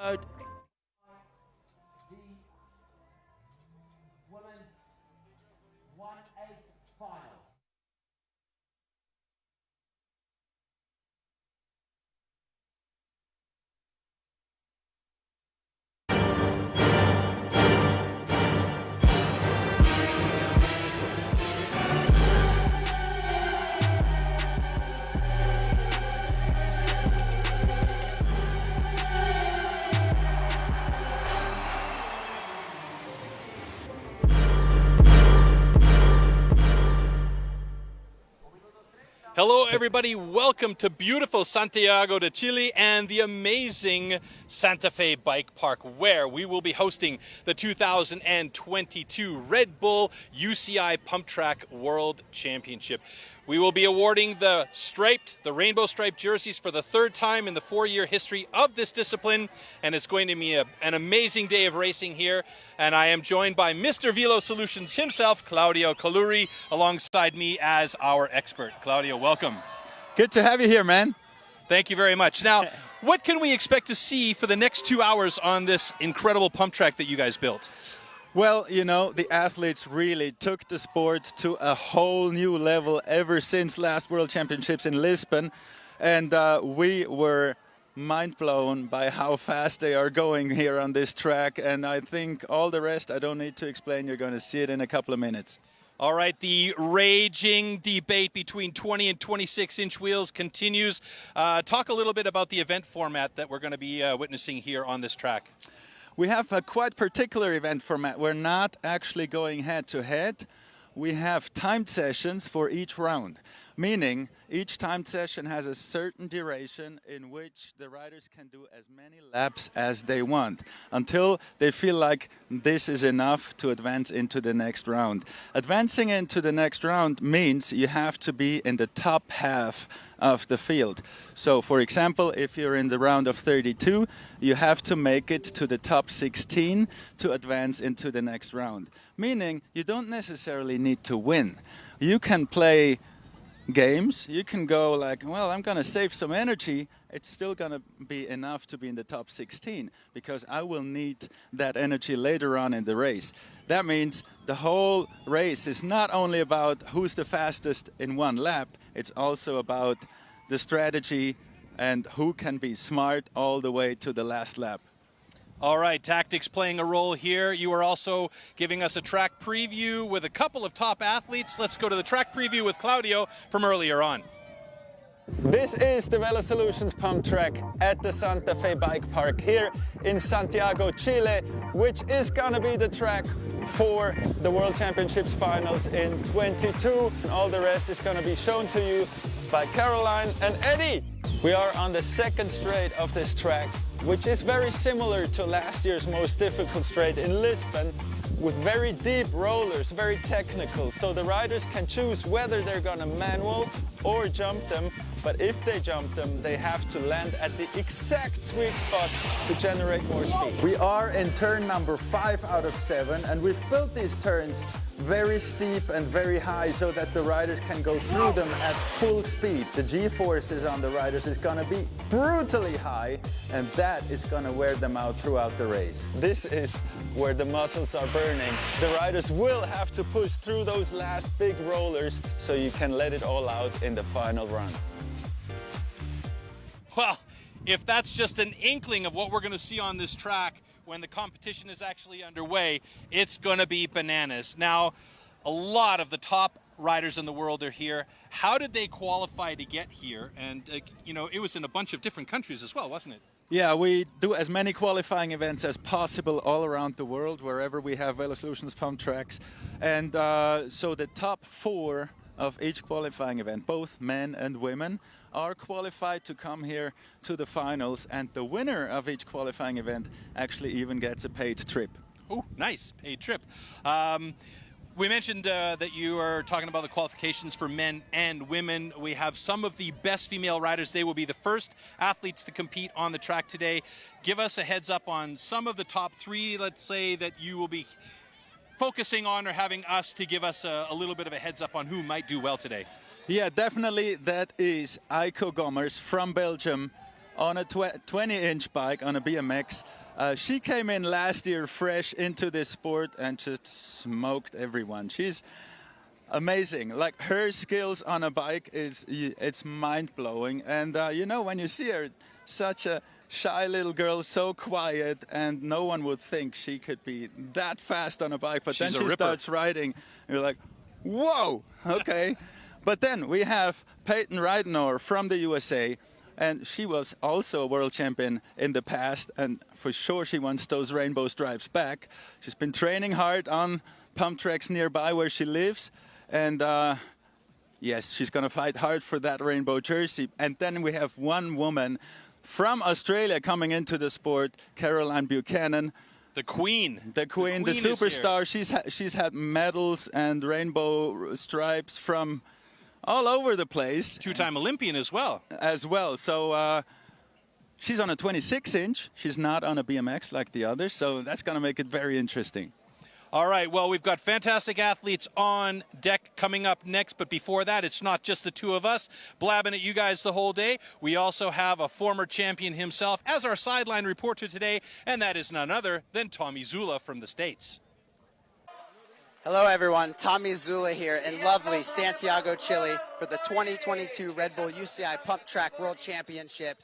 The women's 1-8 finals. Hello everybody, welcome to beautiful Santiago de Chile and the amazing Santa Fe Bike Park, where we will be hosting the 2022 Red Bull UCI Pump Track World Championship. We will be awarding the rainbow striped jerseys for the third time in the 4-year history of this discipline, and it's going to be an amazing day of racing here. And I am joined by Mr. Velo Solutions himself, Claudio Caluri, alongside me as our expert. Claudio, welcome. Good to have you here, man. Thank you very much. Now, what can we expect to see for the next 2 hours on this incredible pump track that you guys built? Well, you know, the athletes really took the sport to a whole new level ever since last World Championships in Lisbon. And we were mind blown by how fast they are going here on this track. And I think all the rest, I don't need to explain. You're going to see it in a couple of minutes. All right, the raging debate between 20 and 26-inch wheels continues. Talk a little bit about the event format that we're going to be witnessing here on this track. We have a quite particular event format. We're not actually going head-to-head. We have timed sessions for each round, meaning each timed session has a certain duration in which the riders can do as many laps as they want until they feel like this is enough to advance into the next round. Advancing into the next round means you have to be in the top half of the field. So, for example, if you're in the round of 32, you have to make it to the top 16 to advance into the next round. Meaning, you don't necessarily need to win. You can play games, you can go like, well, I'm gonna save some energy. It's still gonna be enough to be in the top 16 because I will need that energy later on in the race. That means the whole race is not only about who's the fastest in one lap, it's also about the strategy and who can be smart all the way to the last lap. All right, tactics playing a role here. You are also giving us a track preview with a couple of top athletes. Let's go to the track preview with Claudio from earlier on. This is the Velo Solutions pump track at the Santa Fe Bike Park here in Santiago, Chile, which is gonna be the track for the World Championships finals in 22. And all the rest is gonna be shown to you by Caroline and Eddie. We are on the second straight of this track, which is very similar to last year's most difficult straight in Lisbon, with very deep rollers, very technical. So the riders can choose whether they're gonna manual or jump them, but if they jump them, they have to land at the exact sweet spot to generate more speed. We are in turn number 5 out of 7, and we've built these turns very steep and very high so that the riders can go through them at full speed. The G-forces on the riders is gonna be brutally high, and that is gonna wear them out throughout the race. This is where the muscles are burning. The riders will have to push through those last big rollers so you can let it all out in the final run. Well, if that's just an inkling of what we're going to see on this track when the competition is actually underway, it's going to be bananas. Now, a lot of the top riders in the world are here. How did they qualify to get here? And, you know, it was in a bunch of different countries as well, wasn't it? Yeah, we do as many qualifying events as possible all around the world, wherever we have Velo Solutions pump tracks. And so the top 4 of each qualifying event, both men and women, are qualified to come here to the finals, and the winner of each qualifying event actually even gets a paid trip. Oh, nice, paid trip. We mentioned that you are talking about the qualifications for men and women. We have some of the best female riders. They will be the first athletes to compete on the track today. Give us a heads up on some of the top 3, let's say, that you will be focusing on, or having us to give us a little bit of a heads up on who might do well today. Yeah, definitely that is Aiko Gommers from Belgium, on a 20-inch bike on a BMX. She came in last year fresh into this sport and just smoked everyone. She's amazing. Like, her skills on a bike it's mind-blowing. And you know, when you see her, such a shy little girl, so quiet, and no one would think she could be that fast on a bike. But then she starts riding, and you're like, whoa, okay. But then we have Peyton Ridenor from the USA, and she was also a world champion in the past, and for sure she wants those rainbow stripes back. She's been training hard on pump tracks nearby where she lives, and yes, she's going to fight hard for that rainbow jersey. And then we have one woman from Australia coming into the sport, Caroline Buchanan. The queen. The superstar. She's had medals and rainbow stripes from all over the place. Two-time Olympian as well. So she's on a 26-inch. She's not on a BMX like the others, so that's going to make it very interesting. All right, well, we've got fantastic athletes on deck coming up next, but before that, it's not just the two of us blabbing at you guys the whole day. We also have a former champion himself as our sideline reporter today, and that is none other than Tommy Zula from the States. Hello, everyone. Tommy Zula here in lovely Santiago, Chile for the 2022 Red Bull UCI Pump Track World Championship.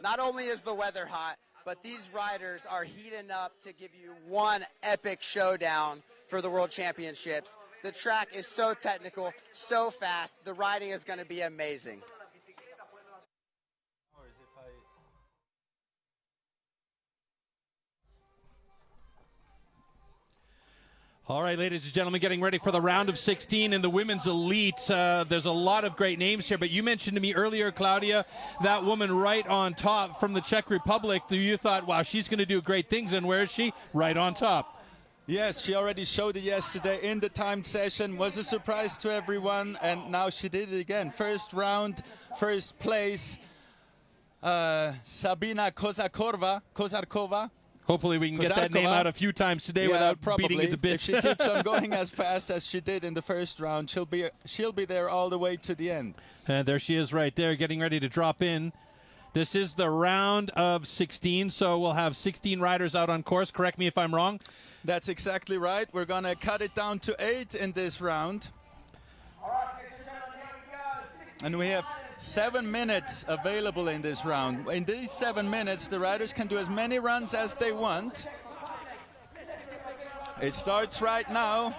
Not only is the weather hot, but these riders are heating up to give you one epic showdown for the World Championships. The track is so technical, so fast. The riding is going to be amazing. All right, ladies and gentlemen, getting ready for the round of 16 in the women's elite. There's a lot of great names here, but you mentioned to me earlier, Claudia, that woman right on top from the Czech Republic. You thought, wow, she's going to do great things, and where is she? Right on top. Yes, she already showed it yesterday in the timed session. Was a surprise to everyone, and now she did it again. First round, first place. Sabina Kozarkova. Hopefully we can get that name out a few times today without beating it to bits. If she keeps on going as fast as she did in the first round, she'll be there all the way to the end. And there she is right there, getting ready to drop in. This is the round of 16, so we'll have 16 riders out on course. Correct me if I'm wrong. That's exactly right. We're going to cut it down to 8 in this round. And we have 7 minutes available in this round. In these 7 minutes, the riders can do as many runs as they want. It starts right now.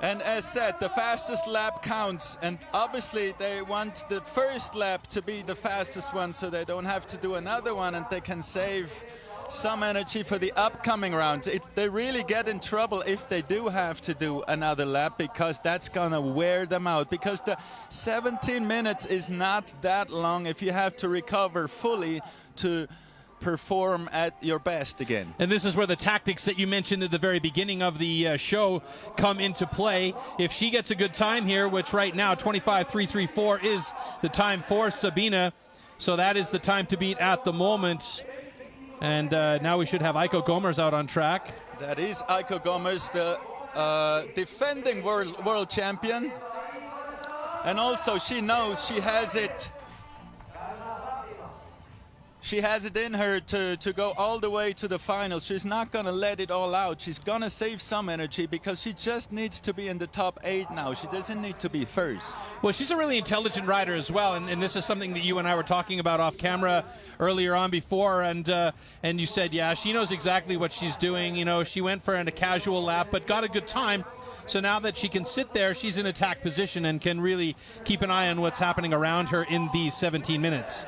And as said, the fastest lap counts. And obviously, they want the first lap to be the fastest one so they don't have to do another one and they can save some energy for the upcoming rounds. They really get in trouble if they do have to do another lap, because that's gonna wear them out, because the 17 minutes is not that long if you have to recover fully to perform at your best again. And this is where the tactics that you mentioned at the very beginning of the show come into play. If she gets a good time here, which right now 25.334 is the time for Sabina, so that is the time to beat at the moment. And now we should have Aiko Gomers out on track. That is Aiko Gomers, the defending world champion. And also she knows she has it. She has it in her to go all the way to the finals. She's not going to let it all out. She's going to save some energy because she just needs to be in the top 8 now. She doesn't need to be first. Well, she's a really intelligent rider as well, and this is something that you and I were talking about off camera earlier on before, and you said, yeah, she knows exactly what she's doing. You know, she went for a casual lap, but got a good time. So now that she can sit there, she's in attack position and can really keep an eye on what's happening around her in these 17 minutes.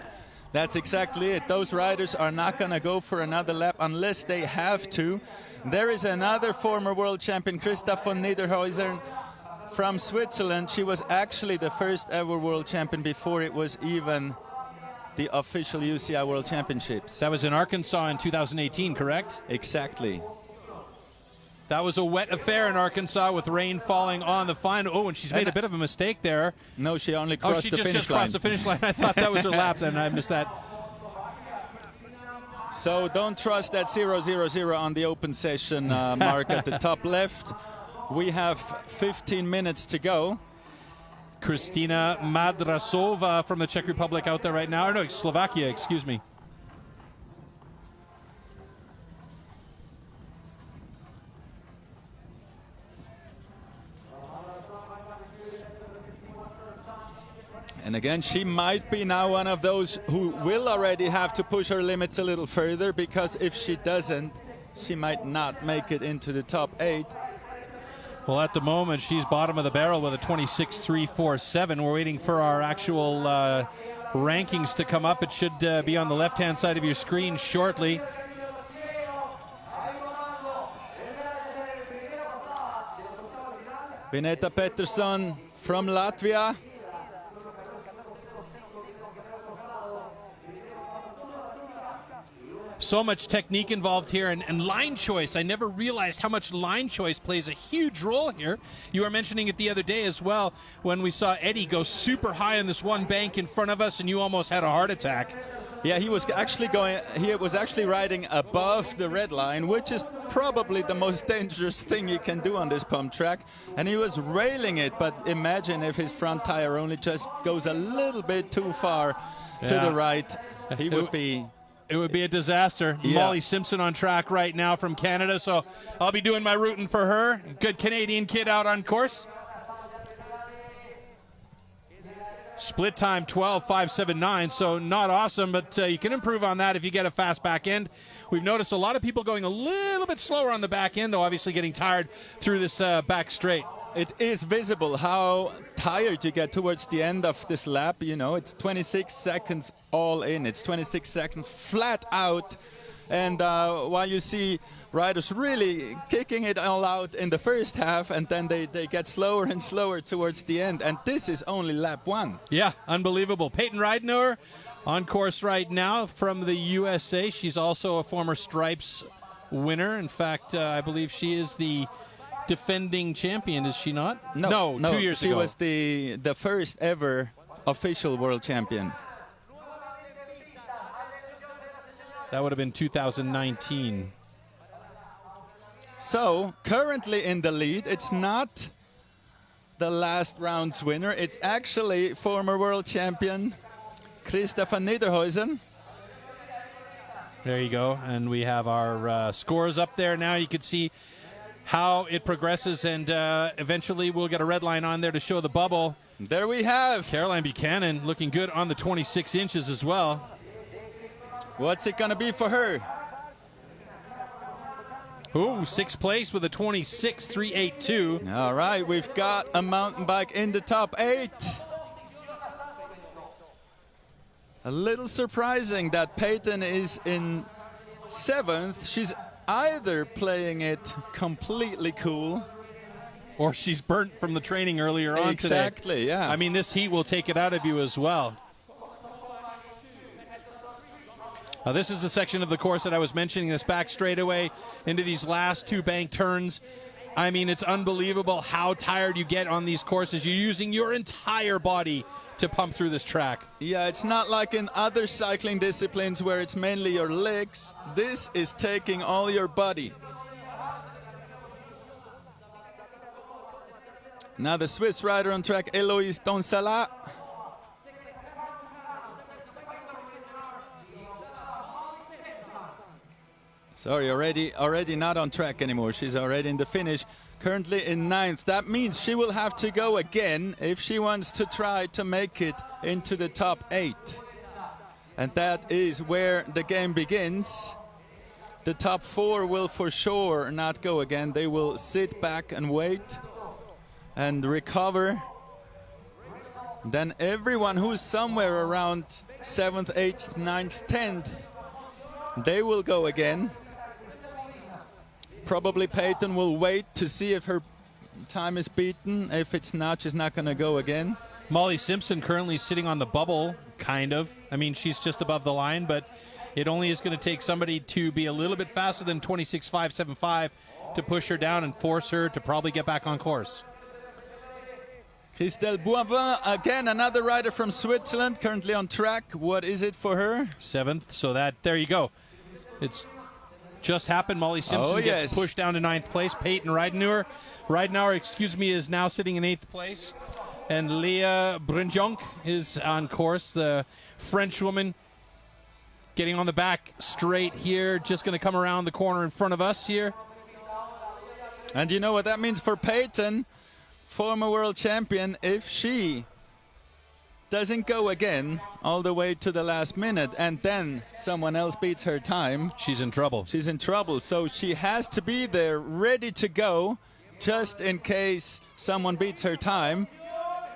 That's exactly it. Those riders are not going to go for another lap unless they have to. There is another former world champion, Christa von Niederhäuser from Switzerland. She was actually the first ever world champion before it was even the official UCI World Championships. That was in Arkansas in 2018, correct? Exactly. That was a wet affair in Arkansas with rain falling on the final. Oh, and she's made a bit of a mistake there. No, she only crossed the finish line. Oh, she just crossed the finish line. I thought that was her lap, then I missed that. So don't trust that 0:00 on the open session mark at the top left. We have 15 minutes to go. Kristina Madrasova from the Czech Republic out there right now. Or no, Slovakia, excuse me. And again, she might be now one of those who will already have to push her limits a little further, because if she doesn't, she might not make it into the top 8. Well, at the moment, she's bottom of the barrel with a 26.347. We're waiting for our actual rankings to come up. It should be on the left-hand side of your screen shortly. Vineta Pettersson from Latvia. So much technique involved here, and line choice. I never realized how much line choice plays a huge role here. You were mentioning it the other day as well, when we saw Eddie go super high on this one bank in front of us, and you almost had a heart attack. Yeah, he was actually riding above the red line, which is probably the most dangerous thing you can do on this pump track. And he was railing it, but imagine if his front tire only just goes a little bit too far to the right. He would be... It would be a disaster. Yeah. Molly Simpson on track right now from Canada, so I'll be doing my rooting for her. Good Canadian kid out on course. Split time 12.579, so not awesome, but you can improve on that if you get a fast back end. We've noticed a lot of people going a little bit slower on the back end, though obviously getting tired through this back straight. It is visible how tired you get towards the end of this lap. You know, it's 26 seconds all in. It's 26 seconds flat out. And while you see riders really kicking it all out in the first half, and then they get slower and slower towards the end. And this is only lap 1. Yeah, unbelievable. Peyton Ridenour on course right now from the USA. She's also a former Stripes winner. In fact, I believe she is the defending champion, is she not? No, 2 years ago. She was the first ever official world champion. That would have been 2019. So, currently in the lead, it's not the last round's winner. It's actually former world champion Christa van Niederhuizen. There you go. And we have our scores up there now. You can see how it progresses, and eventually we'll get a red line on there to show the bubble. There we have Caroline Buchanan looking good on the 26 inches as well. What's it going to be for her? Ooh, sixth place with a 26.382. All right, we've got a mountain bike in the top 8. A little surprising that Peyton is in 7th. She's either playing it completely cool, or she's burnt from the training earlier on today. Exactly, yeah. I mean, this heat will take it out of you as well. This is the section of the course that I was mentioning, this back straightaway into these last 2 bank turns. I mean, it's unbelievable how tired you get on these courses. You're using your entire body to pump through this track. Yeah, it's not like in other cycling disciplines where it's mainly your legs. This is taking all your body. Now the Swiss rider on track, Eloise Donsala. Sorry, already not on track anymore. She's already in the finish. Currently in 9th. That means she will have to go again if she wants to try to make it into the top 8. And that is where the game begins. The top 4 will for sure not go again. They will sit back and wait and recover. Then everyone who's somewhere around 7th, 8th, 9th, 10th, they will go again. Probably Peyton will wait to see if her time is beaten. If it's not, she's not going to go again. Molly Simpson currently sitting on the bubble, kind of. I mean, she's just above the line, but it only is going to take somebody to be a little bit faster than 26.575 to push her down and force her to probably get back on course. Christelle Boivin, again, another rider from Switzerland, currently on track. What is it for her? 7th, so there you go. It's just happened. Molly Simpson gets pushed down to 9th place. Peyton Ridenour, is now sitting in 8th place. And Leah Brinjonk is on course, the French woman, getting on the back straight here, just going to come around the corner in front of us here. And you know what that means for Peyton, former world champion. If she doesn't go again all the way to the last minute and then someone else beats her time, she's in trouble. She's in trouble. So she has to be there ready to go just in case someone beats her time.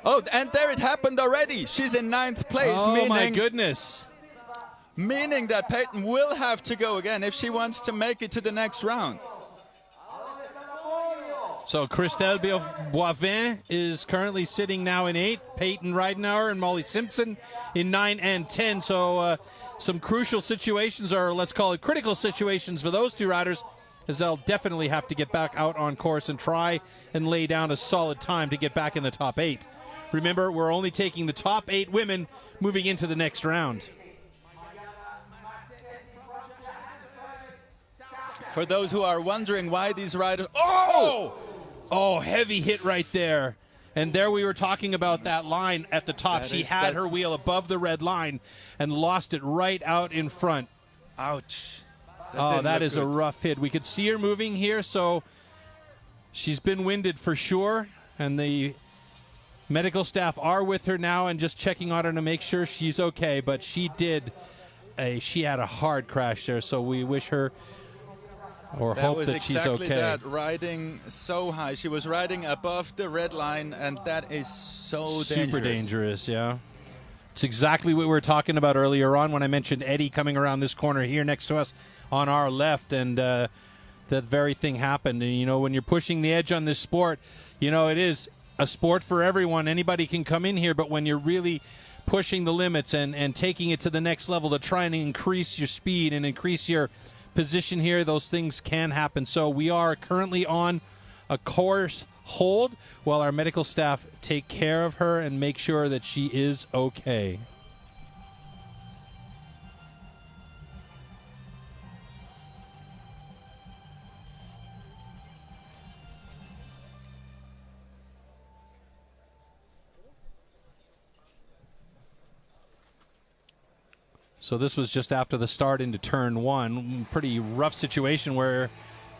Oh, and there it happened already. She's in 9th place. Oh, my goodness. Meaning that Peyton will have to go again if she wants to make it to the next round. So Christelle Boivin is currently sitting now in 8th. Peyton Ridenauer and Molly Simpson in 9 and 10. So some crucial situations, or let's call it critical situations for those two riders, as they'll definitely have to get back out on course and try and lay down a solid time to get back in the top 8. Remember, we're only taking the top 8 women moving into the next round. For those who are wondering why these riders... Oh, heavy hit right there. And there we were talking about that line at the top. She had her wheel above the red line and lost it right out in front. Ouch. That is a rough hit. We could see her moving here, so she's been winded for sure. And the medical staff are with her now and just checking on her to make sure she's okay. But she had a hard crash there, so we wish her or hope that she's okay. That, riding so high. She was riding above the red line, and that is so super dangerous, yeah. It's exactly what we were talking about earlier on when I mentioned Eddie coming around this corner here next to us on our left, and that very thing happened. And, you know, when you're pushing the edge on this sport, you know, it is a sport for everyone. Anybody can come in here, but when you're really pushing the limits and taking it to the next level to try and increase your speed and increase your position here, those things can happen. So we are currently on a course hold while our medical staff take care of her and make sure that she is okay. So this was just after the start into turn 1. Pretty rough situation where,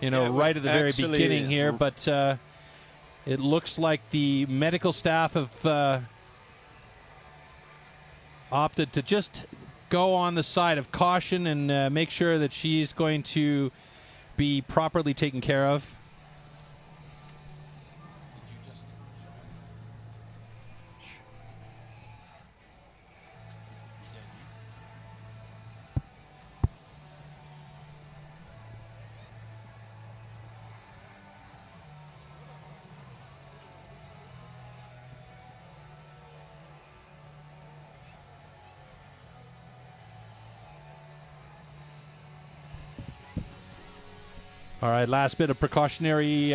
you know, right at the very beginning here. But it looks like the medical staff have opted to just go on the side of caution and make sure that she's going to be properly taken care of. All right, last bit of precautionary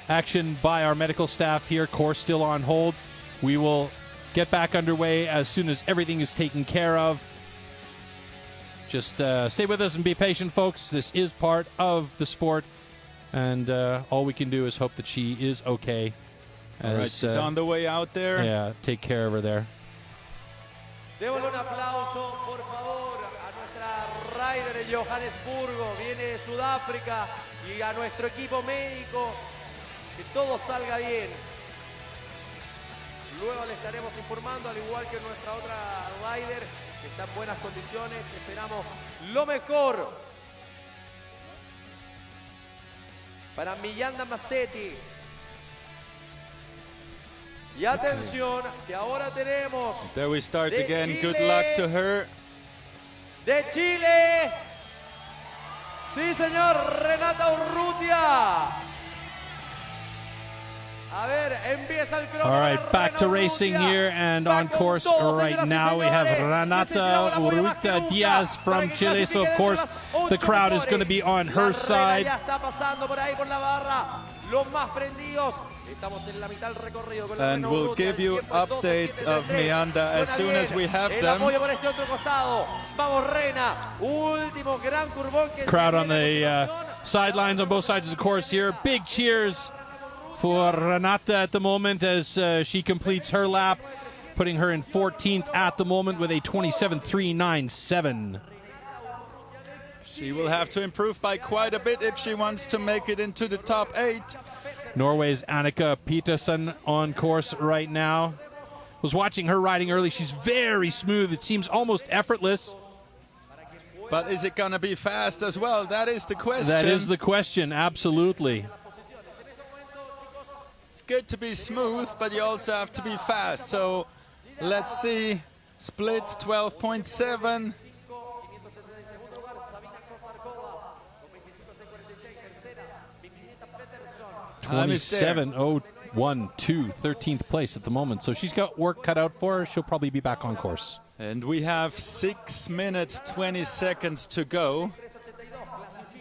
action by our medical staff here. Course still on hold. We will get back underway as soon as everything is taken care of. Just stay with us and be patient, folks. This is part of the sport, and all we can do is hope that she is okay. All right, she's on the way out there. Yeah, take care of her there. Démosle un aplauso, por favor, a nuestra rider de Johannesburgo, viene de Sudáfrica, y a nuestro equipo médico, que todo salga bien. Luego le estaremos informando, al igual que nuestra otra rider, que está en buenas condiciones. Esperamos lo mejor para Millanda Massetti. Y atención, que ahora tenemos... There we start again. Chile, good luck to her. De Chile. Sí, señor, Renata Urrutia. A ver, empieza el cronómetro. All right, back to racing here and on course right now. We have Renata Urrutia Diaz from Chile. So, of course, the crowd is going to be on her side. And we'll give you updates of Miranda as soon as we have them. Crowd on the sidelines on both sides of the course here. Big cheers for Renata at the moment as she completes her lap, putting her in 14th at the moment with a 27.397. She will have to improve by quite a bit if she wants to make it into the top 8. Norway's Annika Petersen on course right now. Was watching her riding early. She's very smooth. It seems almost effortless. But is it going to be fast as well? That is the question. That is the question, absolutely. It's good to be smooth, but you also have to be fast. So let's see. Split 12.7. 27.012, 13th place at the moment. So she's got work cut out for her. She'll probably be back on course. And we have 6 minutes, 20 seconds to go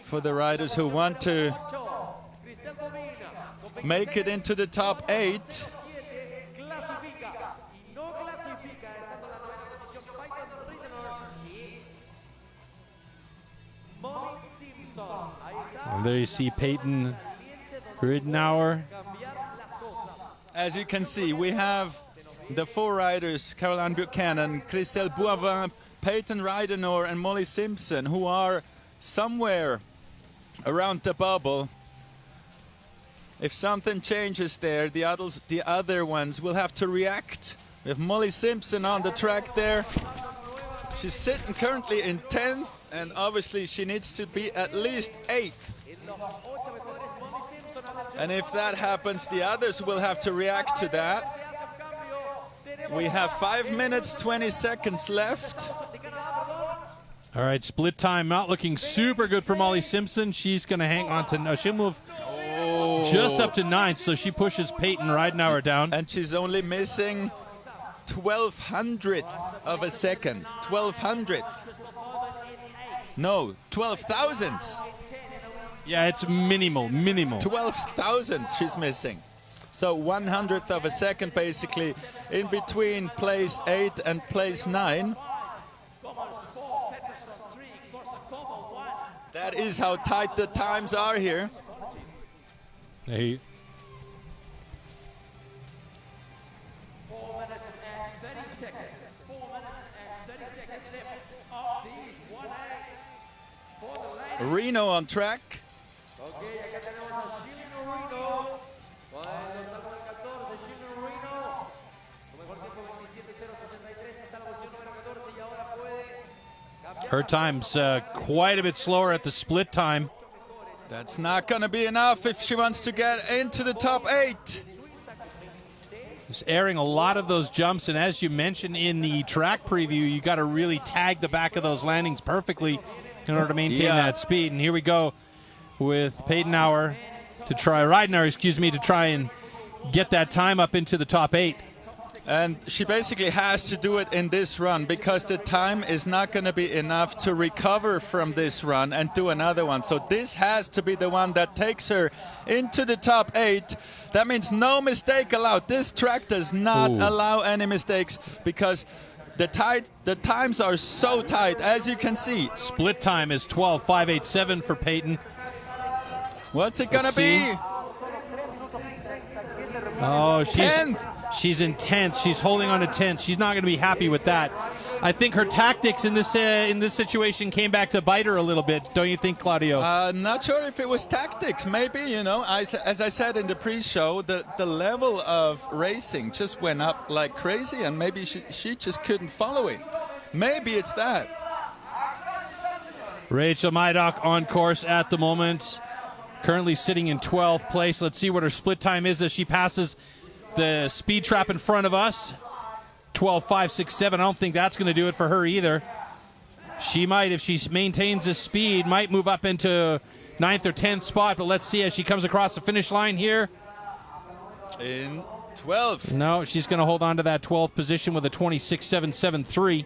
for the riders who want to make it into the top 8. And there you see Peyton Ridenour. As you can see, we have the 4 riders, Caroline Buchanan, Christelle Boivin, Peyton Ridenour and Molly Simpson, who are somewhere around the bubble. If something changes there, the other ones will have to react. We have Molly Simpson on the track there. She's sitting currently in 10th, and obviously she needs to be at least 8th. And if that happens, the others will have to react to that. We have 5 minutes, 20 seconds left. All right, split time not looking super good for Molly Simpson. She's going to hang on to, no, she'll move just up to 9th, so she pushes Peyton Ridenour down. And she's only missing 1/1200th of a second. 1/1200th. No, 12,000ths. Yeah, it's minimal. 12,000ths she's missing. So 100th of a second basically in between place 8 and place 9. That is how tight the times are here. Hey. 4 minutes and 30 seconds. 4 minutes and 30 seconds left of these 1/8 for the ladies. Reno on track. Ok, acá tenemos a Gillian Reno. Con el salto del 14, Gillian Reno. Su mejor tiempo 27.063 hasta la posición número 14 y ahora puede cambiar. Her time's quite a bit slower at the split time. That's not going to be enough if she wants to get into the top 8. She's airing a lot of those jumps, and as you mentioned in the track preview, you got to really tag the back of those landings perfectly in order to maintain that speed. And here we go with Ridenour to try and get that time up into the top 8. And she basically has to do it in this run because the time is not going to be enough to recover from this run and do another one. So this has to be the one that takes her into the top 8. That means no mistake allowed. This track does not allow any mistakes because the times are so tight, as you can see. Split time is 12.587 for Peyton. What's it going to be? Oh, she's 10th. in 10th. She's holding on to 10th. She's not going to be happy with that. I think her tactics in this situation came back to bite her a little bit. Don't you think, Claudio? Not sure if it was tactics. Maybe, you know, as I said in the pre-show, the level of racing just went up like crazy, and maybe she just couldn't follow it. Maybe it's that. Rachel Maidock on course at the moment. Currently sitting in 12th place. Let's see what her split time is as she passes the speed trap in front of us. 12.567. I don't think that's going to do it for her either. She might, if she maintains this speed, might move up into 9th or 10th spot, but let's see as she comes across the finish line here. In 12th. No, she's going to hold on to that 12th position with a 26.773.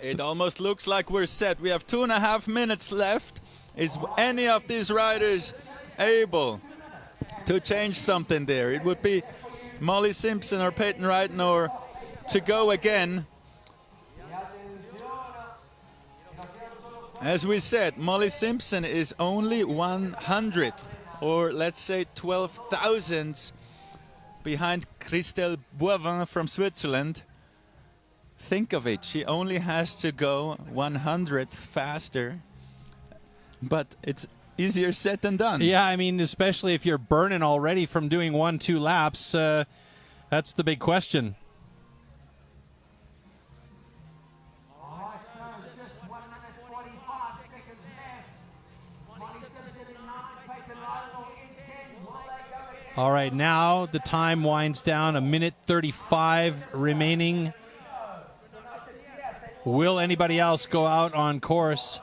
It almost looks like we're set. We have 2.5 minutes left. Is any of these riders able to change something there? It would be Molly Simpson or Peyton Ridenour to go again. As we said, Molly Simpson is only 100th, or let's say 12,000 behind Christelle Boivin from Switzerland. Think of it, she only has to go 100th faster, but it's easier said than done. Yeah, I mean, especially if you're burning already from doing 1-2 laps, that's the big question. All right, now the time winds down, 1:35 remaining. Will anybody else go out on course?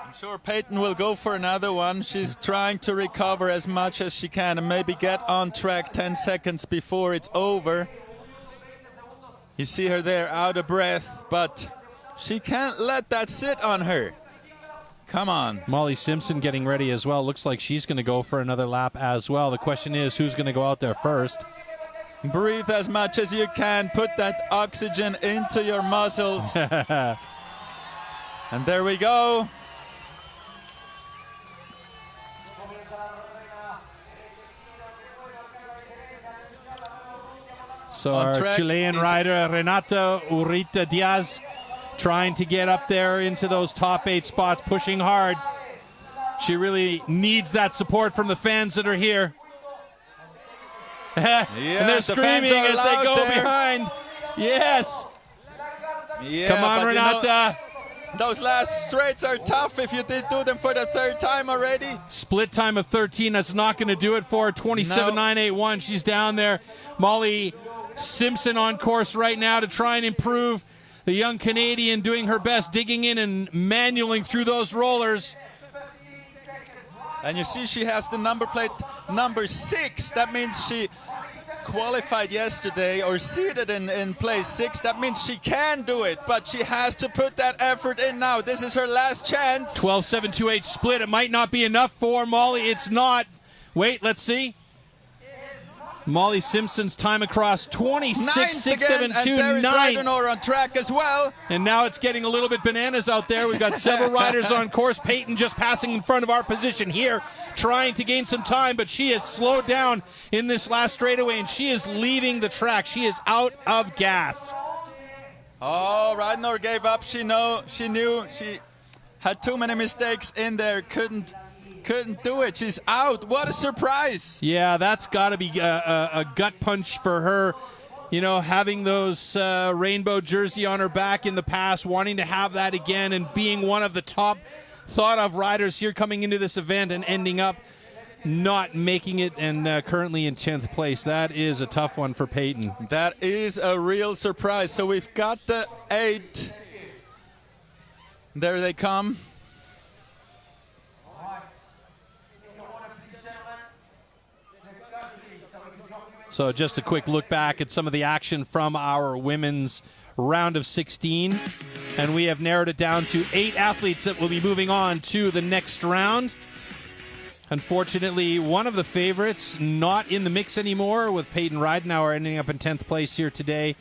I'm sure Peyton will go for another one. She's trying to recover as much as she can and maybe get on track 10 seconds before it's over. You see her there out of breath, but she can't let that sit on her. Come on. Molly Simpson getting ready as well. Looks like she's going to go for another lap as well. The question is, who's going to go out there first? Breathe as much as you can. Put that oxygen into your muscles. And there we go. So our Chilean rider, Renata Urrita Diaz, trying to get up there into those top 8 spots, pushing hard. She really needs that support from the fans that are here. Yeah, and they're screaming as they go behind. Yes. Yeah, come on, Renata. You know, those last straights are tough if you did do them for the 3rd time already. Split time of 13. That's not going to do it for her. 27.981. She's down there. Molly Simpson on course right now to try and improve. The young Canadian doing her best, digging in and manualing through those rollers. And you see she has the number plate number 6. That means she qualified yesterday or seated in place 6. That means she can do it, but she has to put that effort in now. This is her last chance. 12.728 split. It might not be enough for Molly. It's not. Wait, let's see. Molly Simpson's time across 26.672.9. Rydenor on track as well. And now it's getting a little bit bananas out there. We've got several riders on course. Peyton just passing in front of our position here, trying to gain some time, but she has slowed down in this last straightaway, and she is leaving the track. She is out of gas. Oh, Rydenor gave up. She knew she had too many mistakes in there. Couldn't do it. She's out. What a surprise. Yeah, that's got to be a gut punch for her. You know, having those rainbow jersey on her back in the past, wanting to have that again, and being one of the top thought of riders here coming into this event and ending up not making it and currently in 10th place. That is a tough one for Peyton. That is a real surprise. So we've got the 8. There they come. So just a quick look back at some of the action from our women's round of 16. And we have narrowed it down to 8 athletes that will be moving on to the next round. Unfortunately, one of the favorites not in the mix anymore, with Peyton Rydenauer ending up in 10th place here today.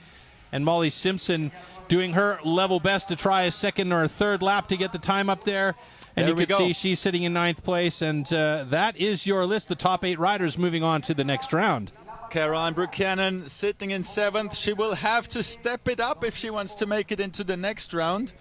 And Molly Simpson doing her level best to try a 2nd or a 3rd lap to get the time up there. And you can see she's sitting in 9th place. And that is your list, the top 8 riders moving on to the next round. Caroline Buchanan sitting in 7th. She will have to step it up if she wants to make it into the next round.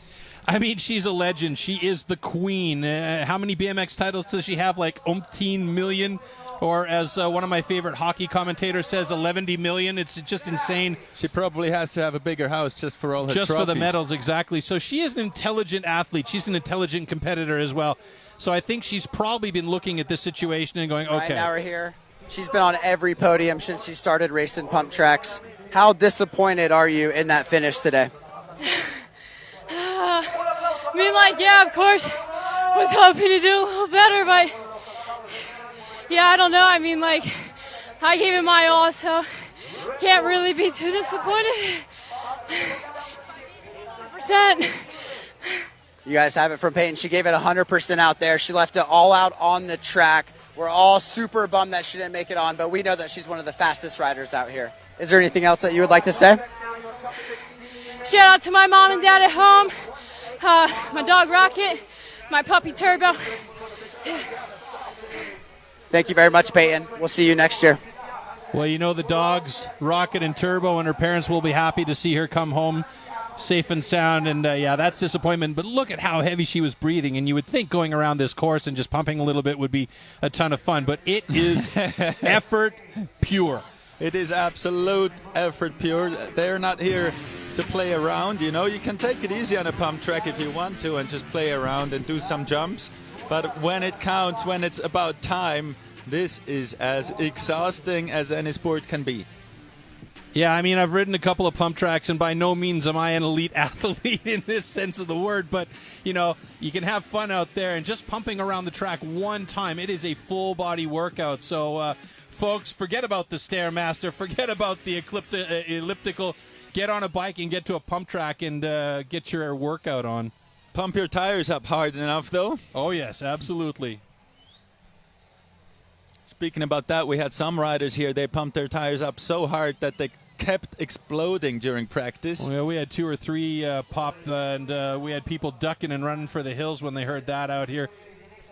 I mean, she's a legend. She is the queen. How many BMX titles does she have? Like umpteen million? Or as one of my favorite hockey commentators says, 11 million. It's just insane. She probably has to have a bigger house just for all her trophies. Just for the medals, exactly. So she is an intelligent athlete. She's an intelligent competitor as well. So I think she's probably been looking at this situation and going, okay. Right now we're here. She's been on every podium since she started racing pump tracks. How disappointed are you in that finish today? I mean, like, yeah, of course, was hoping to do a little better, but yeah, I don't know. I mean, like, I gave it my all, so can't really be too disappointed. 100%. You guys have it from Peyton. She gave it 100% out there. She left it all out on the track. We're all super bummed that she didn't make it on, but we know that she's one of the fastest riders out here. Is there anything else that you would like to say? Shout out to my mom and dad at home, my dog Rocket, my puppy Turbo. Thank you very much, Peyton. We'll see you next year. Well, you know the dogs, Rocket and Turbo, and her parents will be happy to see her come home safe and sound. And, yeah, that's disappointment. But look at how heavy she was breathing. And you would think going around this course and just pumping a little bit would be a ton of fun. But it is effort pure. It is absolute effort pure. They're not here to play around. You know, you can take it easy on a pump track if you want to and just play around and do some jumps. But when it counts, when it's about time, this is as exhausting as any sport can be. Yeah, I mean, I've ridden a couple of pump tracks, and by no means am I an elite athlete in this sense of the word, but, you know, you can have fun out there, and just pumping around the track one time, it is a full-body workout. So, folks, forget about the Stairmaster, forget about the elliptical, get on a bike and get to a pump track and get your workout on. Pump your tires up hard enough, though. Oh, yes, absolutely. Speaking about that, we had some riders here. They pumped their tires up so hard that they kept exploding during practice. Well, we had 2 or 3 pop, and we had people ducking and running for the hills when they heard that out here.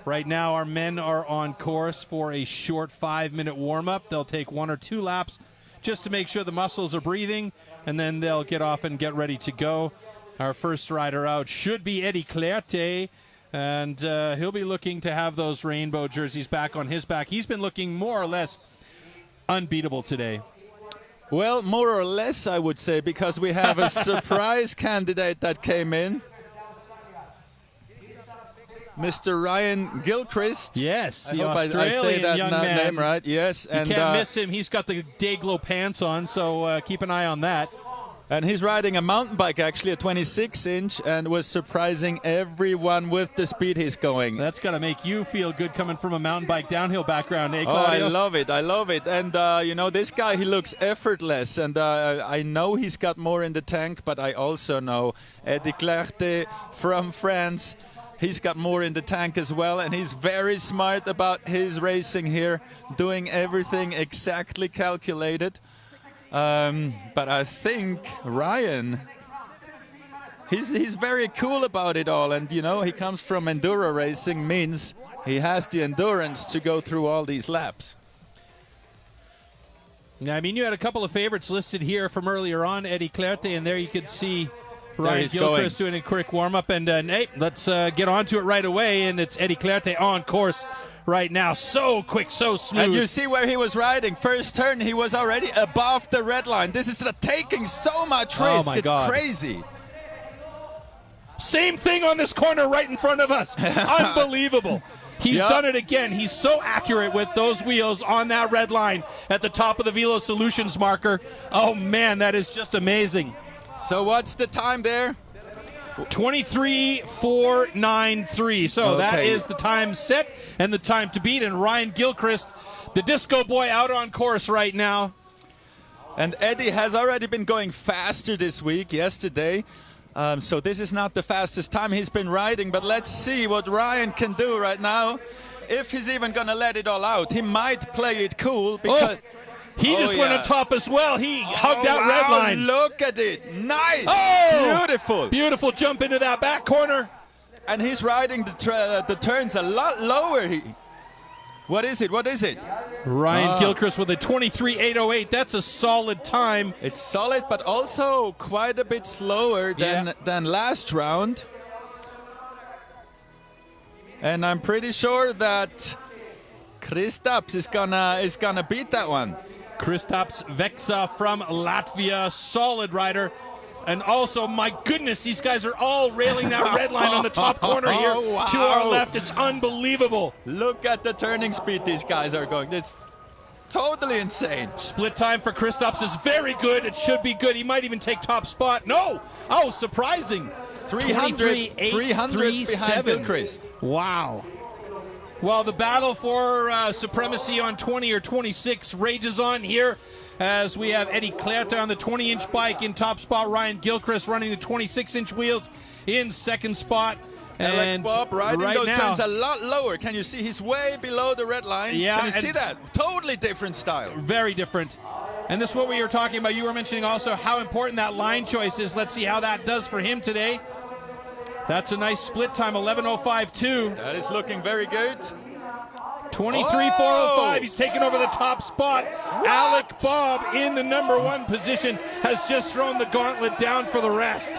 Right now, our men are on course for a short 5-minute warm-up. They'll take 1 or 2 laps just to make sure the muscles are breathing, and then they'll get off and get ready to go. Our first rider out should be Eddie Clerté, and he'll be looking to have those rainbow jerseys back on his back. He's been looking more or less unbeatable today. Well, more or less, I would say, because we have a surprise candidate that came in. Mr. Ryan Gilchrist. Yes, the I hope Australian I say that young man. name right. Yes, and you can't miss him. He's got the Dayglow pants on, so keep an eye on that. And he's riding a mountain bike, actually, a 26-inch, and was surprising everyone with the speed he's going. That's got to make you feel good coming from a mountain bike downhill background, eh, Oh, Claudio? I love it. I love it. And, you know, this guy, he looks effortless. And I know he's got more in the tank, but I also know Eddie Clerté from France. He's got more in the tank as well, and he's very smart about his racing here, doing everything exactly calculated. But I think Ryan, he's very cool about it all. And, you know, he comes from enduro racing, means he has the endurance to go through all these laps. Yeah, I mean, you had a couple of favorites listed here from earlier on, Eddie Clerté, and there you could see Ryan Gilchrist doing a quick warm-up. And, hey, let's get on to it right away, and it's Eddie Clerté on course right now. So quick, so smooth. And you see where he was riding. First turn, he was already above the red line. This is taking so much risk. My it's God. crazy. Same thing on this corner right in front of us. Unbelievable. He's done it again. He's so accurate with those wheels on that red line at the top of the Velo Solutions marker. Oh, man, that is just amazing. So what's the time there? 23.493. So that is the time set and the time to beat. And Ryan Gilchrist, the disco boy, out on course right now. And Eddie has already been going faster this week, yesterday. So this is not the fastest time he's been riding, but let's see what Ryan can do right now. If he's even going to let it all out. He might play it cool because... He just went on top as well. He hugged that red line. Look at it. Nice. Oh, beautiful. Beautiful jump into that back corner. And he's riding the turns a lot lower. What is it? What is it? Ryan Gilchrist with a 23.808. That's a solid time. It's solid, but also quite a bit slower than last round. And I'm pretty sure that Kristaps is gonna beat that one. Kristaps Veksa from Latvia, solid rider. And also, my goodness, these guys are all railing that red line on the top corner here to our left. It's unbelievable. Look at the turning speed these guys are going. This totally insane. Split time for Kristaps is very good. It should be good. He might even take top spot. No. Oh, surprising. 300 behind Gilchrist. Wow. Well, the battle for supremacy on 20 or 26 rages on here as we have Eddie Clerté on the 20-inch bike in top spot. Ryan Gilchrist running the 26-inch wheels in second spot. And Bob riding right those now, turns a lot lower. Can you see he's way below the red line? Yeah, can you see that? Totally different style. Very different. And this is what we were talking about. You were mentioning also how important that line choice is. Let's see how that does for him today. That's a nice split time, 11:05.2. That is looking very good. 23.405. He's taken over the top spot. What? Alec Bob in the #1 position has just thrown the gauntlet down for the rest.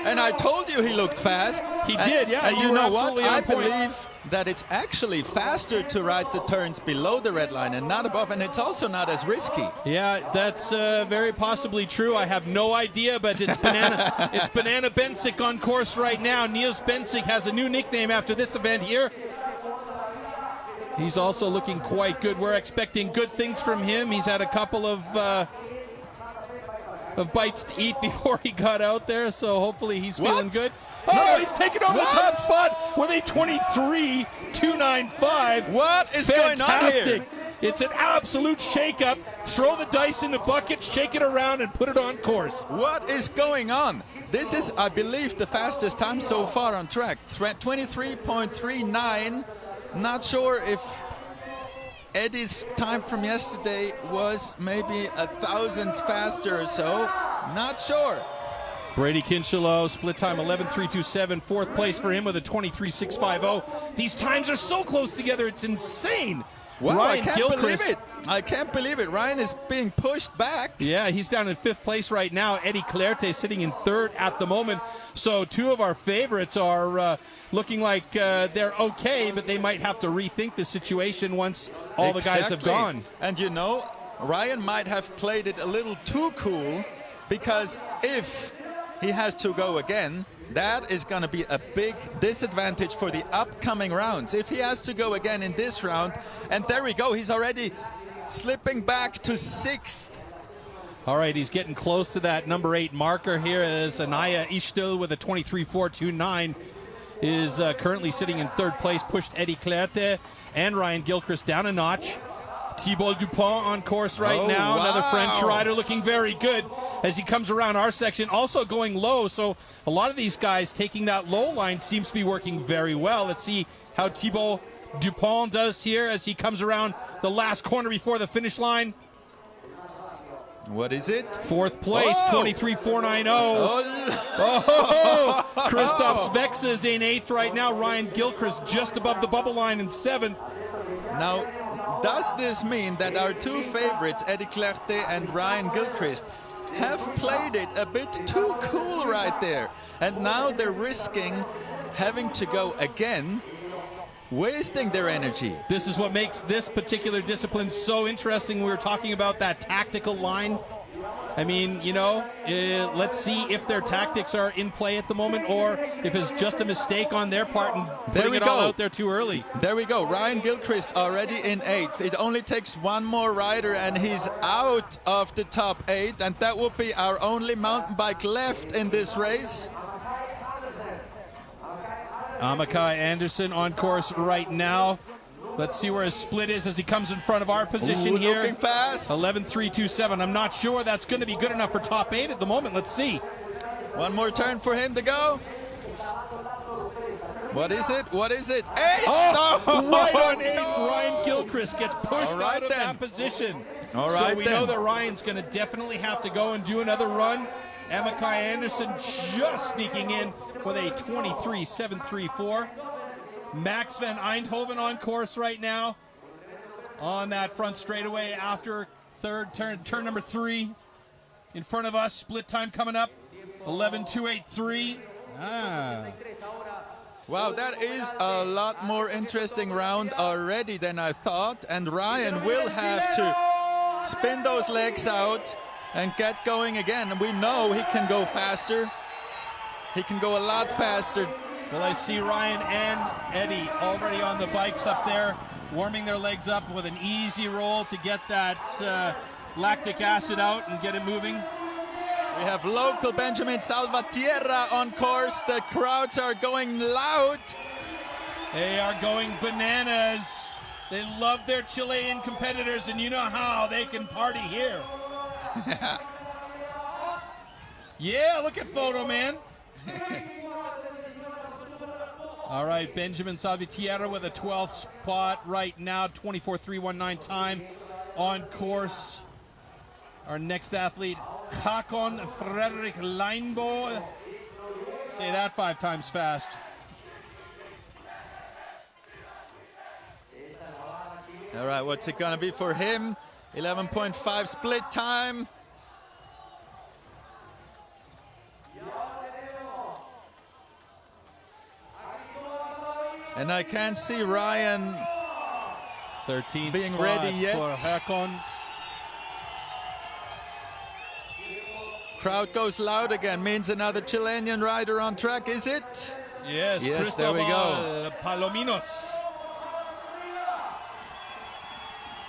And I told you he looked fast. He did, yeah. And you were know absolutely what? on I point. believe that it's actually faster to ride the turns below the red line and not above, and it's also not as risky. Yeah, that's very possibly true. I have no idea, but it's Banana. It's Banana Bensick on course right now. Niels Bensick has a new nickname after this event here. He's also looking quite good. We're expecting good things from him. He's had a couple of bites to eat before he got out there, so hopefully he's feeling good. Oh, he's taking over the top spot with a 23.295. What is going on here? It's an absolute shake-up. Throw the dice in the bucket, shake it around, and put it on course. What is going on? This is, I believe, the fastest time so far on track. 23.39. Not sure if Eddie's time from yesterday was maybe 1,000 faster or so. Not sure. Brady Kinchelow, split time 11.327, fourth place for him with a 23.650. These times are so close together, it's insane. Wow, Ryan I can't Gilchrist, believe it. I can't believe it. Ryan is being pushed back. Yeah, he's down in fifth place right now. Eddie Clerté sitting in third at the moment. So two of our favorites are looking like they're okay, but they might have to rethink the situation once all the guys have gone. And you know, Ryan might have played it a little too cool, because if he has to go again, that is going to be a big disadvantage for the upcoming rounds. If he has to go again in this round, and there we go, he's already slipping back to sixth. All right, he's getting close to that #8 marker here as Anaya Ishtil with a 23.429 is currently sitting in third place, pushed Eddie Clerté and Ryan Gilchrist down a notch. Thibault Dupont on course right now. Wow. Another French rider looking very good as he comes around our section, also going low. So a lot of these guys taking that low line seems to be working very well. Let's see how Thibault Dupont does here as he comes around the last corner before the finish line. What is it? Fourth place, 23.490. Oh, Christoph Svexa is in eighth right now. Ryan Gilchrist just above the bubble line in seventh. Now, does this mean that our two favorites, Eddie Clerté and Ryan Gilchrist, have played it a bit too cool right there? And now they're risking having to go again, wasting their energy. This is what makes this particular discipline so interesting. We were talking about that tactical line. I mean, you know, let's see if their tactics are in play at the moment or if it's just a mistake on their part and putting it all out there too early. There we go. Ryan Gilchrist already in eighth. It only takes one more rider and he's out of the top 8, and that will be our only mountain bike left in this race. Amakai Anderson on course right now. Let's see where his split is as he comes in front of our position here. Looking fast. 11.327. I'm not sure that's going to be good enough for top 8 at the moment. Let's see. One more turn for him to go. What is it? What is it? 8! Oh, no! right on 8th. Ryan Gilchrist gets pushed out of that position. All right, so we know that Ryan's going to definitely have to go and do another run. Amakai Anderson just sneaking in with a 23.734. Max van Eindhoven on course right now on that front straightaway after third turn number 3 in front of us. Split time coming up, 11.283. Wow, that is a lot more interesting round already than I thought, and Ryan will have to spin those legs out and get going again. We know he can go faster. He can go a lot faster. Well, I see Ryan and Eddie already on the bikes up there, warming their legs up with an easy roll to get that lactic acid out and get it moving. We have local Benjamin Salvatierra on course. The crowds are going loud. They are going bananas. They love their Chilean competitors, and you know how they can party here. Yeah, look at photo, man. All right, Benjamin Salvatierra with a 12th spot right now, 24.319 time on course. Our next athlete, Hakon Fredrik Leinbo, Say that 5 times fast. All right, what's it gonna be for him? 11.5 split time. And I can't see Ryan 13th being spot ready yet. for Herkon. Crowd goes loud again, means another Chilean rider on track, is it? Yes, Yes, there we go. Palominos.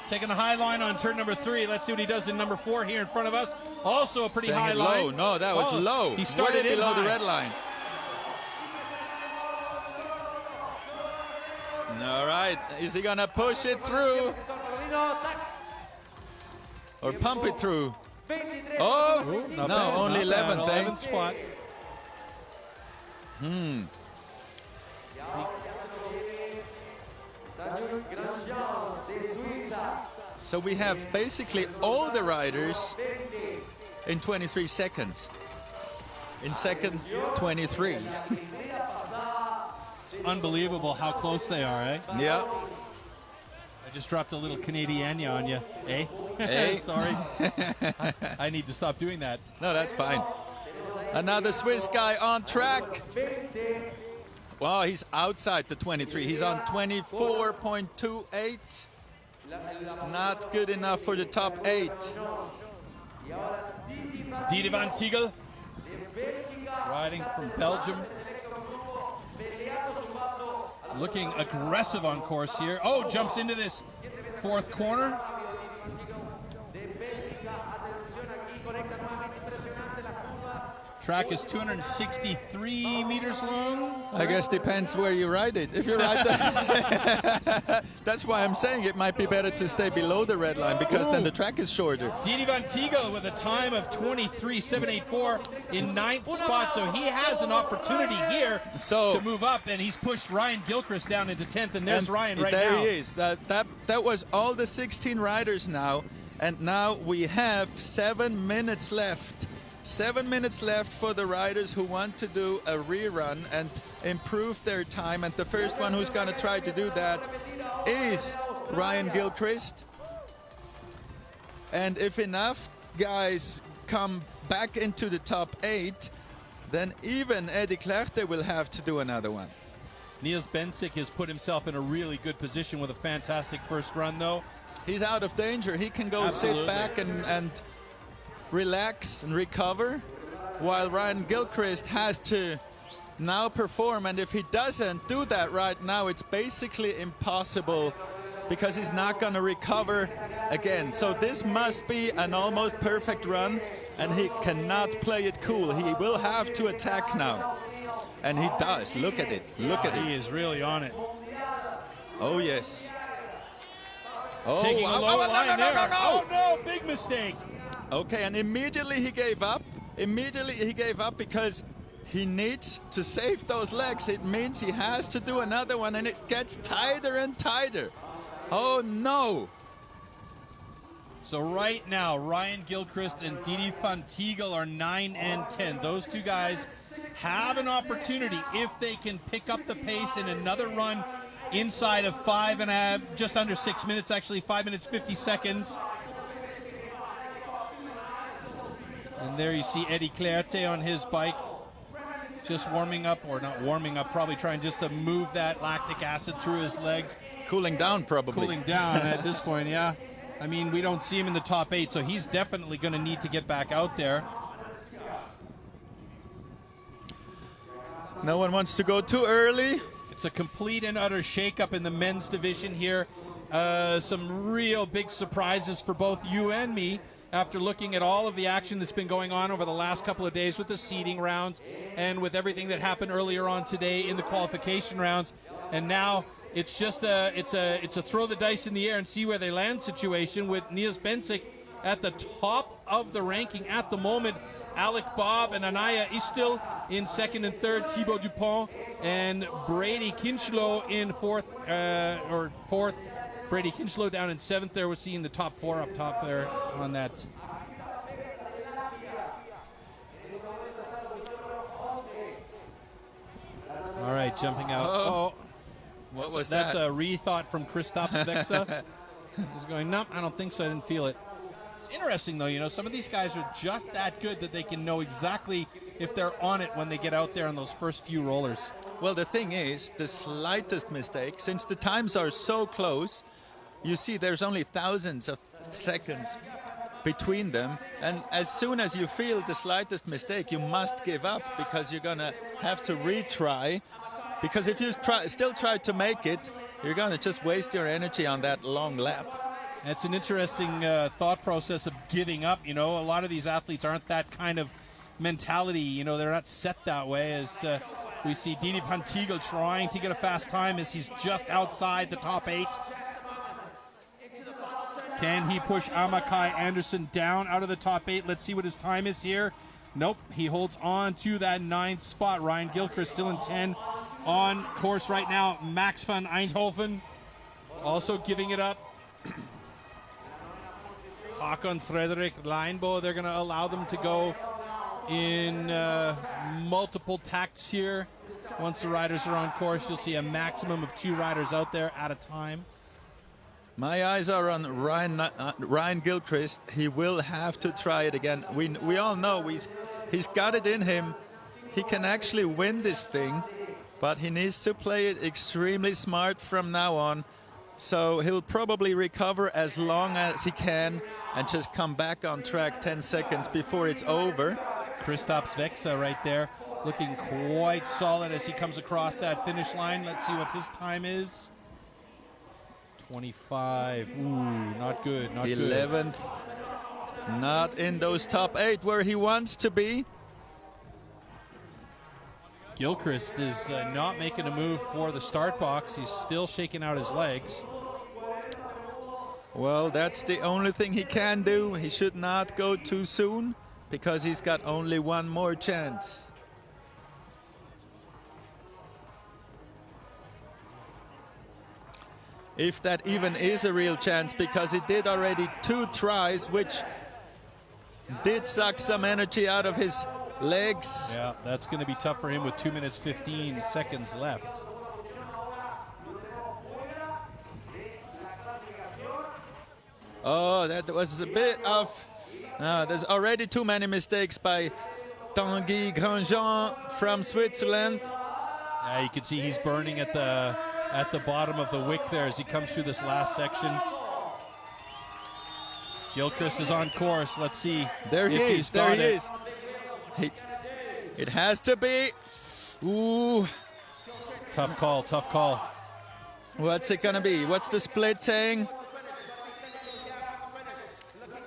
Taking the high line on turn number 3. Let's see what he does in number 4 here in front of us. Also a pretty Staying high it line. low. No, that was low. He started way in below high. the red line. All right, is he gonna push it through or pump it through? Oh, Ooh, not no, bad, only not bad. 11th, eh? 11th spot. So we have basically all the riders in 23 seconds. In second, 23. Unbelievable how close they are, eh? Yeah. I just dropped a little Canadiana on you, eh? Eh? Sorry. I need to stop doing that. No, that's fine. Another Swiss guy on track. Wow, he's outside the 23. He's on 24.28. Not good enough for the top 8. Didi van Tiegel, riding from Belgium. Looking aggressive on course here. Oh, jumps into this 4th corner. Track is 263 meters long. I guess depends where you ride it. If you ride the that's why I'm saying it might be better to stay below the red line, because then the track is shorter. Didi van Tiegel with a time of 23.784 in 9th spot, so he has an opportunity here to move up, and he's pushed Ryan Gilchrist down into 10th, and there's Ryan right now. There he is. That was all the 16 riders now, and now we have 7 minutes left. 7 minutes left for the riders who want to do a rerun and improve their time, and the first one who's going to try to do that is Ryan Gilchrist. And if enough guys come back into the top 8, then even Eddie Clerté will have to do another one. Niels Bensick has put himself in a really good position with a fantastic first run, though. He's out of danger. He can go sit back and relax and recover, while Ryan Gilchrist has to now perform, and if he doesn't do that right now, it's basically impossible, because he's not going to recover again. So this must be an almost perfect run, and he cannot play it cool. He will have to attack now, and he does. Look at it. Look at it. He is really on it. Oh yes. Oh, Taking a low line there. Oh no, big mistake. Okay, and immediately he gave up. Immediately he gave up because he needs to save those legs. It means he has to do another one, and it gets tighter and tighter. Oh no. So right now, Ryan Gilchrist and Didi van Tiegel are 9 and 10. Those two guys have an opportunity if they can pick up the pace in another run inside of 5 and a half, just under 6 minutes, actually 5 minutes 50 seconds. And there you see Eddie Clerté on his bike, just warming up, or not warming up, probably trying just to move that lactic acid through his legs. Cooling down, probably. Cooling down at this point, yeah. I mean, we don't see him in the top 8, so he's definitely going to need to get back out there. No one wants to go too early. It's a complete and utter shakeup in the men's division here. Some real big surprises for both you and me, after looking at all of the action that's been going on over the last couple of days with the seeding rounds and with everything that happened earlier on today in the qualification rounds. And now it's just it's a throw the dice in the air and see where they land situation, with Niels Bensick at the top of the ranking at the moment. Alec Bob and Anaya Istil in 2nd and 3rd, Thibaut Dupont and Brady Kinchlow in 4th. Brady Kinchlow down in 7th there. We're seeing the top 4 up top there on that. right, jumping out. Oh. What was that? That's a rethought from Kristaps Veksa. He's going, no, I don't think so. I didn't feel it. It's interesting, though. You know, some of these guys are just that good that they can know exactly if they're on it when they get out there on those first few rollers. Well, the thing is, the slightest mistake, since the times are so close, you see there's only thousands of seconds between them. And as soon as you feel the slightest mistake, you must give up because you're going to have to retry. Because if you still try to make it, you're going to just waste your energy on that long lap. It's an interesting thought process of giving up. You know, a lot of these athletes aren't that kind of mentality. You know, they're not set that way. As we see Dini van Tigel trying to get a fast time as he's just outside the top 8. Can he push Amakai Anderson down out of the top 8? Let's see what his time is here. Nope, he holds on to that 9th spot. Ryan Gilchrist still in 10 on course right now. Max van Eindhoven also giving it up. Håkon Frederik Leinbo, they're going to allow them to go in multiple tacts here. Once the riders are on course, you'll see a maximum of 2 riders out there at a time. My eyes are on Ryan Gilchrist. He will have to try it again. We all know he's got it in him. He can actually win this thing, but he needs to play it extremely smart from now on. So he'll probably recover as long as he can and just come back on track 10 seconds before it's over. Kristaps Veksa right there, looking quite solid as he comes across that finish line. Let's see what his time is. 25. Ooh, not good. Not 11th. Good. Not in those top 8 where he wants to be. Gilchrist is not making a move for the start box. He's still shaking out his legs. Well, that's the only thing he can do. He should not go too soon because he's got only one more chance. If that even is a real chance, because he did already 2 tries, which did suck some energy out of his legs. Yeah, that's going to be tough for him with 2 minutes 15 seconds left. Oh, that was a bit of... there's already too many mistakes by Tanguy Grandjean from Switzerland. Yeah, you can see he's burning at the bottom of the wick there as he comes through this last section. Gilchrist is on course. Let's see. There he is. There he is. It has to be. Ooh. Tough call. Tough call. What's it gonna be? What's the split saying?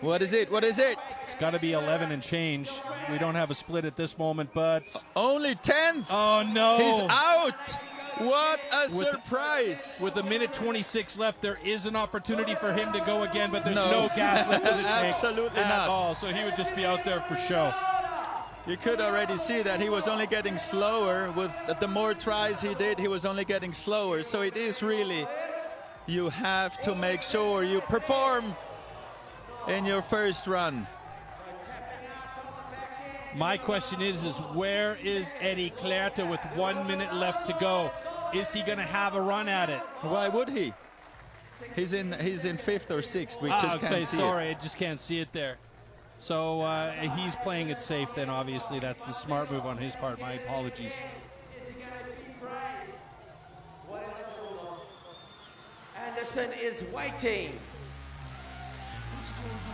What is it? What is it? It's got to be 11 and change. We don't have a split at this moment, but only 10th. Oh no! He's out. What a surprise! With a minute 26 left, there is an opportunity for him to go again, but there's no gas left in the tank Absolutely at not. all. So he would just be out there for show. You could already see that he was only getting slower. With the more tries he did, he was only getting slower. So it is really, you have to make sure you perform in your first run. My question is where is Eddie Clerta with 1 minute left to go? Is he going to have a run at it? Why would he? He's in 5th or 6th. We just can't see sorry, it. I just can't see it there. So he's playing it safe then, obviously. That's the smart move on his part. My apologies. Anderson is waiting.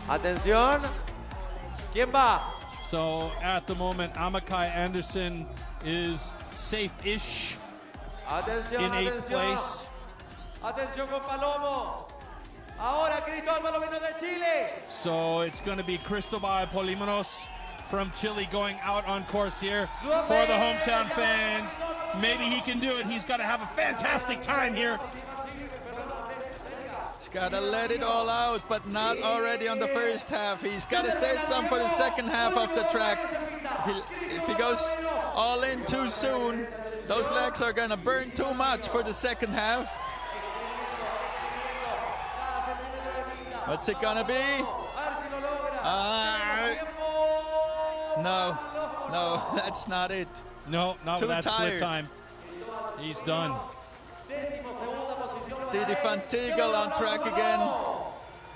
Atención. ¿Quién va? So at the moment, Amakai Anderson is safe-ish in 8th place. Atención con Palomo. Ahora Cristóbal Palomino de Chile. So it's going to be Cristobal Polimenos from Chile going out on course here for the hometown fans. Maybe he can do it. He's got to have a fantastic time here. He's got to let it all out, but not already on the first half. He's got to save some for the second half of the track. If he goes all in too soon, those legs are going to burn too much for the second half. What's it going to be? No, that's not it. No, not too with that tired. split time. He's done. Didi van Tegel on track again,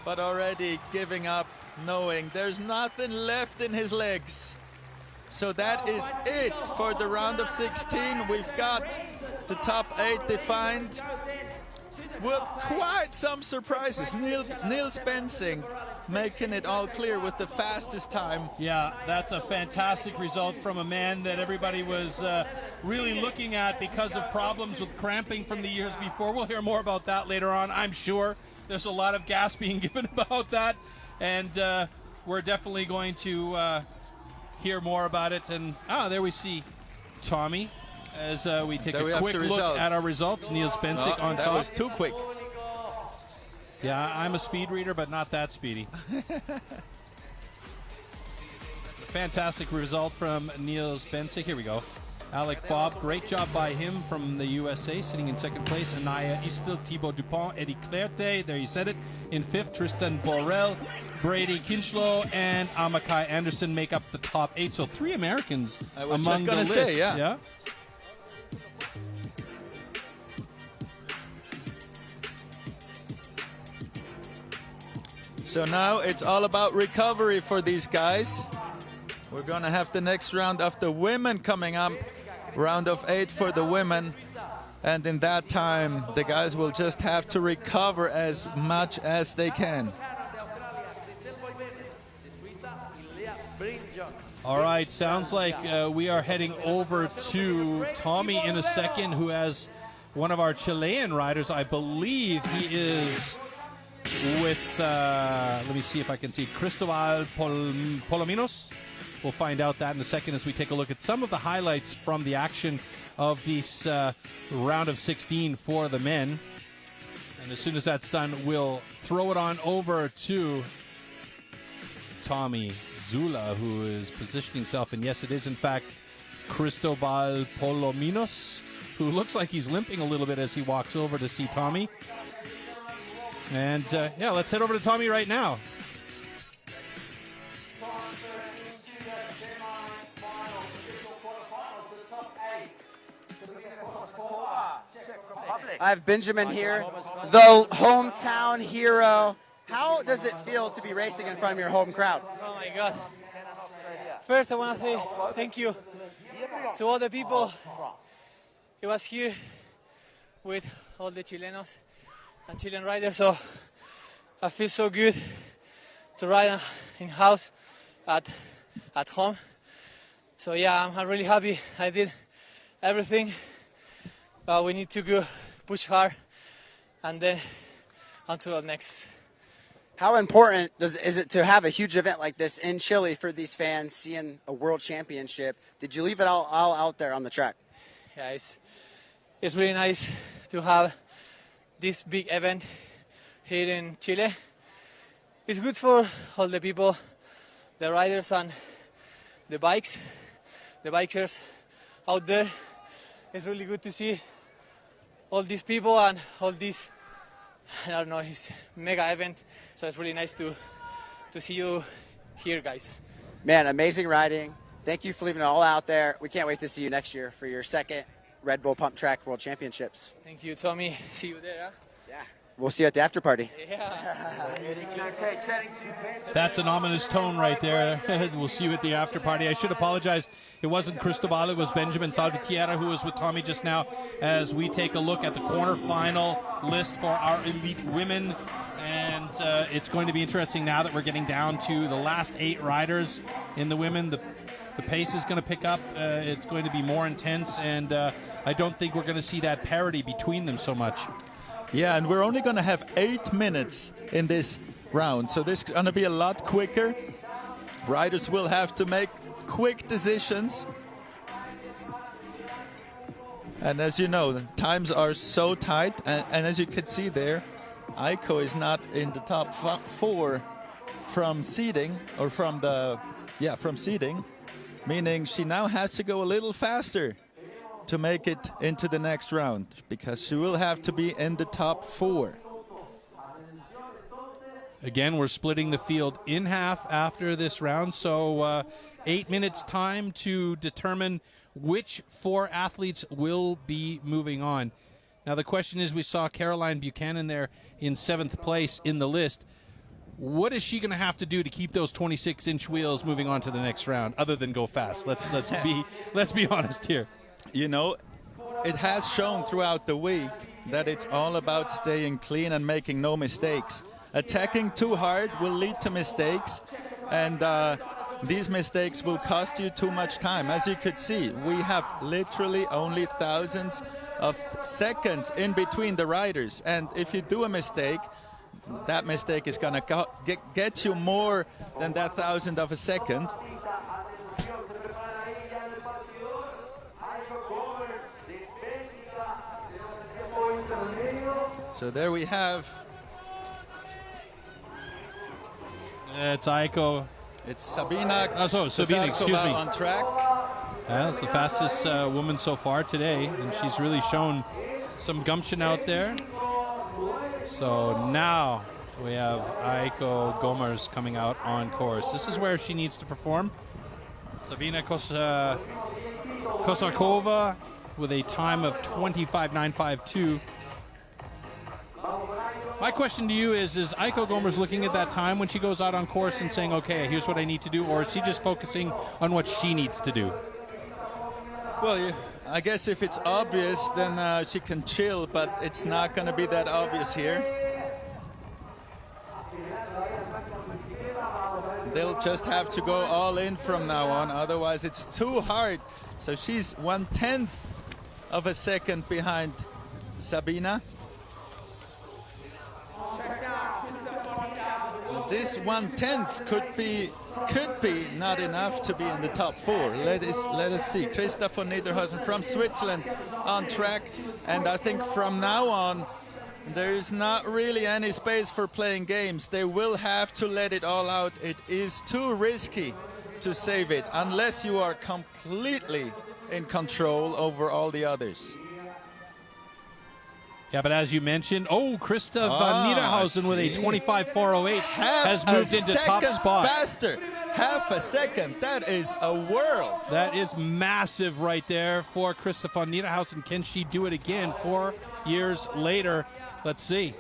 but already giving up, knowing there's nothing left in his legs. So that is it for the round of 16. We've got the top 8 defined with quite some surprises. Niels Bensing making it all clear with the fastest time. Yeah, that's a fantastic result from a man that everybody was really looking at because of problems with cramping from the years before. We'll hear more about that later on, I'm sure. There's a lot of gas being given about that, and we're definitely going to hear more about it. And there we see Tommy as we take a quick look at our results. Niels Bensing on top. That was too quick. Yeah, I'm a speed reader, but not that speedy. Fantastic result from Niels Bensing. Here we go. Alec Bob, great job by him from the USA, sitting in second place. Anaya Istel, Thibaut Dupont, Eddie Clerté, there you said it. In fifth, Tristan Borrell, Brady Kinchlow, and Amakai Anderson make up the top 8. So 3 Americans among the list. Say, yeah. So now it's all about recovery for these guys. We're gonna have the next round of the women coming up. Round of 8 for the women. And in that time, the guys will just have to recover as much as they can. All right, sounds like we are heading over to Tommy in a second, who has one of our Chilean riders. I believe he is with, let me see if I can see, Cristobal Polominos. We'll find out that in a second as we take a look at some of the highlights from the action of this round of 16 for the men. And as soon as that's done, we'll throw it on over to Tommy Zula, who is positioning himself. And yes, it is in fact Cristobal Polominos, who looks like he's limping a little bit as he walks over to see Tommy. And yeah, let's head over to Tommy right now. I have Benjamin here, the hometown hero. How does it feel to be racing in front of your home crowd? Oh my God. First, I want to say thank you to all the people who was here with all the Chilenos and Chilean riders. So I feel so good to ride in house at home. So yeah, I'm really happy. I did everything. We need to go push hard and then on to the next. How important is it to have a huge event like this in Chile for these fans, seeing a world championship? Did you leave it all out there on the track? Yeah, it's really nice to have this big event here in Chile. It's good for all the people, the riders and the bikers out there. It's really good to see all these people and all this, I don't know, it's mega event. So it's really nice to see you here, guys. Man, amazing riding. Thank you for leaving it all out there. We can't wait to see you next year for your second Red Bull Pump Track World Championships. Thank you, Tommy. See you there. Huh? Yeah. We'll see you at the after party. Yeah. That's an ominous tone right there. We'll see you at the after party. I should apologize. It wasn't Cristobal, it was Benjamin Salvatierra who was with Tommy just now as we take a look at the quarterfinal list for our elite women. And it's going to be interesting now that we're getting down to the last 8 riders in the women. The pace is going to pick up. It's going to be more intense, and I don't think we're going to see that parity between them so much. Yeah, and we're only going to have 8 minutes in this round, so this is going to be a lot quicker. Riders will have to make quick decisions. And as you know, the times are so tight, and as you can see there, Aiko is not in the top 4 from seeding, or from seeding, meaning she now has to go a little faster to make it into the next round, because she will have to be in the top 4. Again, we're splitting the field in half after this round, so 8 minutes time to determine which 4 athletes will be moving on. Now the question is, we saw Caroline Buchanan there in 7th place in the list. What is she going to have to do to keep those 26-inch wheels moving on to the next round, other than go fast? Let's be honest here. You know, it has shown throughout the week that it's all about staying clean and making no mistakes. Attacking too hard will lead to mistakes, and these mistakes will cost you too much time. As you could see, we have literally only thousands of seconds in between the riders, and if you do a mistake, that mistake is going to get you more than that thousandth of a second. So there we have. It's Aiko. It's Sabina. Sabina, excuse me. On track. Yeah, that's the fastest woman so far today, and she's really shown some gumption out there. So now we have Aiko Gomers coming out on course. This is where she needs to perform. Sabina Kosakova with a time of 25.952. My question to you is Aiko Gomers looking at that time when she goes out on course and saying, okay, here's what I need to do, or is she just focusing on what she needs to do? Well, I guess if it's obvious, then she can chill, but it's not going to be that obvious here. They'll just have to go all in from now on, otherwise it's too hard. So she's 1/10 of a second behind Sabina. This 1/10 could be not enough to be in the top 4. Let us see. Christa von Niederhausen from Switzerland on track, and I think from now on there is not really any space for playing games. They will have to let it all out. It is too risky to save it unless you are completely in control over all the others. Yeah, but as you mentioned, Christa von Niederhausen with a 25.408 has moved into top spot. Faster, half a second. That is a world. That is massive right there for Christa von Niederhausen. Can she do it again 4 years later? Let's see.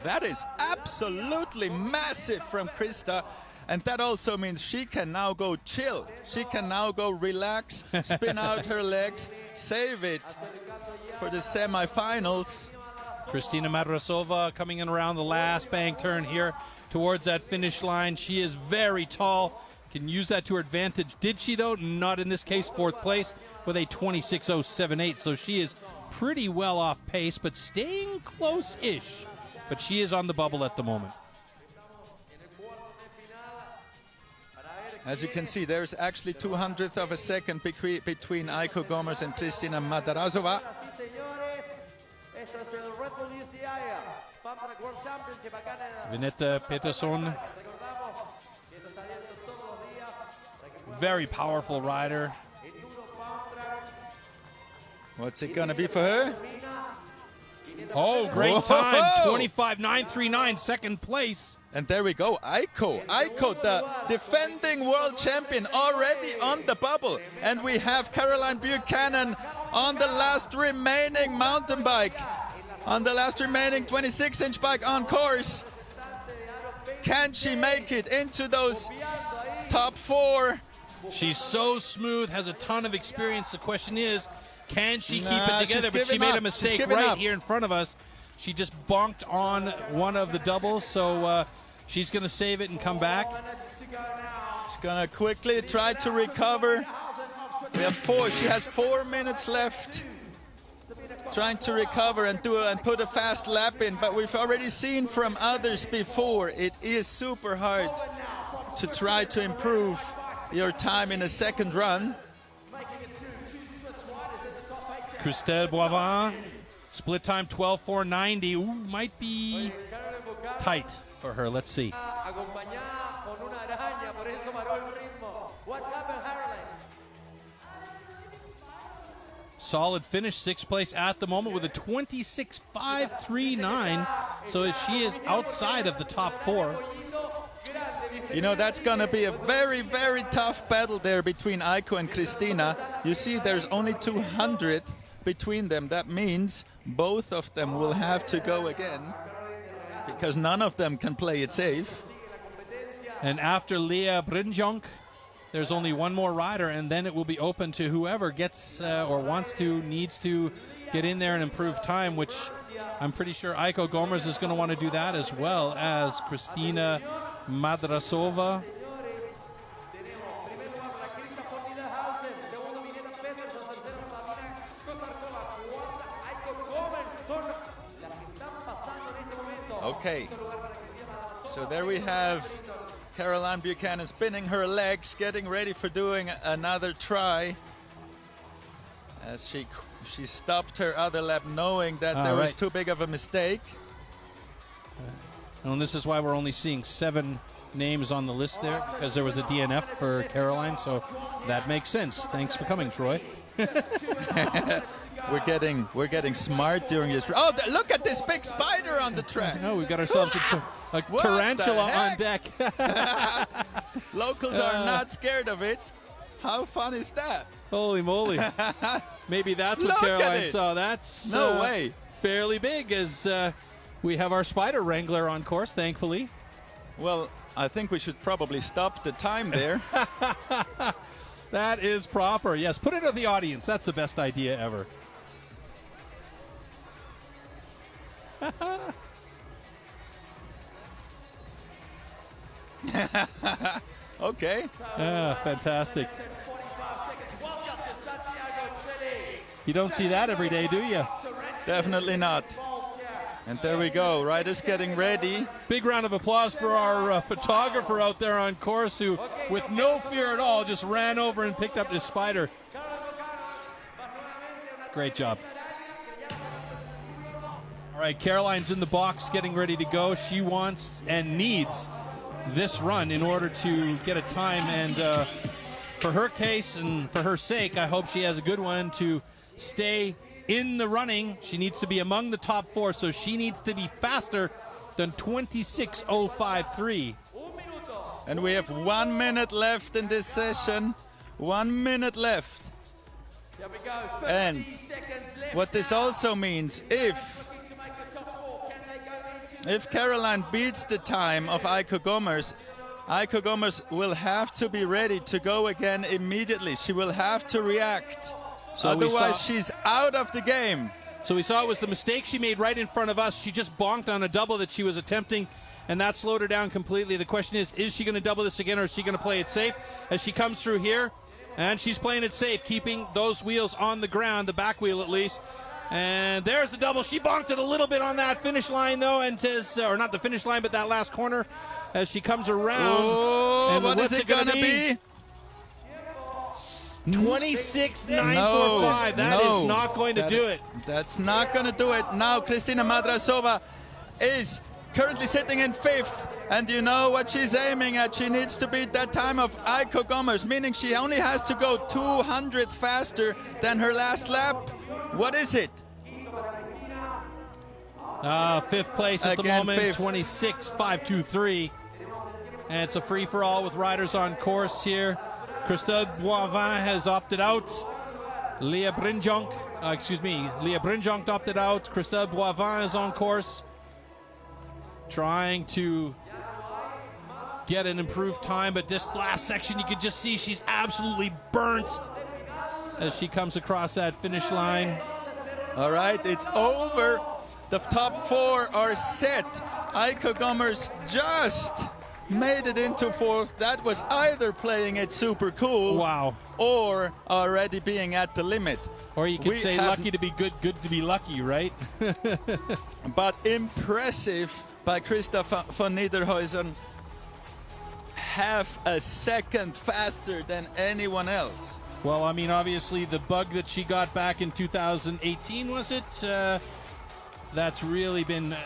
That is absolutely massive from Christa. And that also means she can now go chill. She can now go relax, spin out her legs, save it for the semifinals. Kristina Madrasova coming in around the last bank turn here towards that finish line. She is very tall, can use that to her advantage. Did she though? Not in this case. 4th place with a 26.078. So she is pretty well off pace, but staying close-ish. But she is on the bubble at the moment. As you can see, there's actually 200th of a second between Aiko Gomers and Kristina Madrasova. Vineta Peterson, very powerful rider. What's it gonna be for her? Great time, 25.939, 2nd place. And there we go, Aiko, the defending world champion, already on the bubble. And we have Caroline Buchanan on the last remaining mountain bike, on the last remaining 26-inch bike on course. Can she make it into those top 4? She's so smooth, has a ton of experience. The question is, can she keep it together? But she made a mistake right here in front of us. She just bonked on one of the doubles, so she's going to save it and come back. She's going to quickly try to recover. We have 4. She has 4 minutes left. Trying to recover and put a fast lap in, but we've already seen from others before, it is super hard to try to improve your time in a second run. Christelle Boivin, split time 12.490. Ooh, might be tight for her. Let's see. solid finish, 6th place at the moment with a 26.539. So she is outside of the top 4. You know, that's going to be a very, very tough battle there between Aiko and Christina. You see, there's only 200 between them. That means both of them will have to go again because none of them can play it safe. And after Leah Brinjonk, there's only one more rider, and then it will be open to whoever gets or wants to, needs to get in there and improve time, which I'm pretty sure Aiko Gomers is going to want to do that, as well as Kristina Madrasova. Okay, so there we have Caroline Buchanan spinning her legs, getting ready for doing another try. As she stopped her other lap, knowing that there was too big of a mistake. And this is why we're only seeing 7 names on the list there, because there was a DNF for Caroline, so that makes sense. Thanks for coming, Troy. We're getting smart during this. Oh, look at this big spider on the track. Oh, we've got ourselves a tarantula on deck. Locals are not scared of it. How fun is that? Holy moly. Maybe that's what Caroline saw. That's no way. Fairly big, as we have our spider wrangler on course, thankfully. Well, I think we should probably stop the time there. That is proper. Yes, put it to the audience. That's the best idea ever. Okay. Yeah, fantastic. You don't see that every day, do you? Definitely not. And there we go. Riders getting ready. Big round of applause for our photographer out there on course, who, with no fear at all, just ran over and picked up this spider. Great job. All right, Caroline's in the box getting ready to go. She wants and needs this run in order to get a time. And for her case and for her sake, I hope she has a good one to stay in the running. She needs to be among the top 4, so she needs to be faster than 26.053. And we have 1 minute left in this session. 1 minute left. And what this also means, if Caroline beats the time of Aiko Gomers will have to be ready to go again immediately. She will have to react. So otherwise, she's out of the game. So we saw it was the mistake she made right in front of us. She just bonked on a double that she was attempting, and that slowed her down completely. The question is she going to double this again, or is she going to play it safe as she comes through here? And she's playing it safe, keeping those wheels on the ground, the back wheel at least. And there's the double. She bonked it a little bit on that finish line, though, and or not the finish line, but that last corner as she comes around. Oh, and what is it going to be? 26.945. That is not going to do it. That's not going to do it. Now Kristina Madrasova is currently sitting in 5th. And you know what she's aiming at? She needs to beat that time of Aiko Gomers, meaning she only has to go 200 faster than her last lap. What is it? 5th place at the moment, 5th. 26.523. And it's a free-for-all with riders on course here. Christelle Boivin has opted out. Leah Brinjonk opted out. Christelle Boivin is on course, trying to get an improved time, but this last section you can just see she's absolutely burnt as she comes across that finish line. All right, it's over. The top 4 are set. Aiko Gomers just made it into 4th. That was either playing it super cool, wow, or already being at the limit. Or you could say lucky to be good, good to be lucky, right? But impressive by Christa von Niederhausen. Half a second faster than anyone else. Well, I mean, obviously the bug that she got back in 2018, was it? That's really been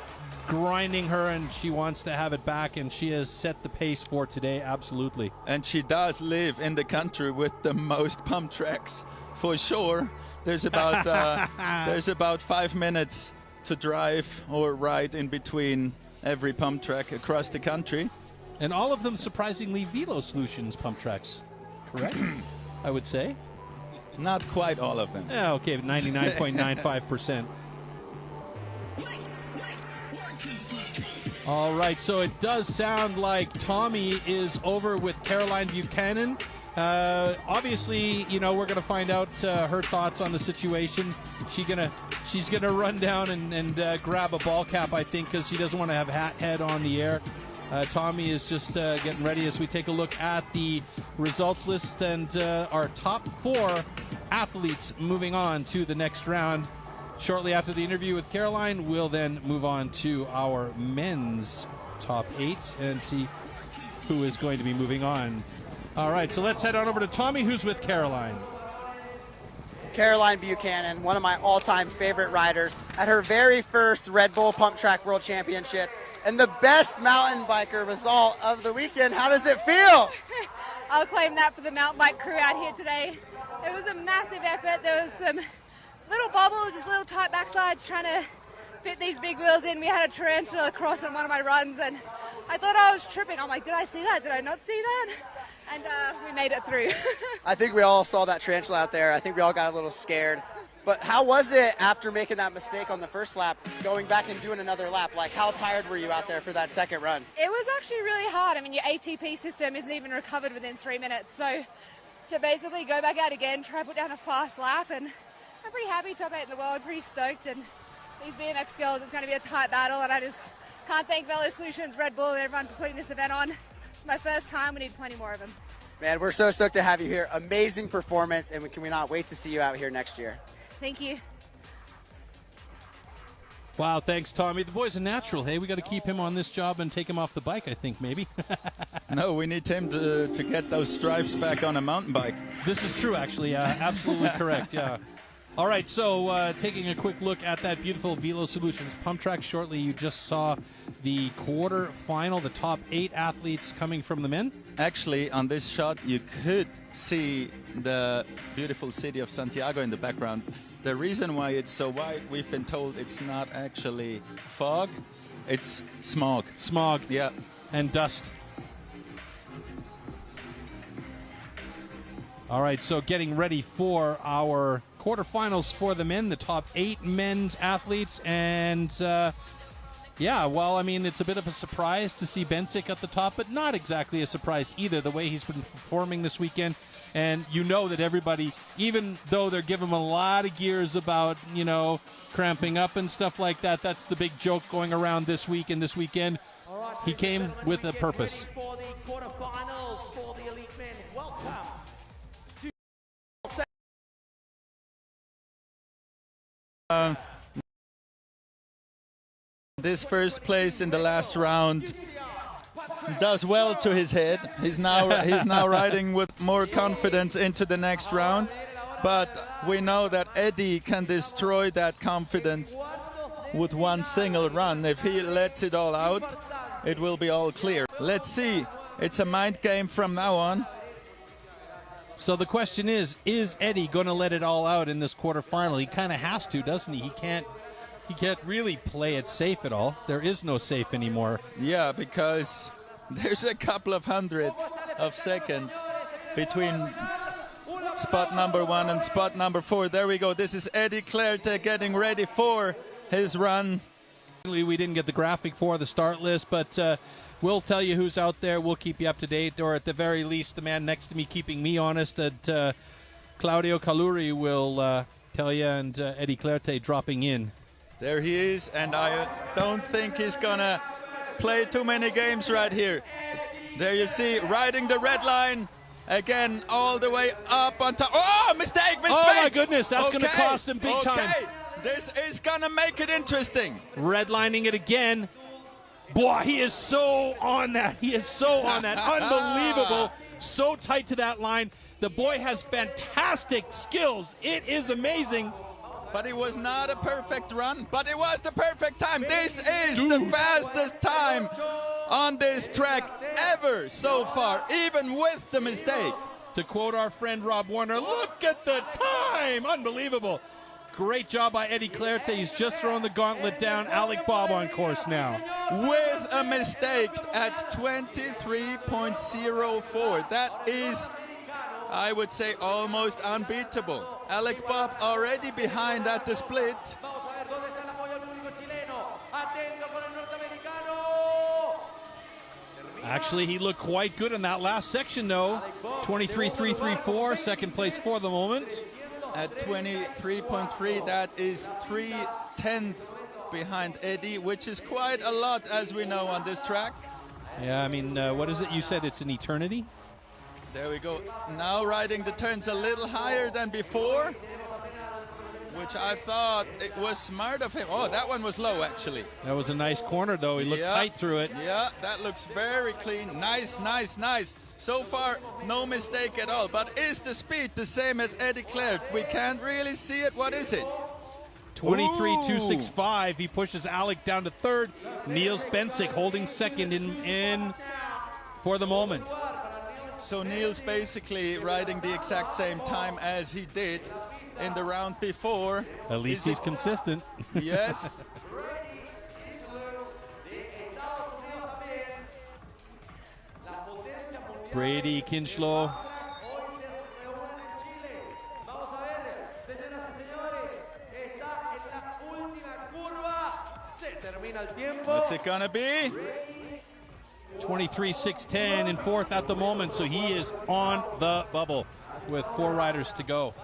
grinding her, and she wants to have it back, and she has set the pace for today, absolutely. And she does live in the country with the most pump tracks for sure. There's about 5 minutes to drive or ride in between every pump track across the country. And all of them surprisingly Velo Solutions pump tracks, correct? I would say. Not quite all of them. Yeah, okay, 99.95%. All right, so it does sound like Tommy is over with Caroline Buchanan. Obviously, you know, we're going to find out her thoughts on the situation. She's gonna run down and grab a ball cap, I think, because she doesn't want to have head on the air. Tommy is just getting ready as we take a look at the results list and our top 4 athletes moving on to the next round. Shortly after the interview with Caroline, we'll then move on to our men's top 8 and see who is going to be moving on. All right, so let's head on over to Tommy, who's with Caroline. Caroline Buchanan, one of my all-time favorite riders, at her very first Red Bull Pump Track World Championship, and the best mountain biker result of the weekend. How does it feel? I'll claim that for the mountain bike crew out here today. It was a massive effort. There was some little bobbles, just little tight backslides trying to fit these big wheels in. We had a tarantula across on one of my runs, and I thought I was tripping. I'm like, did I see that? Did I not see that? And we made it through. I think we all saw that tarantula out there. I think we all got a little scared. But how was it after making that mistake on the first lap, going back and doing another lap? Like, how tired were you out there for that second run? It was actually really hard. I mean, your ATP system isn't even recovered within 3 minutes. So to basically go back out again, try to put down a fast lap, and I'm pretty happy, top 8 in the world, pretty stoked. And these BMX girls, it's going to be a tight battle, and I just can't thank Velo Solutions, Red Bull, and everyone for putting this event on. It's my first time. We need plenty more of them. Man, we're so stoked to have you here. Amazing performance, and we cannot wait to see you out here next year. Thank you. Wow, thanks, Tommy. The boy's a natural. Hey, we got to keep him on this job and take him off the bike, I think, maybe. No, we need him to get those stripes back on a mountain bike. This is true, actually. Absolutely correct, yeah. All right, so taking a quick look at that beautiful Velo Solutions pump track. Shortly, you just saw the quarter final, the top 8 athletes coming from the men. Actually, on this shot, you could see the beautiful city of Santiago in the background. The reason why it's so white, we've been told it's not actually fog, it's smog. Smog. Yeah. And dust. All right, so getting ready for our quarterfinals for the men, the top 8 men's athletes. And yeah, well, I mean, it's a bit of a surprise to see Bensick at the top, but not exactly a surprise either, the way he's been performing this weekend. And you know that everybody, even though they're giving him a lot of gears about, you know, cramping up and stuff like that, that's the big joke going around this week and this weekend. He came with a purpose. For the quarterfinals for the elite men. Welcome to This first place in the last round does well to his head. He's now riding with more confidence into the next round. But we know that Eddie can destroy that confidence with one single run. If he lets it all out, it will be all clear. Let's see. It's a mind game from now on. So the question is Eddie going to let it all out in this quarterfinal? He kind of has to, doesn't he? He can't really play it safe at all. There is no safe anymore. Yeah, because there's a couple of hundredths of seconds between spot number 1 and spot number 4. There we go. This is Eddie Clerté getting ready for his run. We didn't get the graphic for the start list, but we'll tell you who's out there. We'll keep you up to date, or at the very least, the man next to me keeping me honest, that Claudio Caluri will tell you, and Eddie Clerté dropping in. There he is, and I don't think he's gonna play too many games right here. There you see, riding the red line again, all the way up on top. Oh, mistake! Oh my goodness, that's gonna cost him big time. This is gonna make it interesting. Redlining it again. Boy, he is so on that. He is so on that. Unbelievable. So tight to that line. The boy has fantastic skills. It is amazing. But it was not a perfect run, but it was the perfect time. This is the fastest time on this track ever so far, even with the mistake. To quote our friend Rob Warner, look at the time. Unbelievable. Great job by Eddie Claerte. He's just thrown the gauntlet down. Alec Bob on course now. With a mistake at 23.04. That is, I would say, almost unbeatable. Alec Bob already behind at the split. Actually, he looked quite good in that last section, though. 23.334, second place for the moment. At 23.3, that is 3/10 behind Eddie, which is quite a lot, as we know, on this track. Yeah, I mean, what is it? You said it's an eternity? There we go. Now riding the turns a little higher than before, which I thought it was smart of him. Oh, that one was low, actually. That was a nice corner, though. He looked tight through it. Yeah, that looks very clean. Nice, nice, nice. So far, no mistake at all. But is the speed the same as Eddie Claire? We can't really see it. What is it? 23.265. He pushes Alec down to third. Niels Bensick holding second in for the moment. So Niels basically riding the exact same time as he did in the round before. At least he's consistent. Yes. Brady Kinchlow. What's it gonna be? 23.610 in fourth at the moment, so he is on the bubble with 4 riders to go.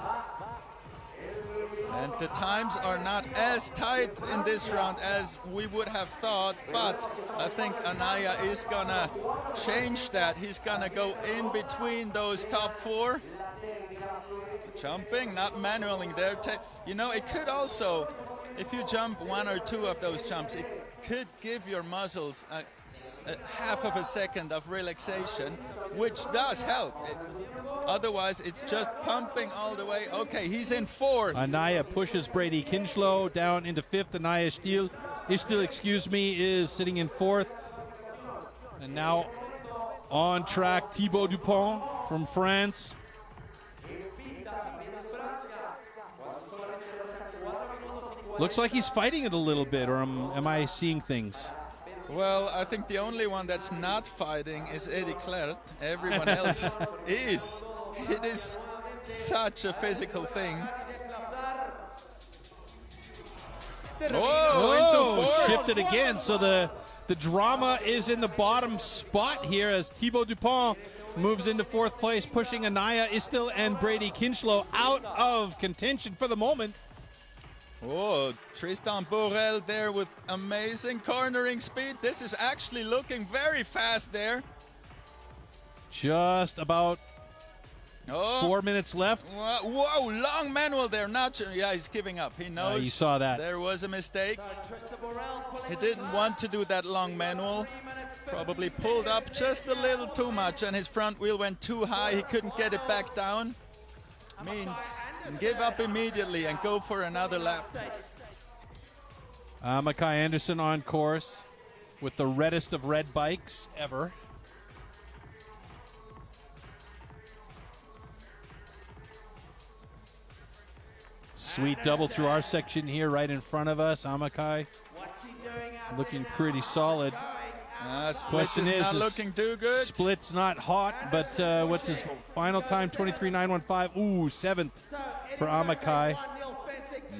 And the times are not as tight in this round as we would have thought, but I think Anaya is gonna change that. He's gonna go in between those top 4. Jumping, not manualing there. You know, it could also, if you jump 1 or 2 of those jumps, it could give your muscles a half of a second of relaxation, which does help. Otherwise, it's just pumping all the way. Okay, he's in fourth. Anaya pushes Brady Kinchlow down into fifth. Anaya Ishtil, is sitting in fourth. And now on track, Thibaut Dupont from France. Looks like he's fighting it a little bit, or am I seeing things? Well, I think the only one that's not fighting is Eddie Claire. Everyone else is. It is such a physical thing. Oh, into fourth. Shifted again. So the drama is in the bottom spot here as Thibaut Dupont moves into fourth place, pushing Anaya Ishtil and Brady Kinchlow out of contention for the moment. Oh, Tristan Borel there with amazing cornering speed. This is actually looking very fast there. Just about 4 minutes left. Whoa, long manual there. Yeah, he's giving up. He knows. You saw that. There was a mistake. He didn't want to do that long manual. Probably pulled up just a little too much and his front wheel went too high. He couldn't get it back down. Means give up immediately and go for another lap. Mackay Anderson on course with the reddest of red bikes ever. Sweet double through our section here right in front of us. Amakai looking pretty solid. Question is not looking too good. Split's not hot, but what's his final time? 23.915. Ooh, seventh for Amakai.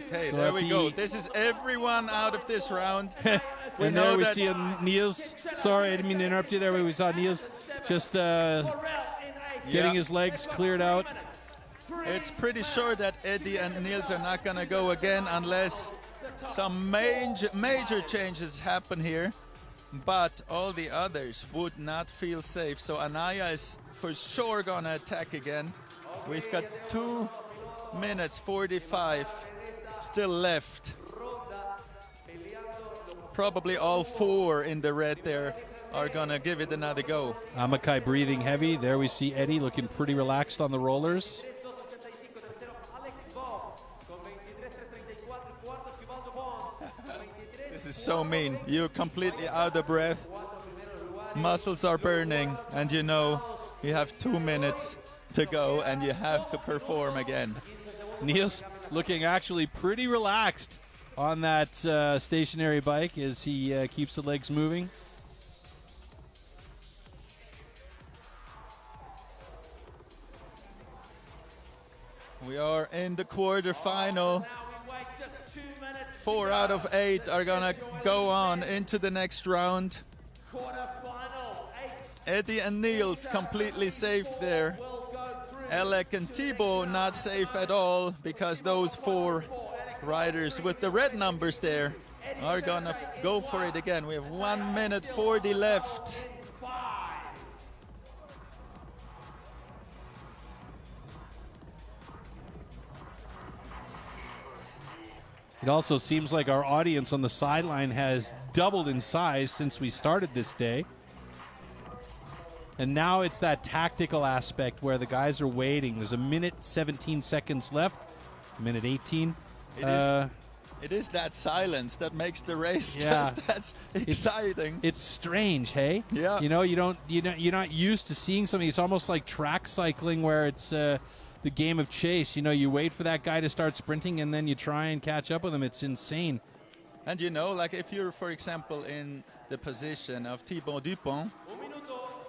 Okay, so there we go. This is everyone out of this round. And there we see Niels. Sorry, I didn't mean to interrupt you there. We saw Niels just getting his legs cleared out. It's pretty sure that Eddie and Niels are not going to go again unless some major changes happen here. But all the others would not feel safe. So Anaya is for sure going to attack again. We've got 2 minutes 45 still left. Probably all 4 in the red there are going to give it another go. Amakai breathing heavy. There we see Eddie looking pretty relaxed on the rollers. This is so mean. You're completely out of breath. Muscles are burning, and you know you have 2 minutes to go, and you have to perform again. Niels looking actually pretty relaxed on that stationary bike as he keeps the legs moving. We are in the quarterfinal. 4 out of 8 are gonna go on into the next round. Eddie and Niels completely safe there. Alec and Thibaut not safe at all, because those 4 riders with the red numbers there are gonna go for it again. We have 1 minute 40 left. It also seems like our audience on the sideline has doubled in size since we started this day. And now it's that tactical aspect where the guys are waiting. There's a minute 17 seconds left, minute 18. It is that silence that makes the race just that's exciting. It's strange, hey? Yeah. You know, you're not used to seeing something. It's almost like track cycling where it's the game of chase. You know, you wait for that guy to start sprinting and then you try and catch up with him. It's insane. And you know, like if you're, for example, in the position of Thibaut Dupont,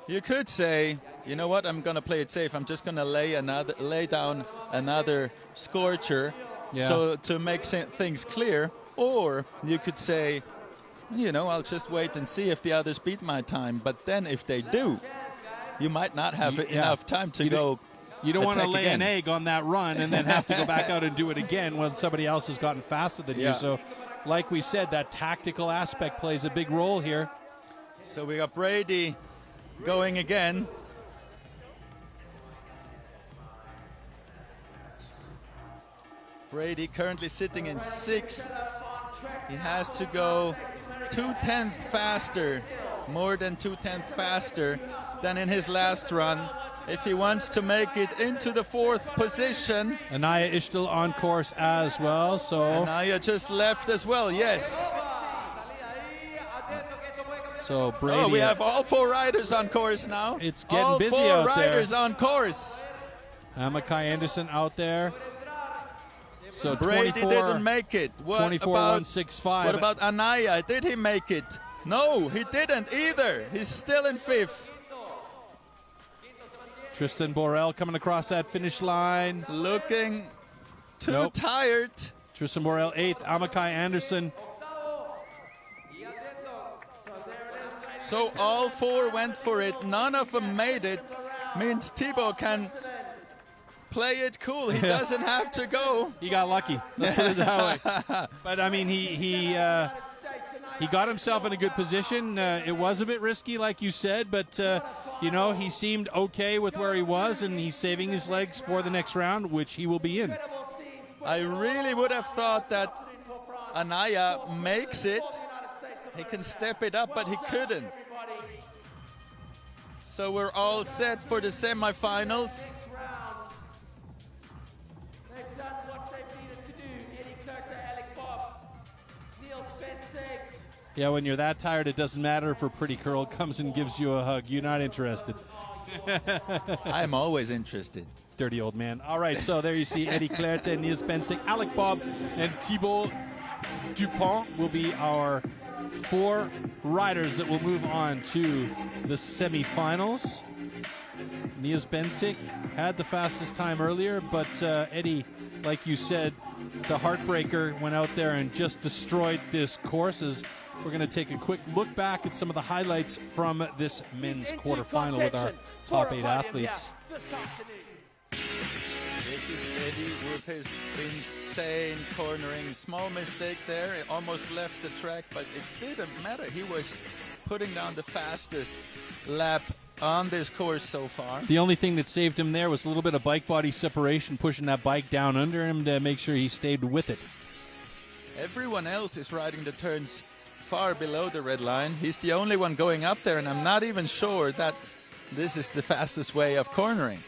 you could say, you know what, I'm going to play it safe. I'm just going to lay down another scorcher so to make things clear. Or you could say, you know, I'll just wait and see if the others beat my time. But then if they do, you might not have enough time to go. You don't want to lay again. an egg on that run and then have to go back out and do it again when somebody else has gotten faster than you. So, like we said, that tactical aspect plays a big role here. So we got Brady going again. Brady currently sitting in 6th. He has to go 2/10 faster, more than 2/10 faster than in his last run, if he wants to make it into the 4th position. Anaya is still on course as well, so Anaya just left as well, yes. So Brady. Oh, we have all 4 riders on course now. It's getting busy out there. All 4 riders on course. Amakai Anderson out there. So Brady didn't make it. What 24.165. What about Anaya? Did he make it? No, he didn't either. He's still in 5th. Tristan Borel coming across that finish line. Looking too tired. Tristan Borel 8th. Amakai Anderson. So all 4 went for it. None of them made it. Means Thibaut can play it cool. He doesn't have to go. He got lucky. Let's put it that way. But I mean, he got himself in a good position. It was a bit risky, like you said, but you know, he seemed okay with where he was, and he's saving his legs for the next round, which he will be in. I really would have thought that Anaya makes it. He can step it up, but he couldn't. So we're all set for the semifinals. Yeah, when you're that tired, it doesn't matter if a pretty girl comes and gives you a hug. You're not interested. I'm always interested. Dirty old man. All right, so there you see Eddie Clerté, Niels Bensick, Alec Bob, and Thibaut Dupont will be our 4 riders that will move on to the semifinals. Niels Bensick had the fastest time earlier, but Eddie, like you said, the heartbreaker went out there and just destroyed this course. As we're going to take a quick look back at some of the highlights from this men's quarterfinal with our top 8 athletes. This is Eddie with his insane cornering. Small mistake there. He almost left the track, but it didn't matter. He was putting down the fastest lap on this course so far. The only thing that saved him there was a little bit of bike body separation, pushing that bike down under him to make sure he stayed with it. Everyone else is riding the turns far below the red line. He's the only one going up there, and I'm not even sure that this is the fastest way of cornering.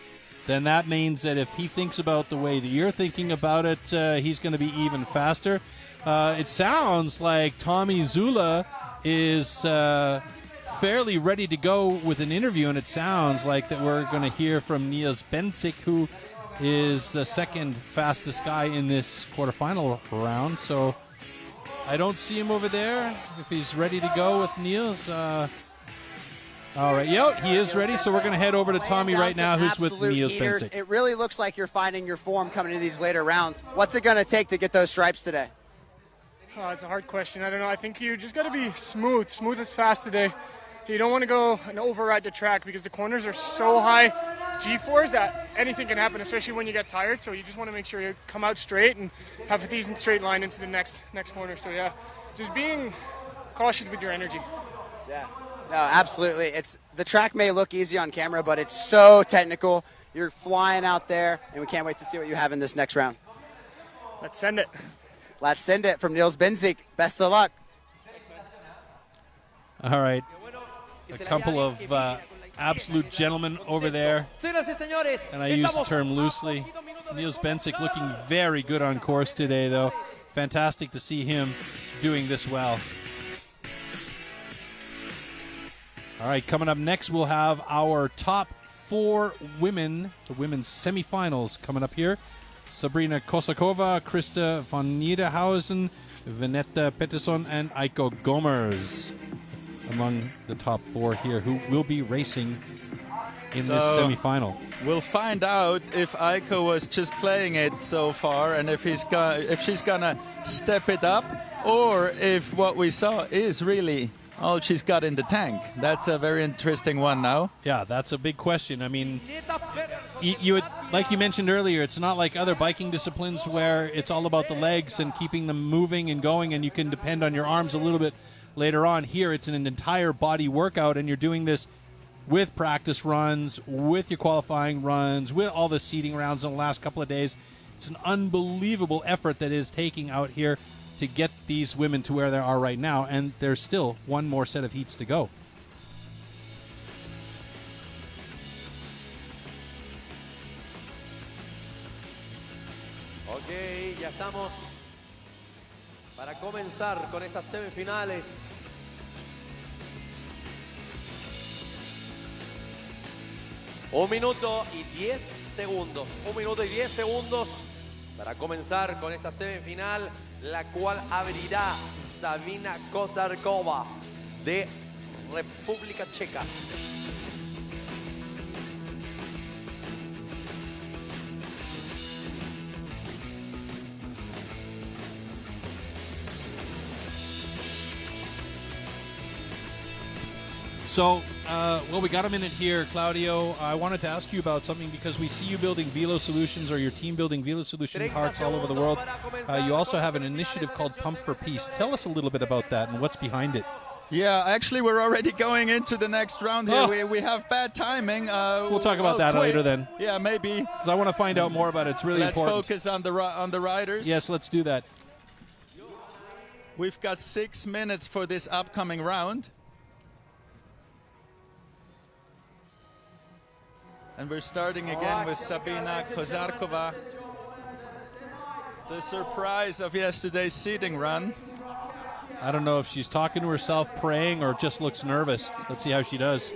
Then that means that if he thinks about the way that you're thinking about it, he's going to be even faster. It sounds like Tommy Zula is fairly ready to go with an interview, and it sounds like that we're going to hear from Niels Bensick, who is the second fastest guy in this quarterfinal round. So I don't see him over there. If he's ready to go with Niels. All right, yep, he is ready. So we're going to head over to Tommy right now, who's with Niels Bensick. It really looks like you're finding your form coming into these later rounds. What's it going to take to get those stripes today? Oh, it's a hard question. I don't know. I think you just got to be smooth as fast today. You don't want to go and override the track because the corners are so high G-force that anything can happen, especially when you get tired. So you just want to make sure you come out straight and have a decent straight line into the next corner. So yeah, just being cautious with your energy. Yeah. No, absolutely. The track may look easy on camera, but it's so technical. You're flying out there, and we can't wait to see what you have in this next round. Let's send it. Let's send it from Niels Bensick. Best of luck. All right. A couple of absolute gentlemen over there, and I use the term loosely. Niels Bensick looking very good on course today, though. Fantastic to see him doing this well. All right, coming up next, we'll have our top 4 women, the women's semifinals coming up here. Sabrina Kosakova, Krista von Niederhausen, Venetta Pettersson, and Aiko Gomers among the top 4 here who will be racing in this semifinal. We'll find out if Aiko was just playing it so far and if she's gonna step it up, or if what we saw is really all she's got in the tank. That's a very interesting one now. Yeah, that's a big question. I mean, you like you mentioned earlier, it's not like other biking disciplines where it's all about the legs and keeping them moving and going, and you can depend on your arms a little bit later on. Here, it's an entire body workout, and you're doing this with practice runs, with your qualifying runs, with all the seeding rounds in the last couple of days. It's an unbelievable effort that is taking out here to get these women to where they are right now, and there's still one more set of heats to go. Ok, ya estamos para comenzar con estas semifinales. Un minuto y 10 segundos. 1 minuto y 10 segundos para comenzar con esta semifinal, la cual abrirá Sabina Kosarkova de República Checa. So, well, we got a minute here, Claudio. I wanted to ask you about something because we see you building Velo Solutions, or your team building Velo Solution parts all over the world. You also have an initiative called Pump for Peace. Tell us a little bit about that and what's behind it. Yeah, actually, we're already going into the next round here. Oh. We have bad timing. We'll talk about that later then. Yeah, maybe. Because I want to find out more about it. It's really important. Let's focus on the riders. Yes, let's do that. We've got 6 minutes for this upcoming round. And we're starting again with Sabina Kosarkova. The surprise of yesterday's seeding run. I don't know if she's talking to herself, praying, or just looks nervous. Let's see how she does.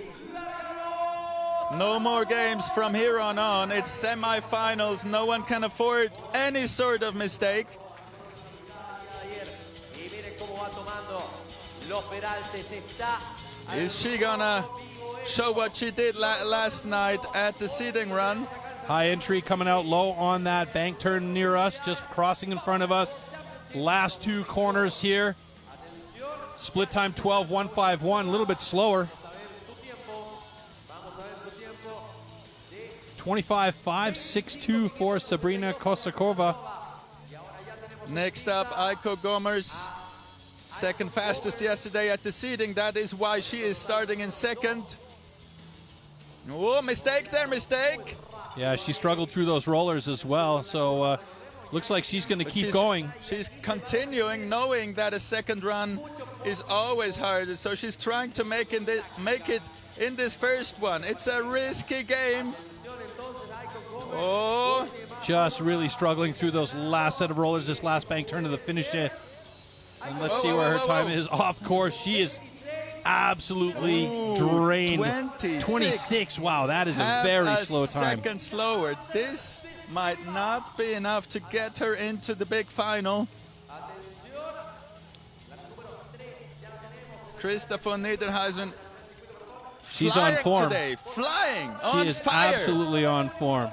No more games from here on. It's semifinals. No one can afford any sort of mistake. Is she gonna show what she did last night at the seeding run? High entry coming out low on that bank turn near us, just crossing in front of us. Last 2 corners here. Split time 12.151, a little bit slower. 25.562 for Sabrina Kosakova. Next up, Aiko Gomers. Second fastest yesterday at the seeding. That is why she is starting in second. Oh, mistake there, mistake. Yeah, she struggled through those rollers as well. So looks like she's going to keep going. She's continuing, knowing that a second run is always harder. So she's trying to make it in this first one. It's a risky game. Oh. Just really struggling through those last set of rollers, this last bank turn to the finish. And let's see where her time is off course. She is absolutely drained. 26. Wow, that is a very slow time. Second slower. This might not be enough to get her into the big final. Krista von Niederhausen, she's on form today, flying, she is fire. Absolutely on form.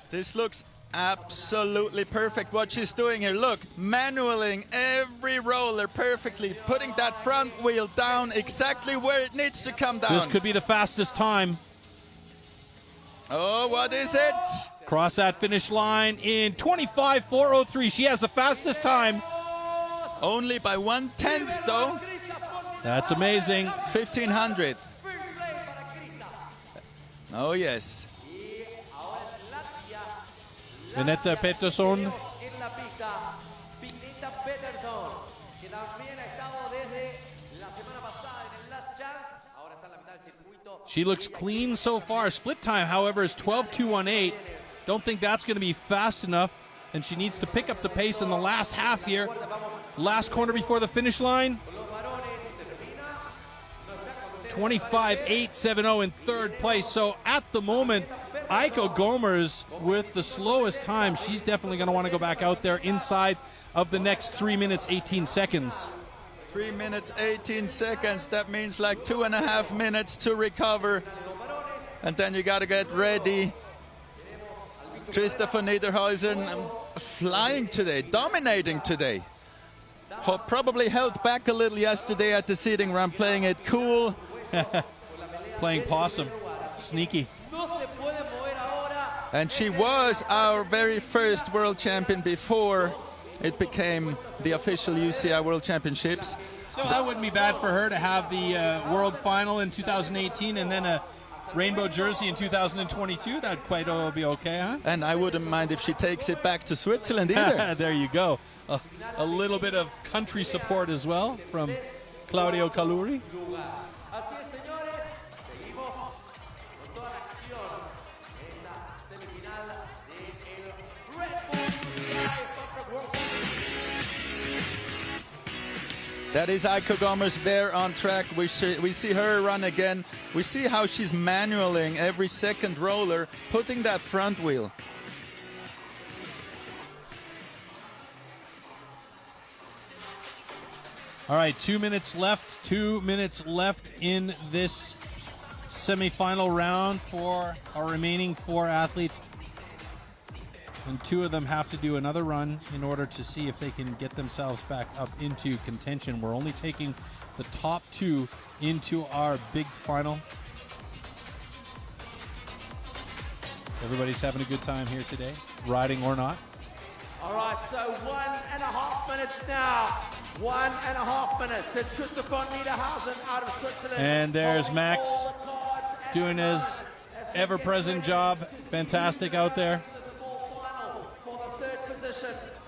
This looks absolutely perfect what she's doing here. Look, manualing every roller perfectly, putting that front wheel down exactly where it needs to come down. This could be the fastest time. Oh, what is it? Cross that finish line in 25.403. She has the fastest time. Only by 1/10 though. That's amazing. 1500. Oh yes. Vinetta Pettersson. She looks clean so far. Split time, however, is 12.218. Don't think that's going to be fast enough, and she needs to pick up the pace in the last half here. Last corner before the finish line. 25.870 in third place. So at the moment, Aiko Gomers with the slowest time. She's definitely going to want to go back out there inside of the next 3 minutes, 18 seconds. 3 minutes, 18 seconds. That means like 2.5 minutes to recover. And then you got to get ready. Krista von Niederhausen flying today, dominating today. Probably held back a little yesterday at the seating run, playing it cool. Playing possum. Sneaky. And she was our very first world champion before it became the official UCI World Championships. So that wouldn't be bad for her to have the world final in 2018 and then a rainbow jersey in 2022. That'd quite be okay, huh? And I wouldn't mind if she takes it back to Switzerland either. There you go. A little bit of country support as well from Claudio Caluri. That is Aiko Gomers there on track. We see her run again. We see how she's manualing every second roller, putting that front wheel. All right, 2 minutes left. 2 minutes left in this semifinal round for our remaining 4 athletes. And 2 of them have to do another run in order to see if they can get themselves back up into contention. We're only taking the top 2 into our big final. Everybody's having a good time here today, riding or not. All right, so 1.5 minutes now. 1.5 minutes. It's Krista von Niederhausen out of Switzerland. And there's Max doing his ever-present job. Fantastic out there.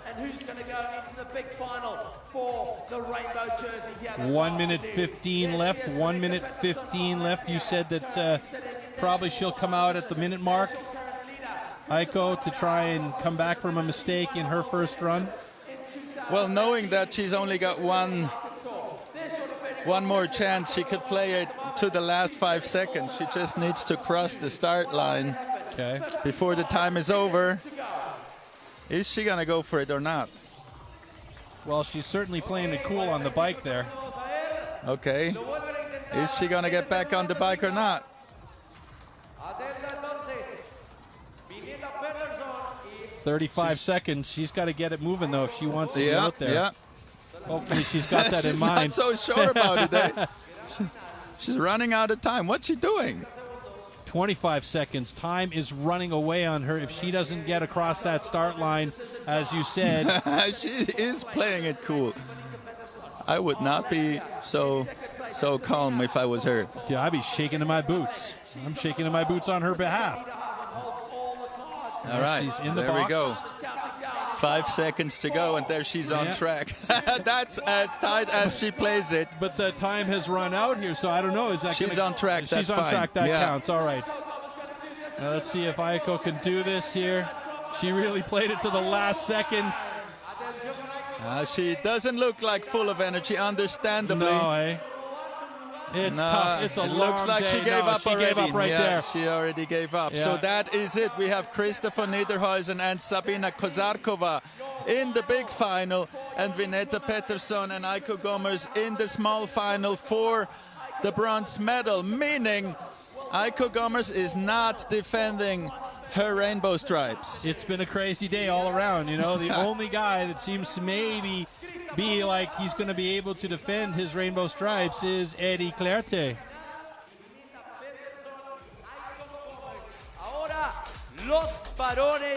And who's going to go into the big final for the rainbow jersey here? 1 minute 15 left. 1 minute 15 left. You said that probably she'll come out at the minute mark, Aiko, to try and come back from a mistake in her first run. Well, knowing that she's only got one more chance, she could play it to the last 5 seconds. She just needs to cross the start line before the time is over. Is she going to go for it or not? Well, she's certainly playing it cool on the bike there. Okay. Is she going to get back on the bike or not? 35 seconds. She's got to get it moving, though, if she wants to get out there. Yeah. Hopefully she's got that in mind. She's not so sure about it. Eh? She's running out of time. What's she doing? 25 seconds. Time is running away on her if she doesn't get across that start line, as you said. She is playing it cool. I would not be so calm if I was her. Dude, I'd be shaking in my boots. I'm shaking in my boots on her behalf. All right, she's in the there box. We go. 5 seconds to go, and there she's on track. That's as tight as she plays it. But the time has run out here, so I don't know. Is that she's on track? She's on track. That counts. All right. Now let's see if Aiko can do this here. She really played it to the last second. She doesn't look like full of energy, understandably. No, It's tough. It's a long looks like day. she gave up she already. Gave up right there. She already gave up. Yeah. So that is it. We have Christopher Niederhäusen and Sabina Kozarkova in the big final, and Vineta Pettersson and Aiko Gommers in the small final for the bronze medal, meaning Aiko Gommers is not defending her rainbow stripes. It's been a crazy day all around. You know, the only guy that seems to maybe be like he's going to be able to defend his rainbow stripes is Eddie Clerté.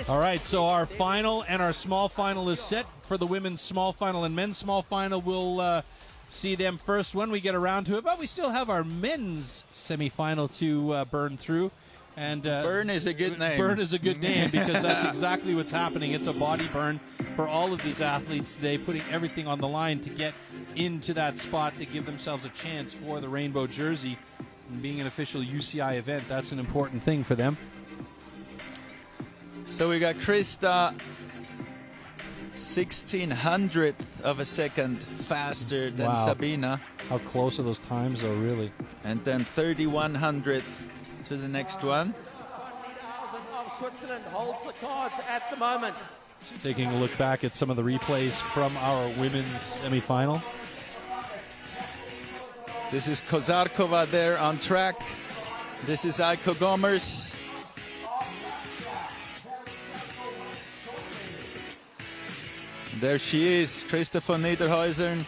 All right, so our final and our small final is set for the women's small final and men's small final. We'll see them first when we get around to it, but we still have our men's semifinal to burn through. And Burn is a good name. Burn is a good name because that's exactly what's happening. It's a body burn for all of these athletes today, putting everything on the line to get into that spot to give themselves a chance for the rainbow jersey. And being an official UCI event, that's an important thing for them. So we got Krista 1/1600th of a second faster than Wow. Sabina. How close are those times, though, really? And then 3100th to the next one. Of Switzerland holds the cards at the moment. Taking a look back at some of the replays from our women's semifinal. This is Kozarkova there on track. This is Aiko Gommers. There she is, Christopher Niederhäusen.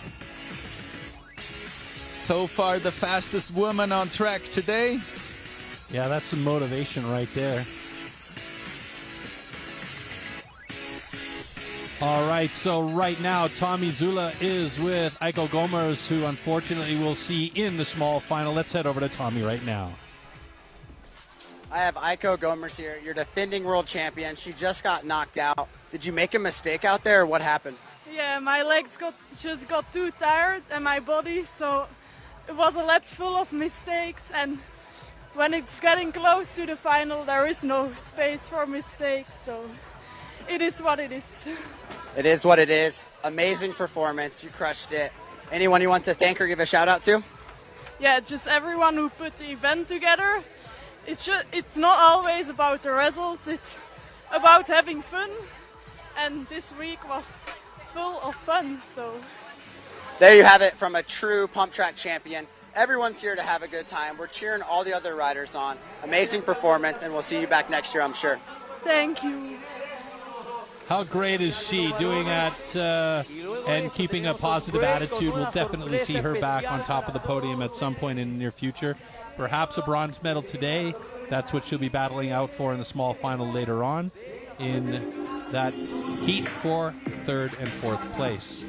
So far the fastest woman on track today. Yeah, that's some motivation right there. All right, so right now, Tommy Zula is with Aiko Gommers, who unfortunately we'll see in the small final. Let's head over to Tommy right now. I have Aiko Gommers here, your defending world champion. She just got knocked out. Did you make a mistake out there, or what happened? Yeah, my legs just got too tired and my body, so it was a lap full of mistakes, and when it's getting close to the final, there is no space for mistakes, so it is what it is. It is what it is. Amazing performance. You crushed it. Anyone you want to thank or give a shout out to? Yeah, just everyone who put the event together. It's not always about the results, it's about having fun, and this week was full of fun, so. There you have it from a true pump track champion. Everyone's here to have a good time. We're cheering all the other riders on. Amazing performance, and we'll see you back next year, I'm sure. Thank you. How great is she doing that and keeping a positive attitude? We'll definitely see her back on top of the podium at some point in the near future. Perhaps a bronze medal today. That's what she'll be battling out for in the small final later on in that heat for third and fourth place.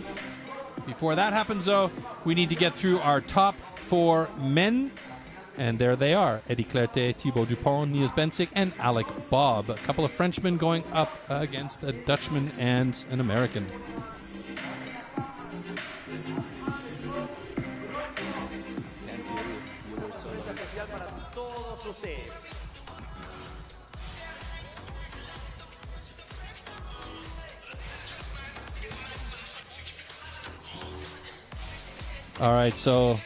Before that happens, though, we need to get through our top four men. And there they are, Eddie Clerté, Thibaut Dupont, Niels Bensik, and Alec Bob. A couple of Frenchmen going up against a Dutchman and an American. All right, so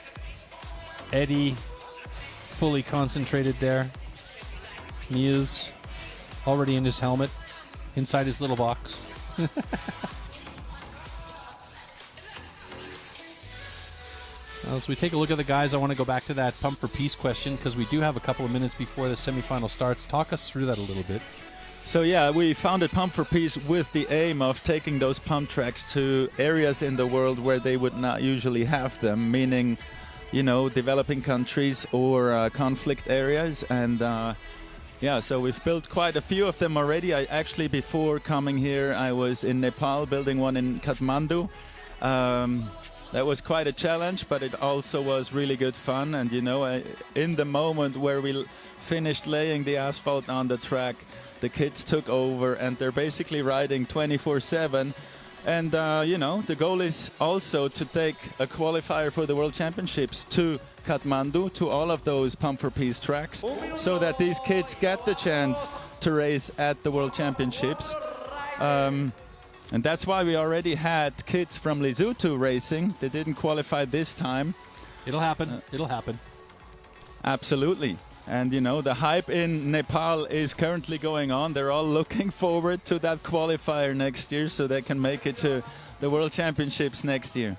Eddie fully concentrated there. Niels already in his helmet, inside his little box. As we take a look at the guys, I want to go back to that Pump for Peace question because we do have a couple of minutes before the semifinal starts. Talk us through that a little bit. So yeah, we founded Pump for Peace with the aim of taking those pump tracks to areas in the world where they would not usually have them, meaning, you know, developing countries or conflict areas. And yeah, so we've built quite a few of them already. Actually, before coming here, I was in Nepal building one in Kathmandu. That was quite a challenge, but it also was really good fun. And, you know, in the moment where we finished laying the asphalt on the track, the kids took over and they're basically riding 24/7. And, you know, the goal is also to take a qualifier for the World Championships to Kathmandu, to all of those Pump for Peace tracks, so that these kids get the chance to race at the World Championships. And that's why we already had kids from Lesotho racing. They didn't qualify this time. It'll happen. It'll happen. Absolutely. And, you know, the hype in Nepal is currently going on. They're all looking forward to that qualifier next year so they can make it to the World Championships next year.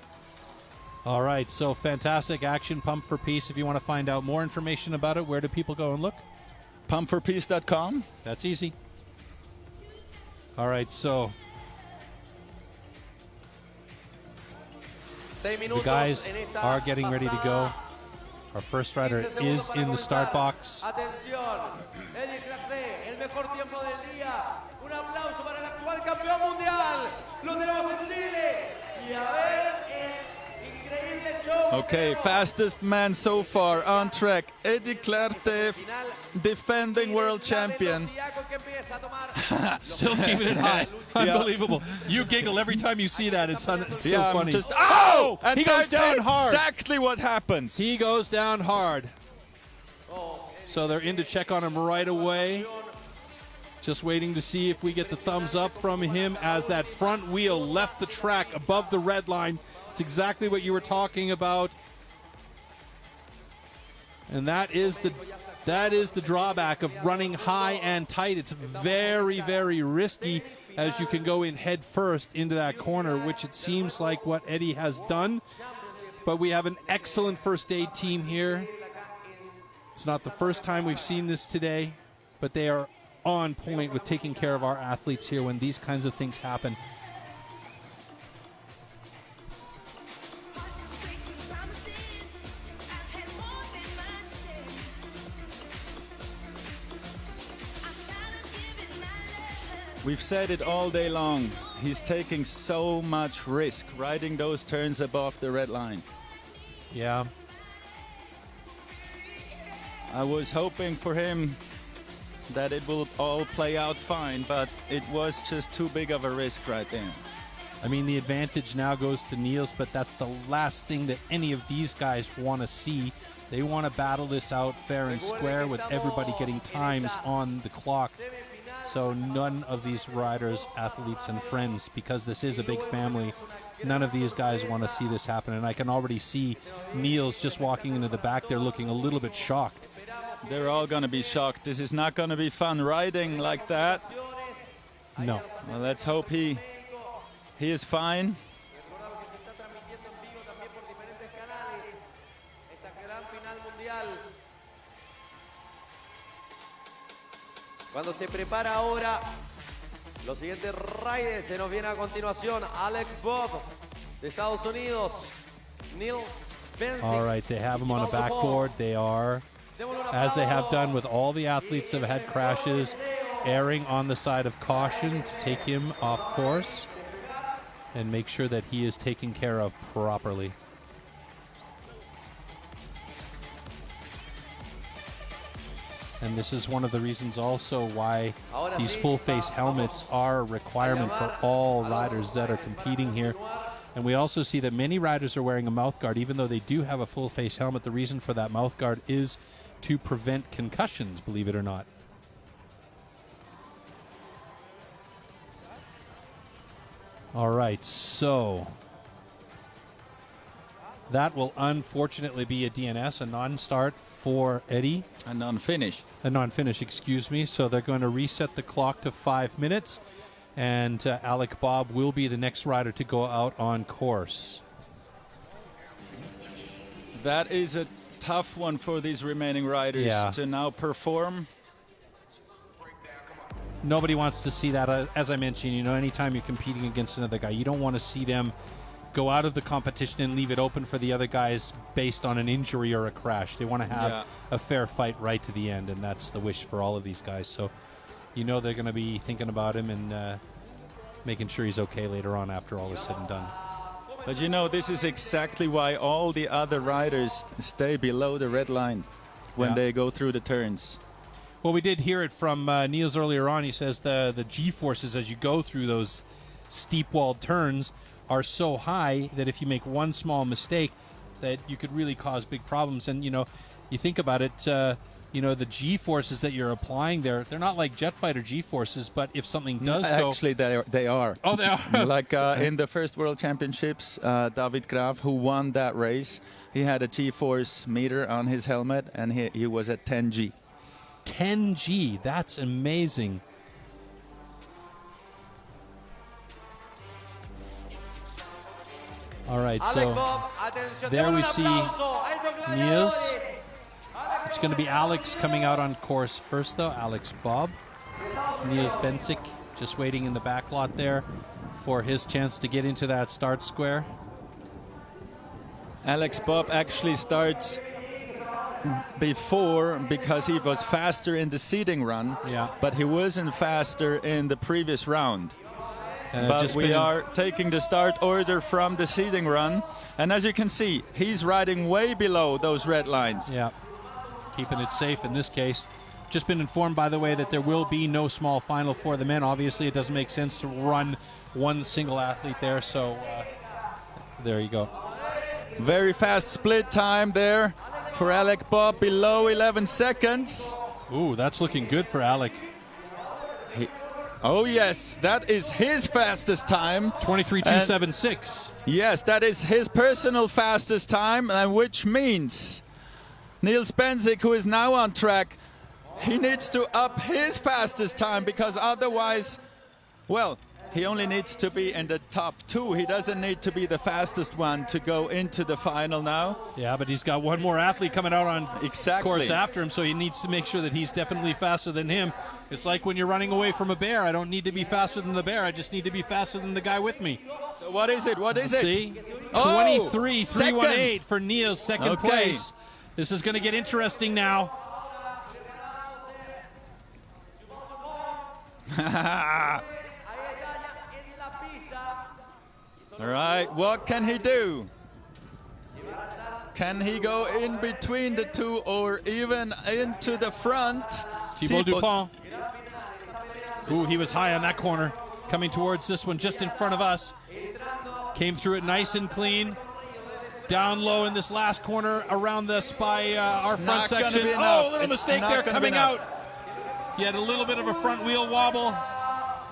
All right, so fantastic action, Pump for Peace. If you want to find out more information about it, where do people go and look? Pumpforpeace.com. That's easy. All right, so the guys are getting ready to go. Our first rider is in the start box. Atención, Eddie Clacé, el mejor tiempo del día. Un aplauso para el actual campeón mundial. Lo tenemos en Chile. Y a ver, increíble show. Okay, fastest man so far on track. Eddie Clacé, defending world champion. Still keeping it high. Unbelievable. You giggle every time you see that. It's so funny. And he goes down hard. Exactly what happens. He goes down hard. So they're in to check on him right away. Just waiting to see if we get the thumbs up from him as that front wheel left the track above the red line. It's exactly what you were talking about. And that is the drawback of running high and tight. It's very, very risky as you can go in head first into that corner, which it seems like what Eddie has done. But we have an excellent first aid team here. It's not the first time we've seen this today, but they are on point with taking care of our athletes here when these kinds of things happen. We've said it all day long. He's taking so much risk riding those turns above the red line. Yeah. I was hoping for him that it will all play out fine, but it was just too big of a risk right there. I mean, the advantage now goes to Niels, but that's the last thing that any of these guys want to see. They want to battle this out fair and square with everybody getting times on the clock. So none of these riders, athletes, and friends, because this is a big family, none of these guys want to see this happen. And I can already see Niels just walking into the back there looking a little bit shocked. They're all going to be shocked. This is not going to be fun riding like that. No. Well, let's hope he is fine. Cuando se prepara ahora, los siguientes riders se nos viene a continuación. Alex Bob de Estados Unidos. Niels Bensing. All right, they have him on a backboard. They are, as they have done with all the athletes that have had crashes, erring on the side of caution to take him off course and make sure that he is taken care of properly. And this is one of the reasons also why these full-face helmets are a requirement for all riders that are competing here. And we also see that many riders are wearing a mouth guard, even though they do have a full-face helmet. The reason for that mouth guard is to prevent concussions, believe it or not. All right, so that will unfortunately be a DNS, a non-start for Eddie. A non-finish. A non-finish, excuse me. So they're going to reset the clock to 5 minutes, and Alec Bob will be the next rider to go out on course. That is a tough one for these remaining riders to now perform. Nobody wants to see that. As I mentioned, you know, anytime you're competing against another guy, you don't want to see them go out of the competition and leave it open for the other guys based on an injury or a crash. They want to have a fair fight right to the end, and that's the wish for all of these guys. So, you know, they're going to be thinking about him and making sure he's okay later on after all is said and done. But you know, this is exactly why all the other riders stay below the red line when they go through the turns. Well, we did hear it from Niels earlier on. He says the G-forces as you go through those steep-walled turns are so high that if you make one small mistake, that you could really cause big problems. And, you know, you think about it, you know, the G-forces that you're applying there, they're not like jet fighter G-forces, but if something does go... Actually, they are. Oh, they are? Like in the first World Championships, David Graf, who won that race, he had a G-force meter on his helmet, and he was at 10 G. 10 G, that's amazing. All right, so there we see Niels. It's going to be Alex coming out on course first, though. Alex Bob. Niels Bensick just waiting in the back lot there for his chance to get into that start square. Alex Bob actually starts before because he was faster in the seeding run, but he wasn't faster in the previous round. But we are taking the start order from the seeding run, and as you can see, he's riding way below those red lines. Yeah, keeping it safe in this case. Just been informed, by the way, that there will be no small final for the men. Obviously, it doesn't make sense to run one single athlete there, so there you go. Very fast split time there for Alec Bob, below 11 seconds. Ooh, that's looking good for Alec. Oh yes, that is his fastest time. 23.276. Yes, that is his personal fastest time, and which means Niels Bensick, who is now on track, he needs to up his fastest time, because otherwise, well, he only needs to be in the top 2. He doesn't need to be the fastest one to go into the final now. Yeah, but he's got one more athlete coming out on course after him, so he needs to make sure that he's definitely faster than him. It's like when you're running away from a bear. I don't need to be faster than the bear. I just need to be faster than the guy with me. So what is it? What is it? See? 23.318 for Niels, second place. This is going to get interesting now. All right, what can he do? Can he go in between the two or even into the front? Thibaut Dupont. Ooh, he was high on that corner. Coming towards this one just in front of us. Came through it nice and clean. Down low in this last corner around the spy, our front section. Oh, a little mistake there coming out. He had a little bit of a front wheel wobble.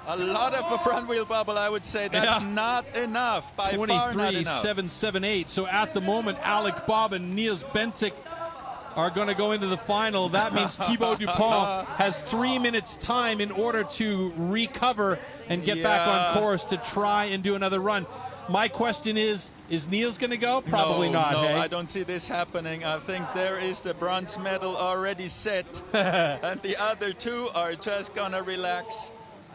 A lot of a front wheel bubble, I would say. That's not enough. By far not enough. 23.778. So at the moment, Alec Bob and Niels Bensick are going to go into the final. That means Thibaut Dupont has 3 minutes time in order to recover and get back on course to try and do another run. My question is Niels going to go? Probably not. No, hey? I don't see this happening. I think there is the bronze medal already set. And the other two are just going to relax.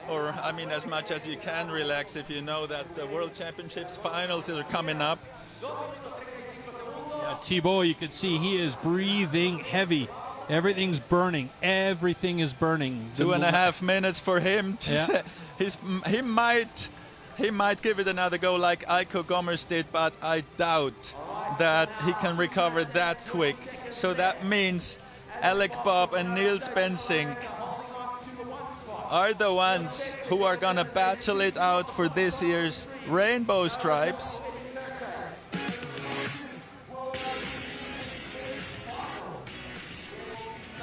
Or, I mean, as much as you can relax if you know that the World Championships finals are coming up. Yeah, Thibaut, you can see he is breathing heavy. Everything's burning. Everything is burning. 2.5 minutes for him. He might give it another go like Eiko Gommers did, but I doubt that he can recover that quick. So that means Alec Bob and Niels Bensick are the ones who are gonna battle it out for this year's Rainbow Stripes.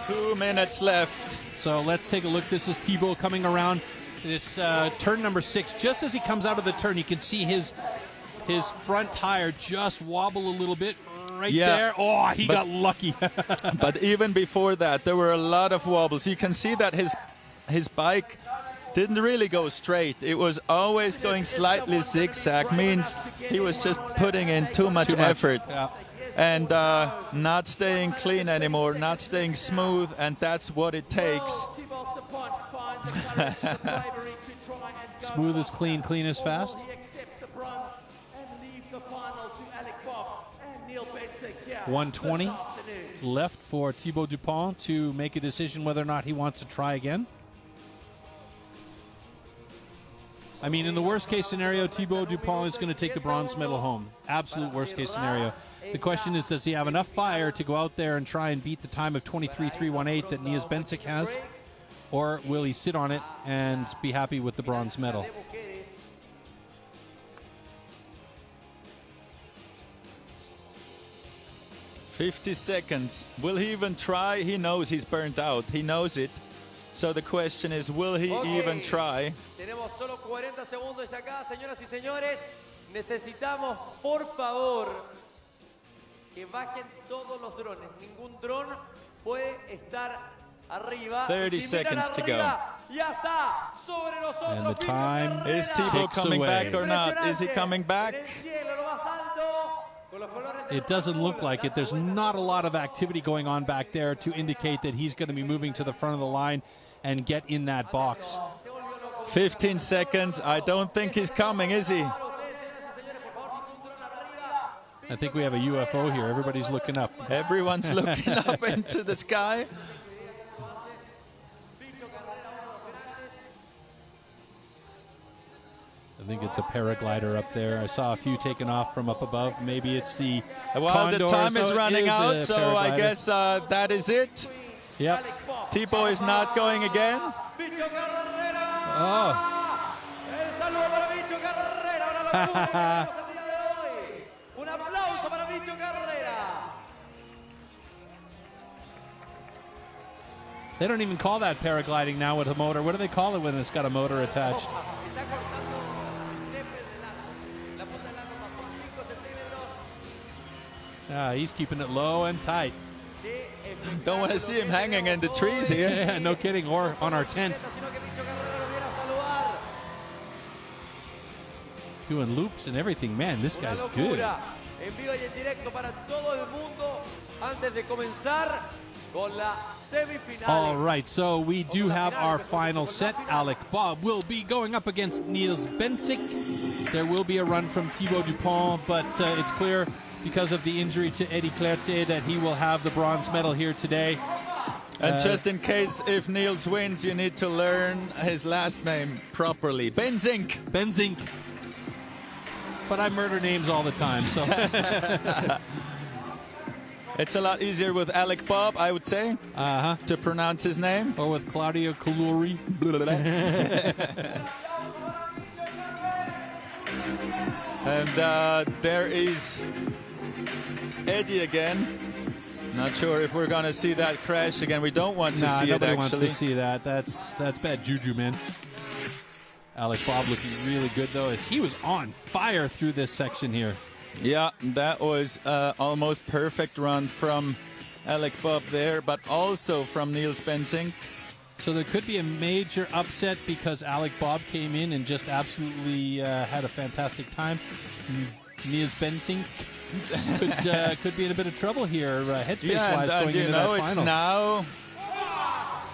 Two minutes left. So let's take a look. This is Thibaut coming around this turn number 6. Just as he comes out of the turn, you can see his front tire just wobble a little bit right there. Oh, he got lucky. But even before that, there were a lot of wobbles. You can see that his bike didn't really go straight. It was always going slightly zigzag, means he was just putting in too much effort. And not staying clean anymore, not staying smooth, and that's what it takes. Smooth is clean, clean is fast. 120 left for Thibaut Dupont to make a decision whether or not he wants to try again. I mean, in the worst case scenario, Thibaut Dupont is going to take the bronze medal home. Absolute worst case scenario. The question is, does he have enough fire to go out there and try and beat the time of 23.318 that Niels Bensick has? Or will he sit on it and be happy with the bronze medal? 50 seconds. Will he even try? He knows he's burnt out. He knows it. So the question is, will he even try? Tenemos solo 40 segundos acá, señoras y señores. Necesitamos, por favor, que bajen todos los drones. Ningún dron puede estar arriba. 30 seconds to go. Ya está sobre nosotros. And the time is Thibaut coming back or not? Is he coming back? It doesn't look like it. There's not a lot of activity going on back there to indicate that he's going to be moving to the front of the line and get in that box. 15 seconds. I don't think he's coming, is he? I think we have a UFO here. Everybody's looking up. Everyone's looking up into the sky. I think it's a paraglider up there. I saw a few taken off from up above. Maybe it's the Well, Condor. the time is So it running out, a so I paraglider. guess that is it. Yep. Thibaut is not going again. Oh. Un aplauso para Bicho Carrera. They don't even call that paragliding now with a motor. What do they call it when it's got a motor attached? He's keeping it low and tight. Don't want to see him hanging in the trees here. Yeah, no kidding, or on our tent. Doing loops and everything. Man, this guy's good. En vivo y en directo para todo el mundo antes de comenzar con la semifinal. All right, so we do have our final set. Alec Bob will be going up against Niels Bensink. There will be a run from Thibaut Dupont, but it's clear because of the injury to Eddie Clerté that he will have the bronze medal here today. And just in case if Niels wins, you need to learn his last name properly. Bensink. Bensink. But I murder names all the time, so. It's a lot easier with Alec Bob, I would say, to pronounce his name. Or with Claudio Caluri. And there is Eddie again. Not sure if we're going to see that crash again. We don't want to see it, nobody actually. wants to see that. That's bad juju, man. Alec Bob looking really good, though, as he was on fire through this section here. Yeah, that was almost perfect run from Alec Bob there, but also from Niels Bensink. So there could be a major upset because Alec Bob came in and just absolutely had a fantastic time. Niels Bensink could be in a bit of trouble here, headspace-wise, going into that final.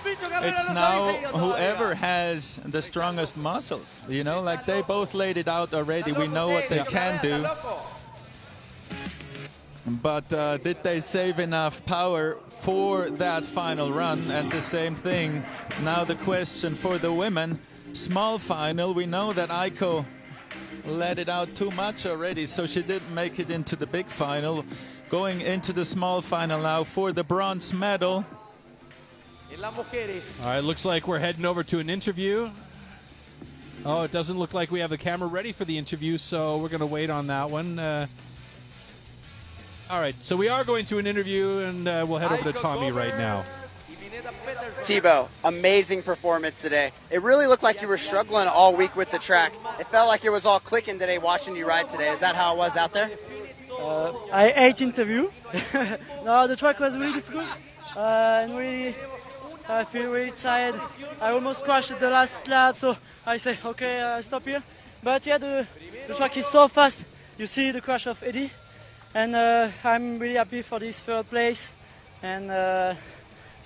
It's now whoever has the strongest muscles. You know, like they both laid it out already. We know what they can do. But did they save enough power for that final run? And the same thing, now the question for the women. Small final, we know that Aiko let it out too much already, so she didn't make it into the big final. Going into the small final now for the bronze medal. All right, looks like we're heading over to an interview. Oh, it doesn't look like we have the camera ready for the interview, so we're going to wait on that one. All right, so we are going to an interview, and we'll head over to Tommy right now. Thibaut, amazing performance today. It really looked like you were struggling all week with the track. It felt like it was all clicking today watching you ride today. Is that how it was out there? I hate interview. No, the track was really difficult. And really, I feel really tired. I almost crashed at the last lap, so I say, okay, I stop here. But yeah, the track is so fast. You see the crash of Eddie. And I'm really happy for this third place. And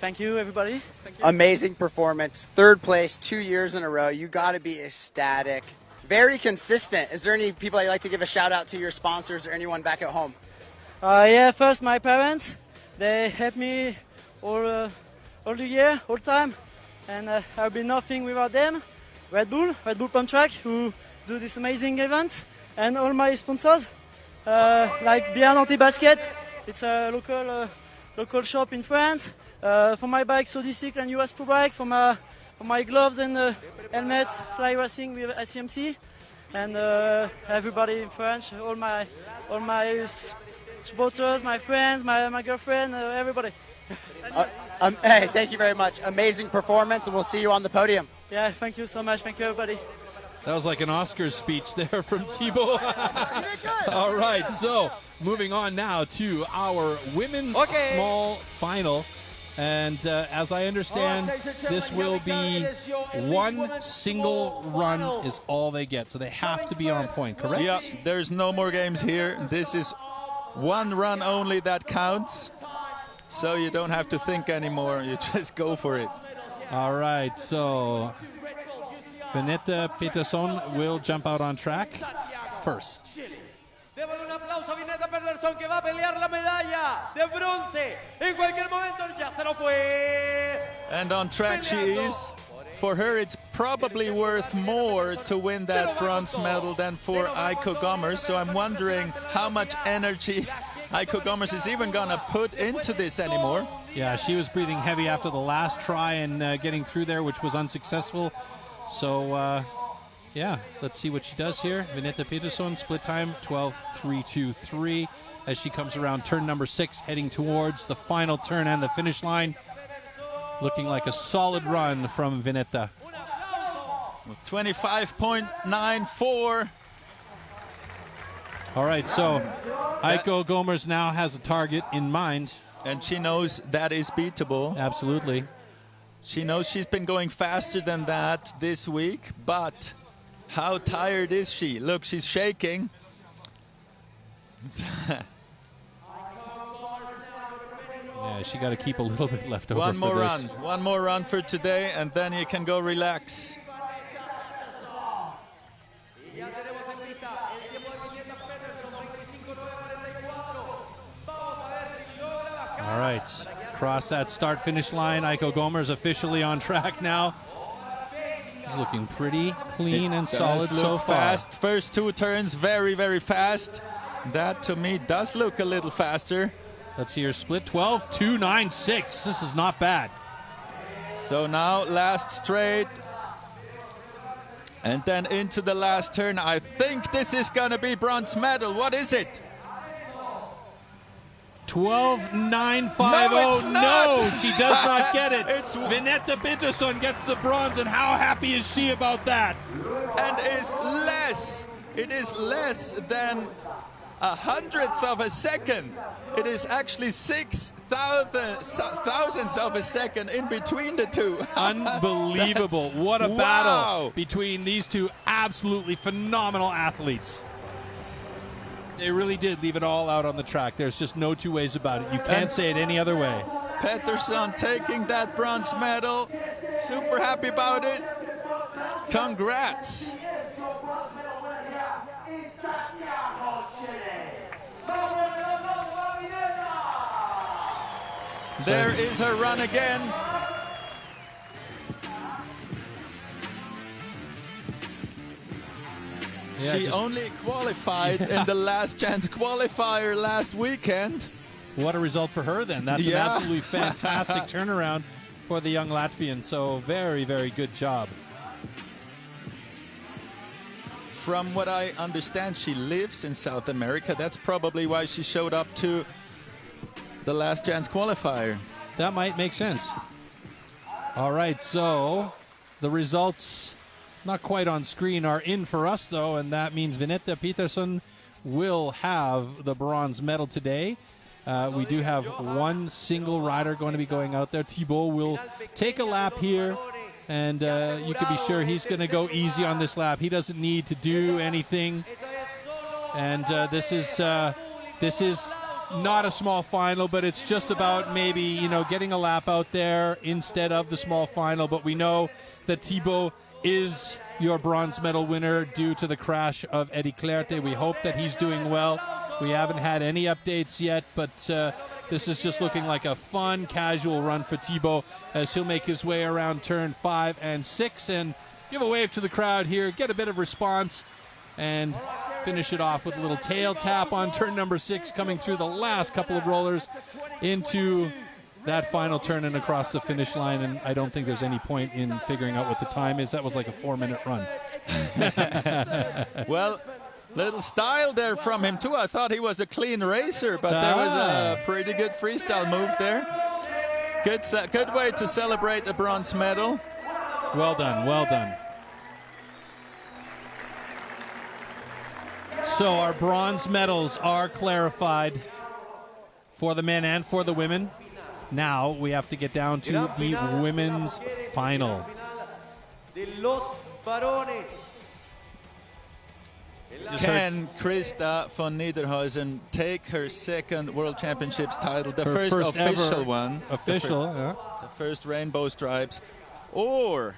thank you, everybody. Thank you. Amazing performance. Third place, 2 years in a row. You got to be ecstatic. Very consistent. Is there any people you'd like to give a shout out to, your sponsors or anyone back at home? Yeah, first my parents. They help me all the year, all time. And I'll be nothing without them. Red Bull Pump Track, who do this amazing event. And all my sponsors, like Bien Anti-Basket. It's a local shop in France. For my bike, Sodicycle and US Pro Bike. For my gloves and helmets, Fly Racing with SCMC. And everybody in France, all my supporters, my friends, my girlfriend, everybody. Hey, thank you very much. Amazing performance, and we'll see you on the podium. Yeah, thank you so much. Thank you, everybody. That was like an Oscars speech there from Thibaut. All right, so moving on now to our women's small final. And as I understand, this will be one single run is all they get. So they have to be on point, correct? Yeah, there's no more games here. This is one run only that counts. So you don't have to think anymore. You just go for it. All right, so Vineta Peterson will jump out on track first. Démosle un aplauso a Vineta Peterson, que va a pelear la medalla de bronce. En cualquier momento ya se lo fue. And on track she is. For her, it's probably worth more to win that bronze medal than for Aiko Gommers. So I'm wondering how much energy Aiko Gommers is even going to put into this anymore. Yeah, she was breathing heavy after the last try and getting through there, which was unsuccessful. So, yeah, let's see what she does here. Vineta Peterson, split time 12.323 as she comes around turn number 6, heading towards the final turn and the finish line. Looking like a solid run from Vineta. 25.94. All right, so Aiko Gommers now has a target in mind. And she knows that is beatable. Absolutely. She knows she's been going faster than that this week, but how tired is she? Look, she's shaking. Yeah, she got to keep a little bit left over One more for run. this. One more run for today, and then you can go relax. All right, cross that start-finish line. Aiko Gommers officially on track now. She's looking pretty clean and solid so far. Fast. First 2 turns, very, very fast. That, to me, does look a little faster. Let's see her split, 12.296. This is not bad. So now, last straight. And then into the last turn. I think this is going to be bronze medal. What is it? 12.950. No, she does not get it. It's Vineta Peterson gets the bronze, and how happy is she about that? And it is less than 100th of a second. It is actually 6,000ths of a second in between the two. Unbelievable. What a battle between these two absolutely phenomenal athletes. They really did leave it all out on the track. There's just no two ways about it. You can't say it any other way. Peterson taking that bronze medal. Super happy about it. Congrats. There is her run again. Yeah, she only qualified in the last chance qualifier last weekend. What a result for her then. That's an absolutely fantastic turnaround for the young Latvian. So very, very good job. From what I understand, she lives in South America. That's probably why she showed up to the last chance qualifier. That might make sense. All right, so the results, not quite on screen, are in for us, though, and that means Vineta Peterson will have the bronze medal today. We do have one single rider going to be going out there. Thibaut will take a lap here, and you can be sure he's going to go easy on this lap. He doesn't need to do anything, and this is not a small final, but it's just about maybe, you know, getting a lap out there instead of the small final. But we know that Thibaut is your bronze medal winner due to the crash of Eddie Clerte. We hope that he's doing well. We haven't had any updates yet, but this is just looking like a fun, casual run for Thibaut as he'll make his way around turn 5 and 6 and give a wave to the crowd here, get a bit of response, and finish it off with a little tail tap on turn number 6, coming through the last couple of rollers into that final turn and across the finish line. And I don't think there's any point in figuring out what the time is. That was like a 4-minute run. Well, Little style there from him too. I thought he was a clean racer, but there was a pretty good freestyle move there. Good way to celebrate a bronze medal. Well done, well done. So our bronze medals are clarified for the men and for the women. Now we have to get down to the women's final. Can Krista von Niederhausen take her second World Championships title, the first official one? Official, the first rainbow stripes. Or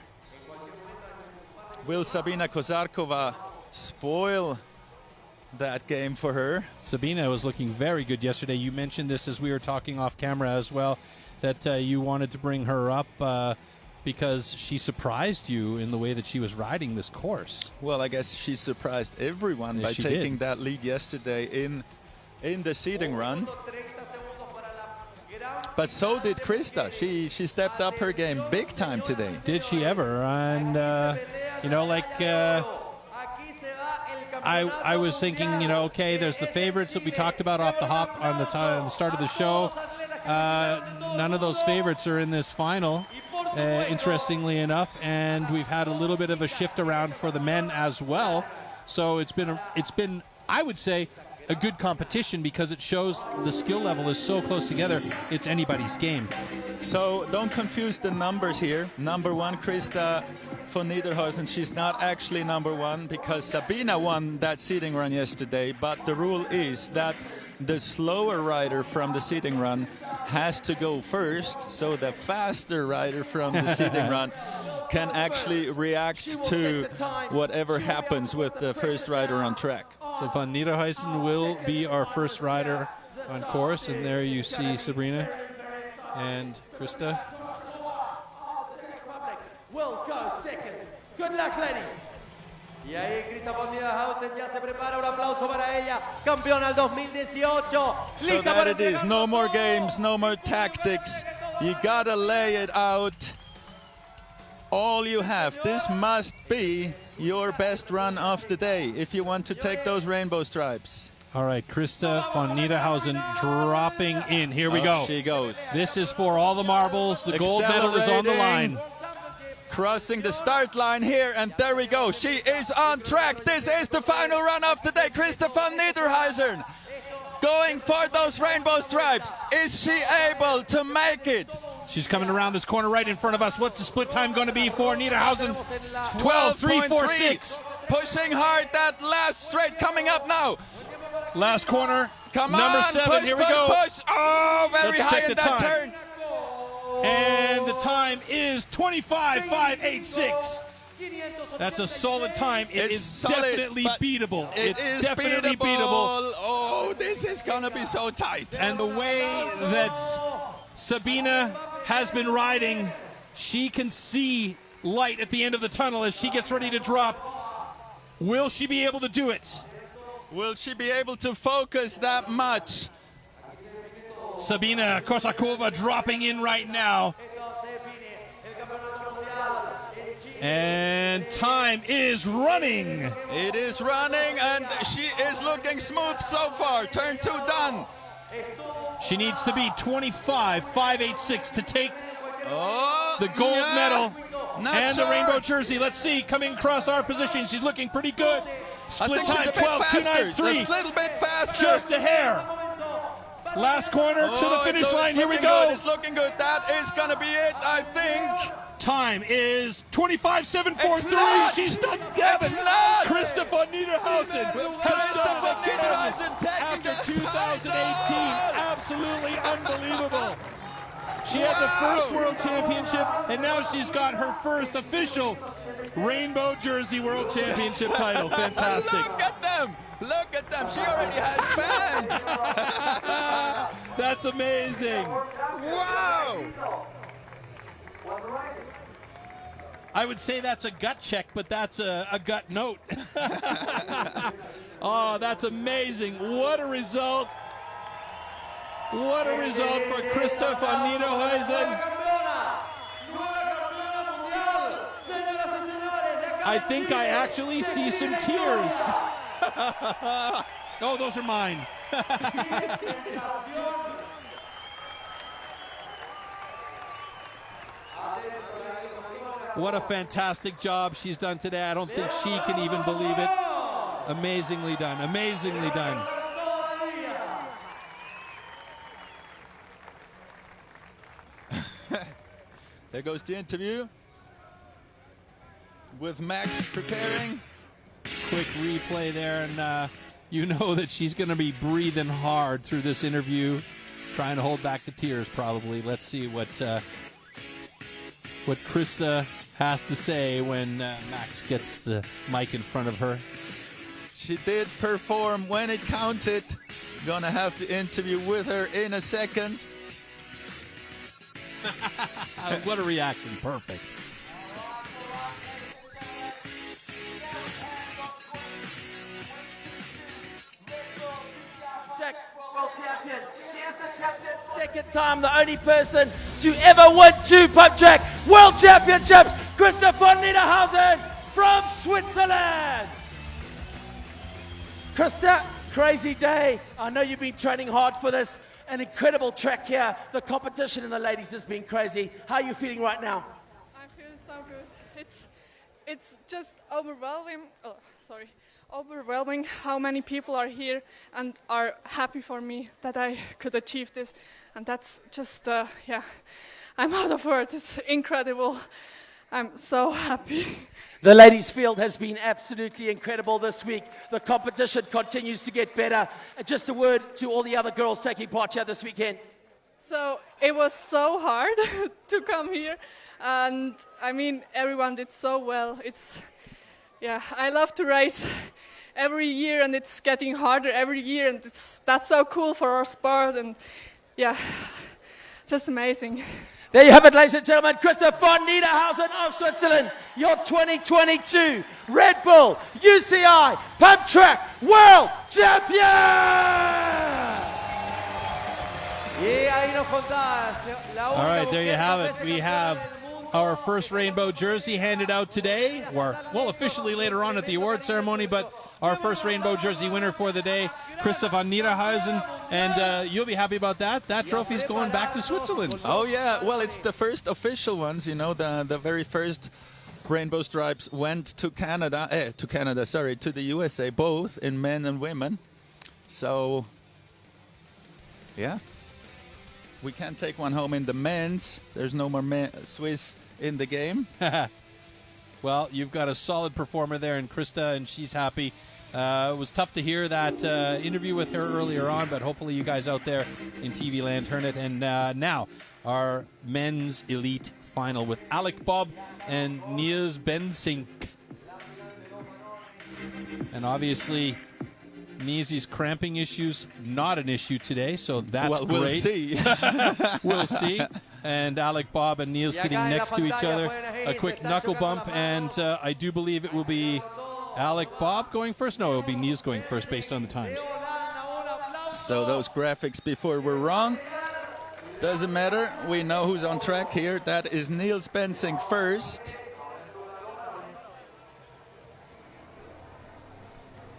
will Sabina Kozarkova spoil that game for her? Sabina was looking very good yesterday. You mentioned this as we were talking off camera as well, that you wanted to bring her up because she surprised you in the way that she was riding this course. Well, I guess she surprised everyone by taking that lead yesterday in the seeding run. But so did Krista. She stepped up her game big time today. Did she ever? And you know, like I was thinking, you know, okay, there's the favorites that we talked about off the hop on the start of the show. None of those favorites are in this final. Interestingly enough, and we've had a little bit of a shift around for the men as well. So it's been I would say a good competition because it shows the skill level is so close together. It's anybody's game. So don't confuse the numbers here. Number one, Krista von Niederhausen. She's not actually number one because Sabina won that seeding run yesterday. But the rule is that the slower rider from the seeding run has to go first, so the faster rider from the seeding run can actually react to whatever happens with the first rider on track. So von Niederhausen will be our first rider on course, and there you see Sabrina and Krista. Will go second. Good luck, ladies. Y ahí Krista von Niederhausen ya se prepara, un aplauso para ella, campeona del 2018. So that it is, no more games, no more tactics. You gotta lay it out. All you have. This must be your best run of the day if you want to take those rainbow stripes. All right, Krista von Niederhausen dropping in. Here we go. She goes. This is for all the marbles. The gold medal is on the line. Crossing the start line here, and there we go. She is on track. This is the final run of the day. Krista von Niederhausen going for those rainbow stripes. Is she able to make it? She's coming around this corner right in front of us. What's the split time going to be for Niederhausen? 12.346. Pushing hard, that last straight coming up now. Last corner. Come number on, 7. push, Here we push, go. Push. Oh, very Let's high check in the that time. turn. And the time is 25.586. That's a solid time. It's solid, definitely beatable. It's definitely beatable. Oh, this is gonna be so tight. And the way that Sabina has been riding, she can see light at the end of the tunnel as she gets ready to drop. Will she be able to do it? Will she be able to focus that much? Sabina Kozarkova dropping in right now. And time is running. It is running, and she is looking smooth so far. Turn 2 done. She needs to be 25.586 to take the gold medal and the rainbow jersey. Let's see, coming across our position, she's looking pretty good. Split time 12.293. A little bit faster. Just a hair. Last corner to the finish line. Here we go. It's looking good. That is going to be it, I think. Time is 25.743. She's done Gavin. Krista von Niederhausen has done it again after 2018. Absolutely unbelievable. She had the first World Championship, and now she's got her first official Rainbow Jersey World Championship title. Fantastic. Look at them. Look at them. She already has fans. That's amazing. Wow. I would say that's a gut check, but that's a gut note. Oh, that's amazing. What a result. What a result for Krista von Niederhausen. I think I actually see some tears. Oh, those are mine. What a fantastic job she's done today. I don't think she can even believe it. Amazingly done. Amazingly done. There goes the interview with Max preparing. Quick replay there, and you know that she's going to be breathing hard through this interview, trying to hold back the tears probably. Let's see what Krista has to say when Max gets the mic in front of her. She did perform when it counted. Gonna have the interview with her in a second. What a reaction. Perfect. World champion. She is the champion. Second time, the only person to ever win 2 pump track world championships. Krista von Niederhausen from Switzerland. Krista, crazy day. I know you've been training hard for this. An incredible track here. The competition in the ladies has been crazy. How are you feeling right now? I feel so good. It's just overwhelming. Oh, sorry. Overwhelming how many people are here and are happy for me that I could achieve this. And that's just, yeah, I'm out of words. It's incredible. I'm so happy. The ladies' field has been absolutely incredible this week. The competition continues to get better. Just a word to all the other girls taking part here this weekend. So it was so hard to come here. And I mean, everyone did so well. Yeah, I love to race every year, and it's getting harder every year, and that's so cool for our sport, and yeah, just amazing. There you have it, ladies and gentlemen. Krista von Niederhausen of Switzerland, your 2022 Red Bull UCI Pump Track World Champion! All right, there you have it. We have our first rainbow jersey handed out today, or, well, officially later on at the award ceremony, but our first rainbow jersey winner for the day, Krista von Niederhausen, and you'll be happy about that. That trophy's going back to Switzerland. Oh, yeah. Well, it's the first official ones, you know, the very first rainbow stripes went to to the USA, both in men and women. So, yeah. We can't take one home in the men's. There's no more Swiss in the game. Well, you've got a solid performer there in Krista, and she's happy. It was tough to hear that interview with her earlier on, but hopefully you guys out there in TV land heard it. And now, our men's elite final with Alec Bob and Niels Bensink. And obviously, Niesi's cramping issues, not an issue today, so that's well, great. We'll see. We'll see. And Alec Bob and Niels sitting next to each other. A quick knuckle bump, and I do believe it will be Alec Bob going first. No, it will be Niels going first based on the times. So those graphics before were wrong. Doesn't matter. We know who's on track here. That is Niels Bensink first.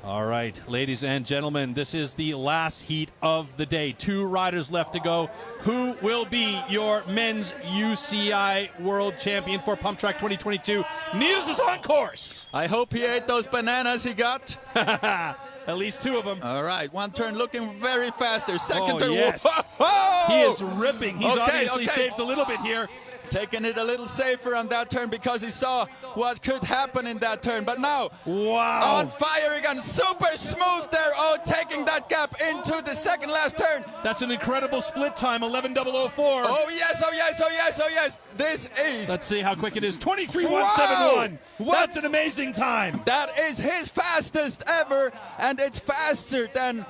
All right, ladies and gentlemen, this is the last heat of the day. 2 riders left to go. Who will be your men's UCI World Champion for Pump Track 2022? Niels is on course. I hope he ate those bananas he got. At least 2 of them. All right, one turn looking very fast there. Second turn. Yes. Whoa! He is ripping. He's obviously saved a little bit here. Taking it a little safer on that turn because he saw what could happen in that turn. But now, wow, on fire again, super smooth there. Oh, taking that gap into the second last turn. That's an incredible split time, 11.004. Oh yes, oh yes, oh yes, oh yes. This is. Let's see how quick it is. 23.171. Wow. That's an amazing time. That is his fastest ever, and it's faster than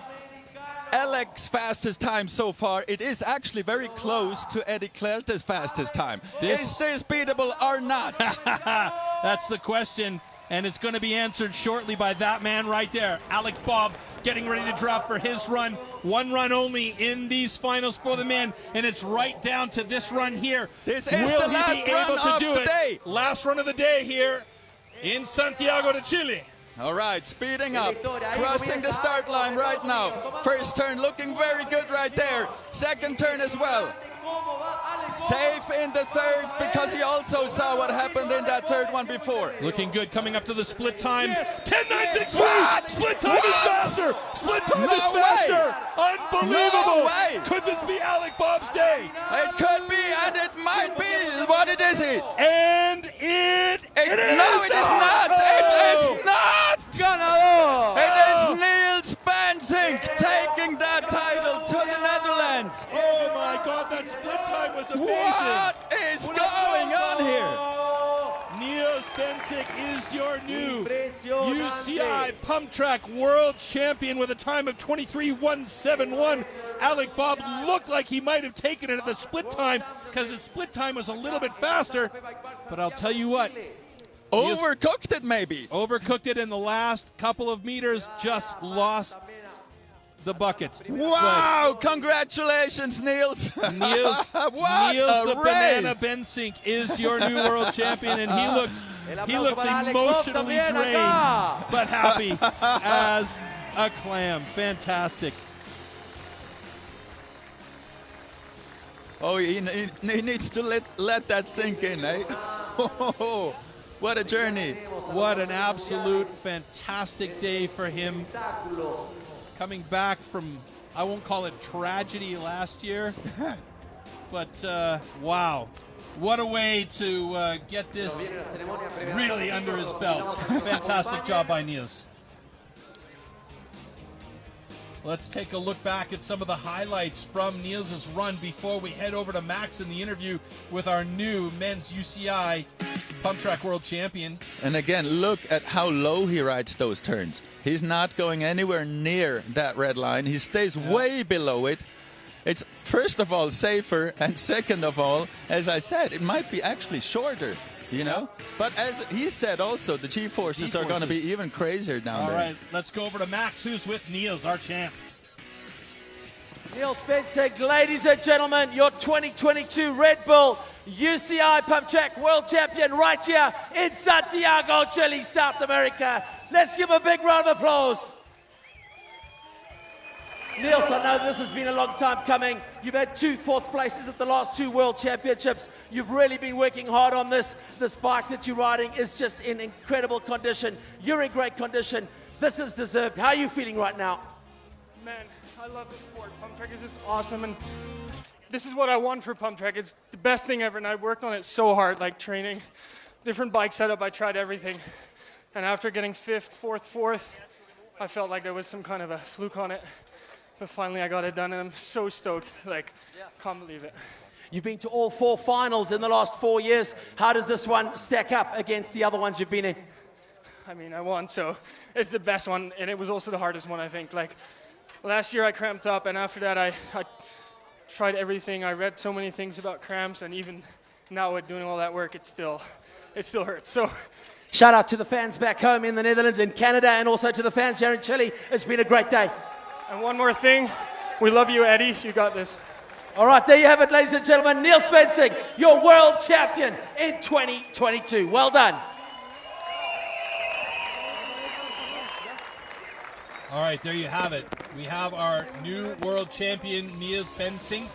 Alec's fastest time so far. It is actually very close to Eddie Clerte's fastest time. Is this beatable or not? That's the question, and it's going to be answered shortly by that man right there. Alec Bob getting ready to drop for his run. 1 run only in these finals for the men, and it's right down to this run here. This is the last run of the day. Last run of the day here in Santiago de Chile. All right, speeding up, crossing the start line right now. First turn looking very good right there. Second turn as well. Safe in the third because he also saw what happened in that third one before. Looking good coming up to the split time. 10.962! Split time is faster! Split time is faster! Unbelievable! No way. Could this be Alec Bob's day? It could be, and it might be. What it is it? And it is! No, it is not! It is not! ¡Ganador! It is Niels Bensink taking that title to the Netherlands. Oh my God, that split time was amazing. What is going on here? Niels Bensink is your new UCI Pump Track World Champion with a time of 23.171. Alec Bob looked like he might have taken it at the split time because the split time was a little bit faster. But I'll tell you what. Overcooked it maybe. Overcooked it in the last couple of meters, just lost the bucket. Wow, congratulations, Niels. Niels the Banana Bensink is your new world champion, and he looks emotionally drained, but happy as a clam. Fantastic. Oh, he needs to let that sink in, eh? What a journey. What an absolute fantastic day for him. Coming back from, I won't call it tragedy last year, but wow. What a way to get this really under his belt. Fantastic job by Niels. Let's take a look back at some of the highlights from Niels' run before we head over to Max in the interview with our new men's UCI Pump Track World Champion. And again, look at how low he rides those turns. He's not going anywhere near that red line. He stays way below it. It's first of all safer, and second of all, as I said, it might be actually shorter. You know, but as he said also, the G-forces are going to be even crazier down there. All right, let's go over to Max, who's with Niels, our champ. Niels Bensink, ladies and gentlemen, your 2022 Red Bull UCI Pump Track World Champion right here in Santiago, Chile, South America. Let's give a big round of applause. Niels, I know this has been a long time coming. You've had 2 fourth places at the last 2 World Championships. You've really been working hard on this. This bike that you're riding is just in incredible condition. You're in great condition. This is deserved. How are you feeling right now? Man, I love this sport. Pump track is just awesome, and this is what I want for pump track. It's the best thing ever, and I worked on it so hard, like training, different bike setup. I tried everything, and after getting 5th, 4th, 4th, I felt like there was some kind of a fluke on it. But finally I got it done, and I'm so stoked. Like, can't believe it. You've been to all 4 finals in the last 4 years. How does this one stack up against the other ones you've been in? I mean, I won, so it's the best one, and it was also the hardest one, I think. Like, last year I cramped up, and after that I tried everything. I read so many things about cramps, and even now with doing all that work, it still hurts. So, shout out to the fans back home in the Netherlands, in Canada, and also to the fans here in Chile. It's been a great day. and one more thing, we love you, Eddie. You got this. All right, there you have it, ladies and gentlemen. Niels Bensink, your world champion in 2022. Well done. All right, there you have it. We have our new world champion, Niels Bensink.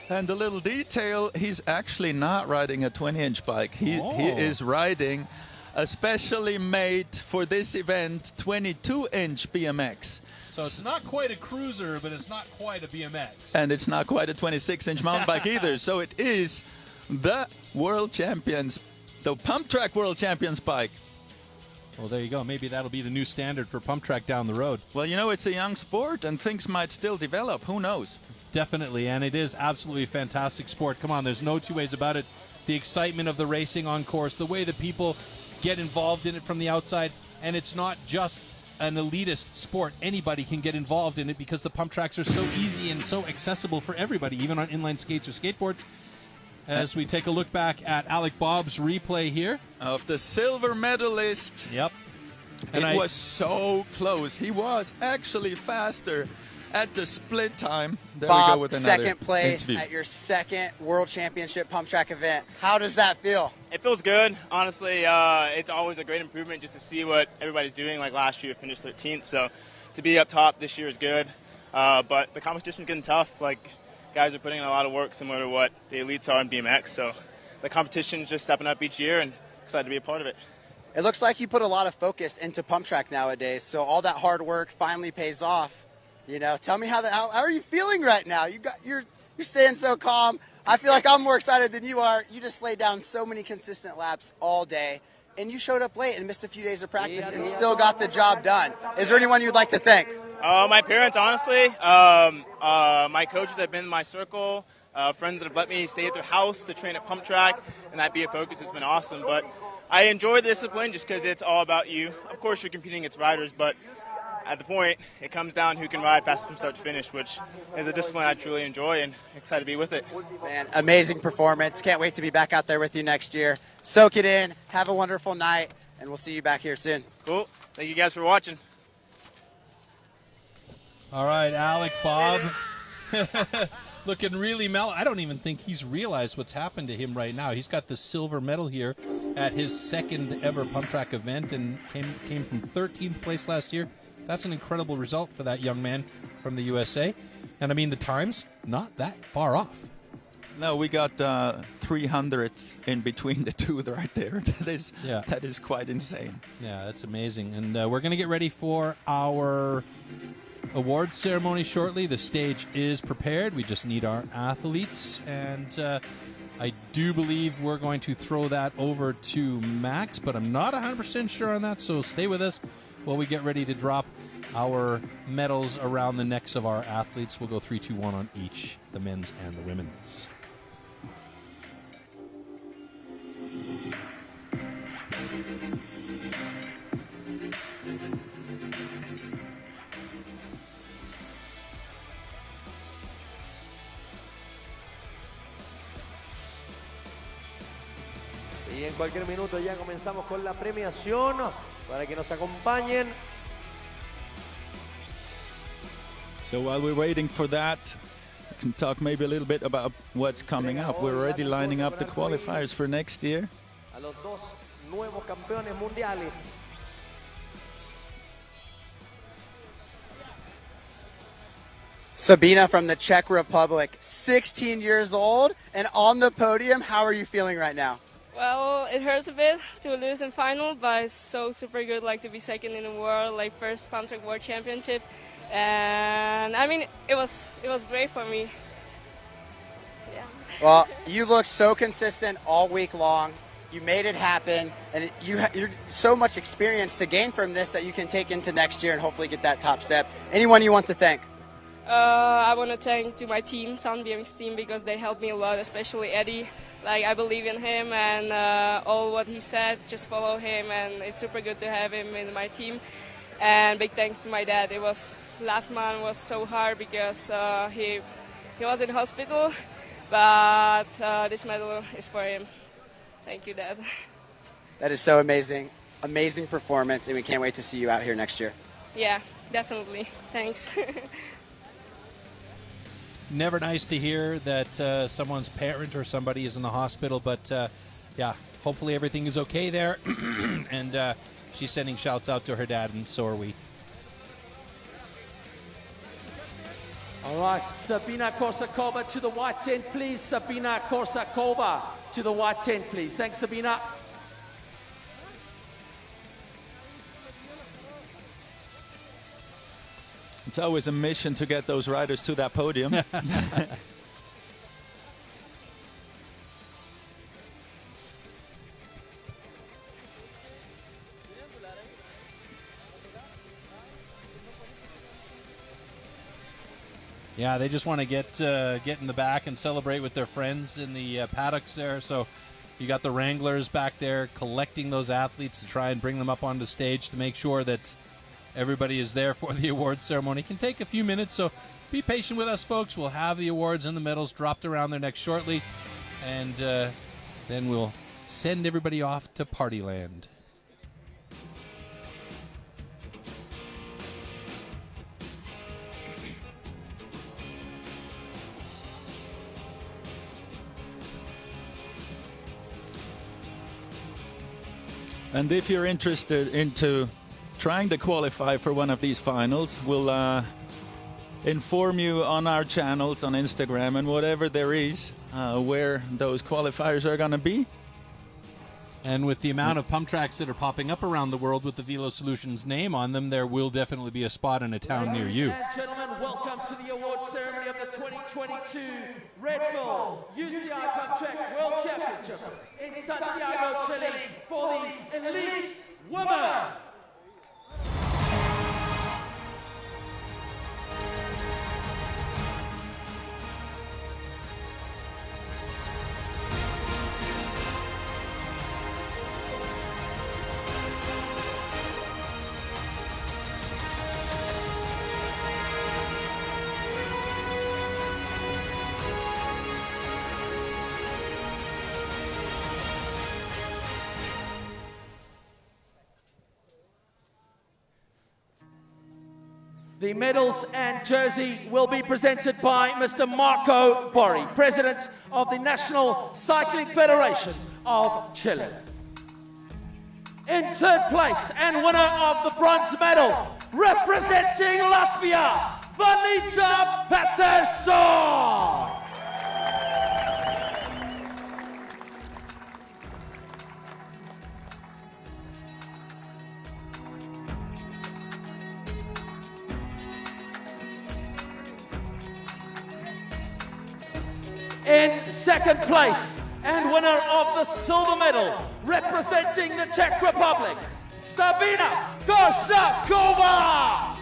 And the little detail, he's actually not riding a 20-inch bike. He is riding a specially made for this event 22-inch BMX. So it's not quite a cruiser, but it's not quite a BMX. And it's not quite a 26-inch mountain bike either. So it is the world champions, the Pump Track World Champions bike. Well, there you go. Maybe that'll be the new standard for Pump Track down the road. Well, you know, it's a young sport and things might still develop. Who knows? Definitely, and it is absolutely a fantastic sport. Come on, there's no two ways about it. The excitement of the racing on course, the way that people get involved in it from the outside, and it's not just an elitist sport. Anybody can get involved in it because the pump tracks are so easy and so accessible for everybody, even on inline skates or skateboards. As we take a look back at Alec Bob's replay here. Of the silver medalist. Yep. And it was so close. He was actually faster at the split time. There Bob, we go with another second place interview. at your second World Championship pump track event. How does that feel? It feels good. Honestly, it's always a great improvement just to see what everybody's doing. Like last year, we finished 13th, so to be up top this year is good. But the competition's getting tough. Like, guys are putting in a lot of work similar to what the elites are in BMX. So the competition's just stepping up each year, and excited to be a part of it. It looks like you put a lot of focus into pump track nowadays, so all that hard work finally pays off. You know, tell me how are you feeling right now? You're staying so calm. I feel like I'm more excited than you are. You just laid down so many consistent laps all day, and you showed up late and missed a few days of practice and still got the job done. Is there anyone you'd like to thank? My parents, honestly. My coaches that have been in my circle, friends that have let me stay at their house to train at pump track, and that be a focus. It's been awesome. But I enjoy the discipline just because it's all about you. Of course, you're competing against riders, but at the point, it comes down who can ride fast from start to finish, which is a discipline I truly enjoy and excited to be with it. Man, amazing performance. Can't wait to be back out there with you next year. Soak it in. Have a wonderful night, and we'll see you back here soon. Cool. Thank you guys for watching. All right, Alec, Bob. Looking really mellow. I don't even think he's realized what's happened to him right now. He's got the silver medal here at his second ever pump track event and came from 13th place last year. That's an incredible result for that young man from the USA. And I mean, the times, not that far off. No, we got 300th in between the two right there. That is quite insane. Yeah, that's amazing. And we're going to get ready for our award ceremony shortly. The stage is prepared. We just need our athletes. And I do believe we're going to throw that over to Max, but I'm not 100% sure on that. So stay with us while we get ready to drop our medals around the necks of our athletes. We'll go 3, 2, 1 on each, the men's and the women's. Y en cualquier minuto ya comenzamos con la premiación para que nos acompañen. So while we're waiting for that, we can talk maybe a little bit about what's coming up. We're already lining up the qualifiers for next year. A los dos nuevos campeones mundiales. Sabina from the Czech Republic, 16 years old and on the podium. How are you feeling right now? Well, it hurts a bit to lose in final, but it's so super good, like to be second in the world, like first pump track world championship, and I mean it was great for me. Yeah. Well, you look so consistent all week long. You made it happen, and you're so much experience to gain from this that you can take into next year and hopefully get that top step. Anyone you want to thank? I want to thank to my team, Sound BMX team, because they helped me a lot, especially Eddie. Like, I believe in him, and all what he said, just follow him, and it's super good to have him in my team. And big thanks to my dad. Last month was so hard because he was in hospital, but this medal is for him. Thank you, Dad. That is so amazing. Amazing performance, and we can't wait to see you out here next year. Yeah, definitely. Thanks. Never nice to hear that someone's parent or somebody is in the hospital, but yeah, hopefully everything is okay there. And she's sending shouts out to her dad, and so are we. All right, Sabina Korsakova to the white tent, please. Sabina Korsakova to the white tent, please. Thanks, Sabina. It's always a mission to get those riders to that podium. Yeah, they just want to get in the back and celebrate with their friends in the paddocks there. So you got the wranglers back there collecting those athletes to try and bring them up onto stage to make sure that everybody is there for the award ceremony. It can take a few minutes, so be patient with us, folks. We'll have the awards and the medals dropped around their necks shortly, and then we'll send everybody off to Partyland. And if you're interested into trying to qualify for one of these finals, we'll inform you on our channels on Instagram and whatever there is where those qualifiers are going to be. And with the amount of pump tracks that are popping up around the world with the Velo Solutions name on them, there will definitely be a spot in a town near you. Ladies and gentlemen, welcome to the award ceremony of the 2022 Red Bull UCI Pump Track World Championships in Santiago, Chile for the elite women. The medals and jersey will be presented by Mr. Marco Borri, President of the National Cycling Federation of Chile. In third place and winner of the bronze medal, representing Latvia, Vanita Peterson. In second place and winner of the silver medal, representing the Czech Republic, Sabina Korsakova.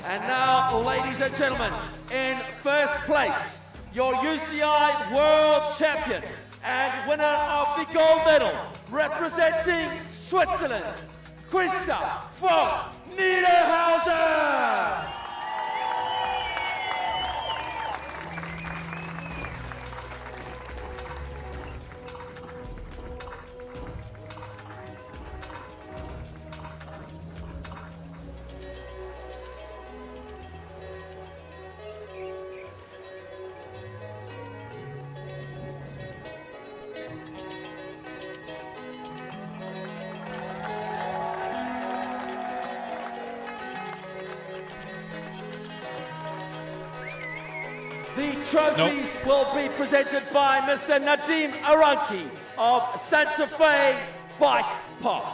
And now, ladies and gentlemen, in first place, your UCI World Champion and winner of the gold medal, representing Switzerland, Krista von Niederhausen. The trophies will be presented by Mr. Nadim Aranki of Santa Fe Bike Park.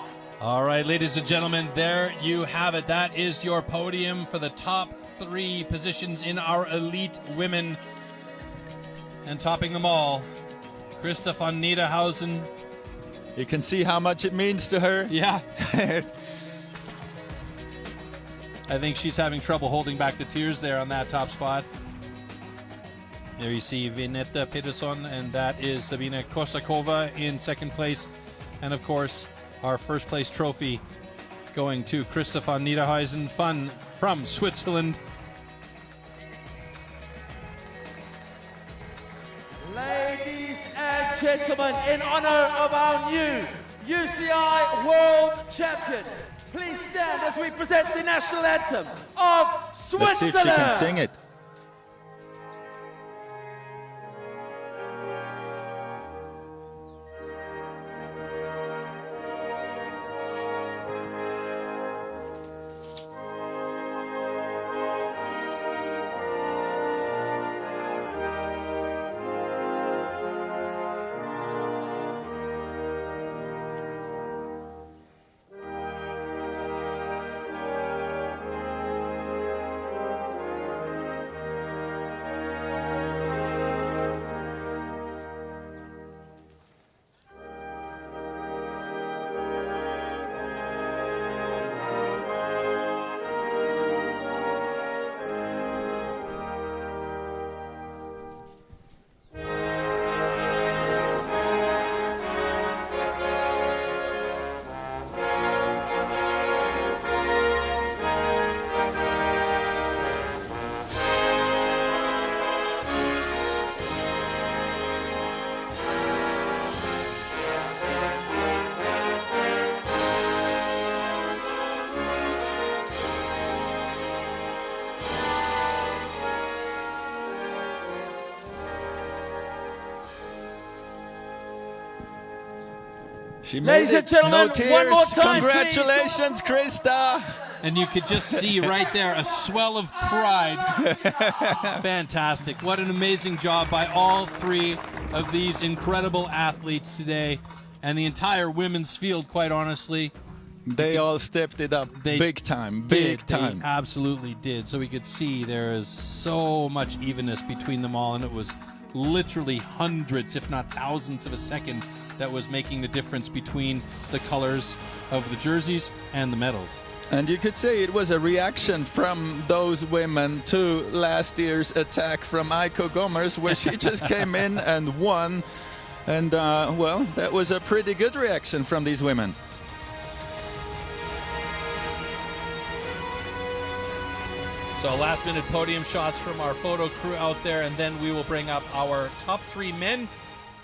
All right, ladies and gentlemen, there you have it. That is your podium for the top 3 positions in our elite women. And topping them all, Krista von Niederhausen. You can see how much it means to her. Yeah. I think she's having trouble holding back the tears there on that top spot. There you see Vineta Peterson, and that is Sabina Korsakova in second place. And of course, our first place trophy going to Krista von Niederhausen from Switzerland. Ladies and gentlemen, in honor of our new UCI World Champion, please stand as we present the national anthem of Switzerland. Let's see if she can sing it. She Ladies made and it. gentlemen, No tears. one more time, Congratulations, Krista. And you could just see right there a swell of pride. Fantastic. What an amazing job by all three of these incredible athletes today. And the entire women's field, quite honestly. They all stepped it up big time. Big time. They absolutely did. So we could see there is so much evenness between them all. And it was literally hundreds, if not thousands of a second that was making the difference between the colors of the jerseys and the medals. And you could say it was a reaction from those women to last year's attack from Aiko Gomers, where she just came in and won. And, well, that was a pretty good reaction from these women. So last-minute podium shots from our photo crew out there, and then we will bring up our top three men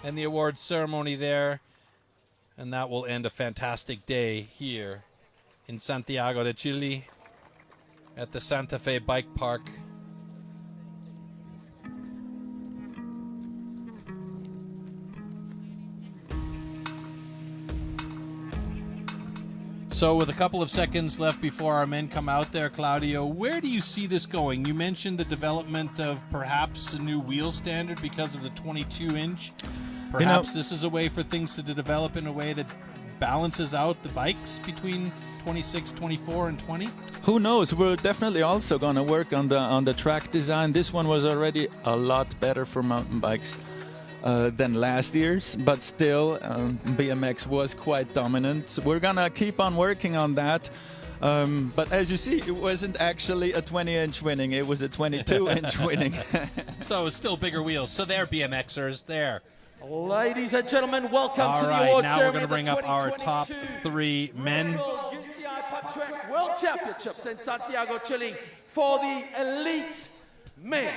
and the awards ceremony there. And that will end a fantastic day here in Santiago de Chile at the Santa Fe Bike Park. So with a couple of seconds left before our men come out there, Claudio, where do you see this going? You mentioned the development of perhaps a new wheel standard because of the 22-inch. Perhaps this is a way for things to develop in a way that balances out the bikes between 26, 24, and 20? Who knows? We're definitely also going to work on the track design. This one was already a lot better for mountain bikes than last year's, but still BMX was quite dominant. We're going to keep on working on that. But as you see, it wasn't actually a 20-inch winning. It was a 22-inch winning. So it's still bigger wheels. So they're BMXers there. Ladies and gentlemen, welcome All to the right, awards now ceremony. we're going to bring up our top three men. UCI Pump Track World Championships in Santiago, Chile for the elite men.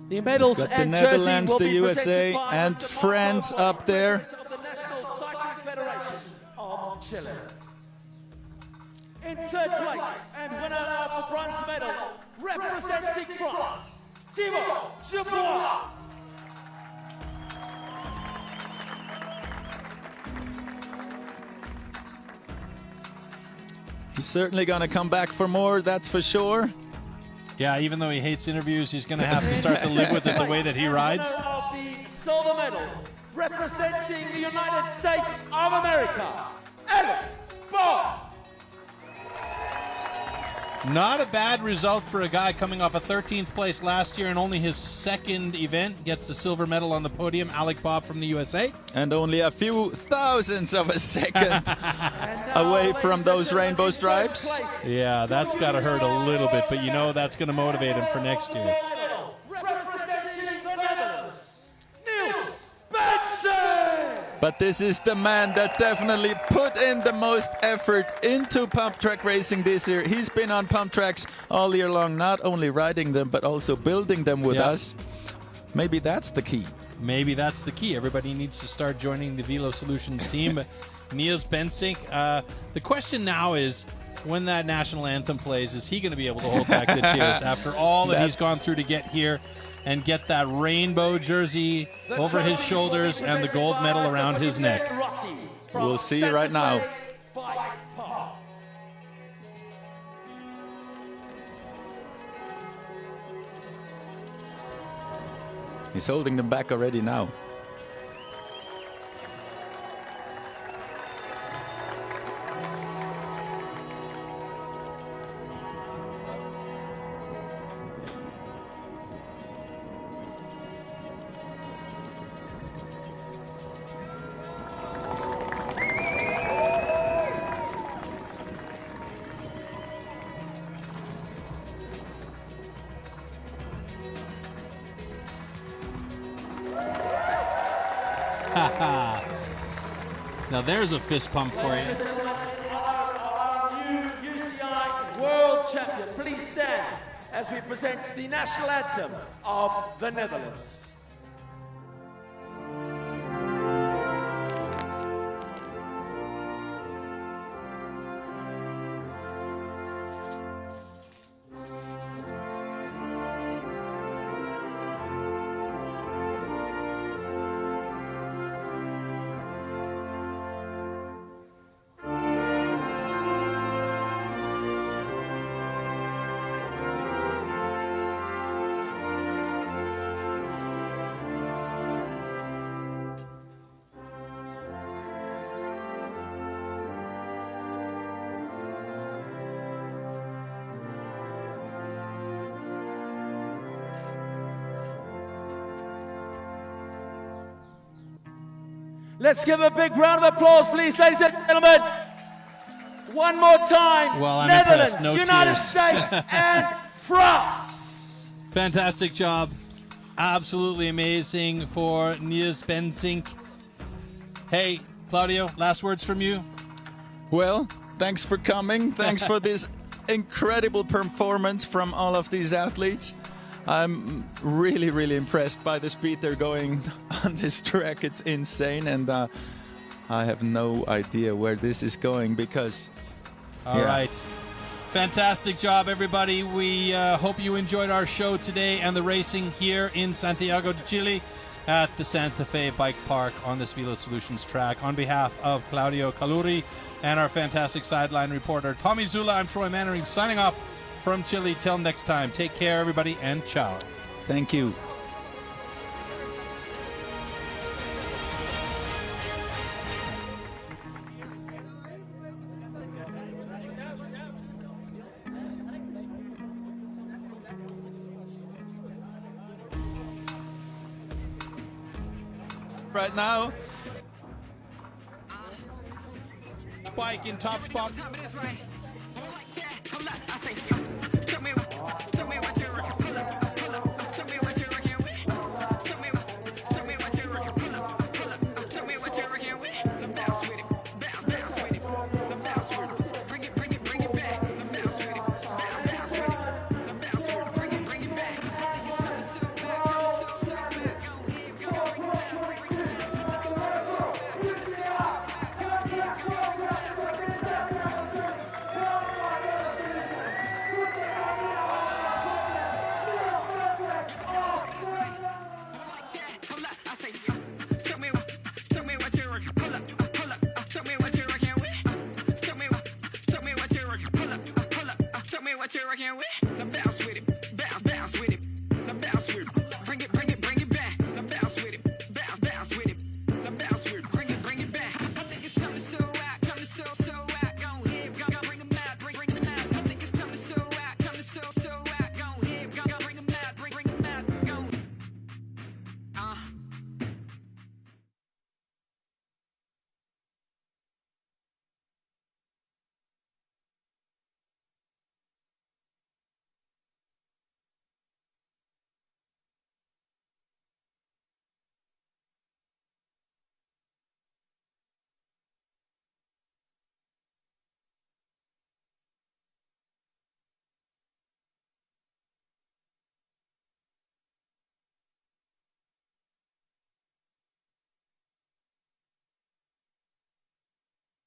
The medals Got the and Netherlands, jersey will the be USA, presented by and Mr. France Marco up there. President of the National Cycling Federation of Chile. In third place and winner of the bronze medal, representing France, Thibaut Dubois. He's certainly going to come back for more, that's for sure. Yeah, even though he hates interviews, he's going to have to start to live with it the way that he rides. Winner of the silver medal, representing the United States of America, Ellen Ball. Not a bad result for a guy coming off a 13th place last year and only his second event. Gets a silver medal on the podium. Alec Bob from the USA. And only a few thousandths of a second away from those rainbow stripes. Yeah, that's got to hurt a little bit, but you know that's going to motivate him for next year. Representing the Netherlands, Niels Benson. But this is the man that definitely put in the most effort into pump track racing this year. He's been on pump tracks all year long, not only riding them, but also building them with us. Maybe that's the key. Maybe that's the key. Everybody needs to start joining the Velo Solutions team. But Niels Bensink, the question now is, when that national anthem plays, is he going to be able to hold back the tears after all that he's gone through to get here and get that rainbow jersey over his shoulders and the gold medal around his neck? We'll see right now. He's holding them back already now. Now there's a fist pump for you. Our new UCI World Champion, please stand as we present the national anthem of the Netherlands. Let's give a big round of applause, please, ladies and gentlemen. One more time. Well, I'm Netherlands, impressed. No United tears. States, and France. Fantastic job. Absolutely amazing for Niels Bensink. Hey, Claudio, last words from you? Well, thanks for coming. Thanks for this incredible performance from all of these athletes. I'm really, really impressed by the speed they're going on this track. It's insane, and I have no idea where this is going because... All right. Fantastic job, everybody. We hope you enjoyed our show today and the racing here in Santiago de Chile at the Santa Fe Bike Park on this Velo Solutions track. On behalf of Claudio Caluri and our fantastic sideline reporter, Tommy Zula, I'm Troy Mannering signing off from Chile. Till next time, take care, everybody, and ciao. Thank you. Right now, Spike in top spot.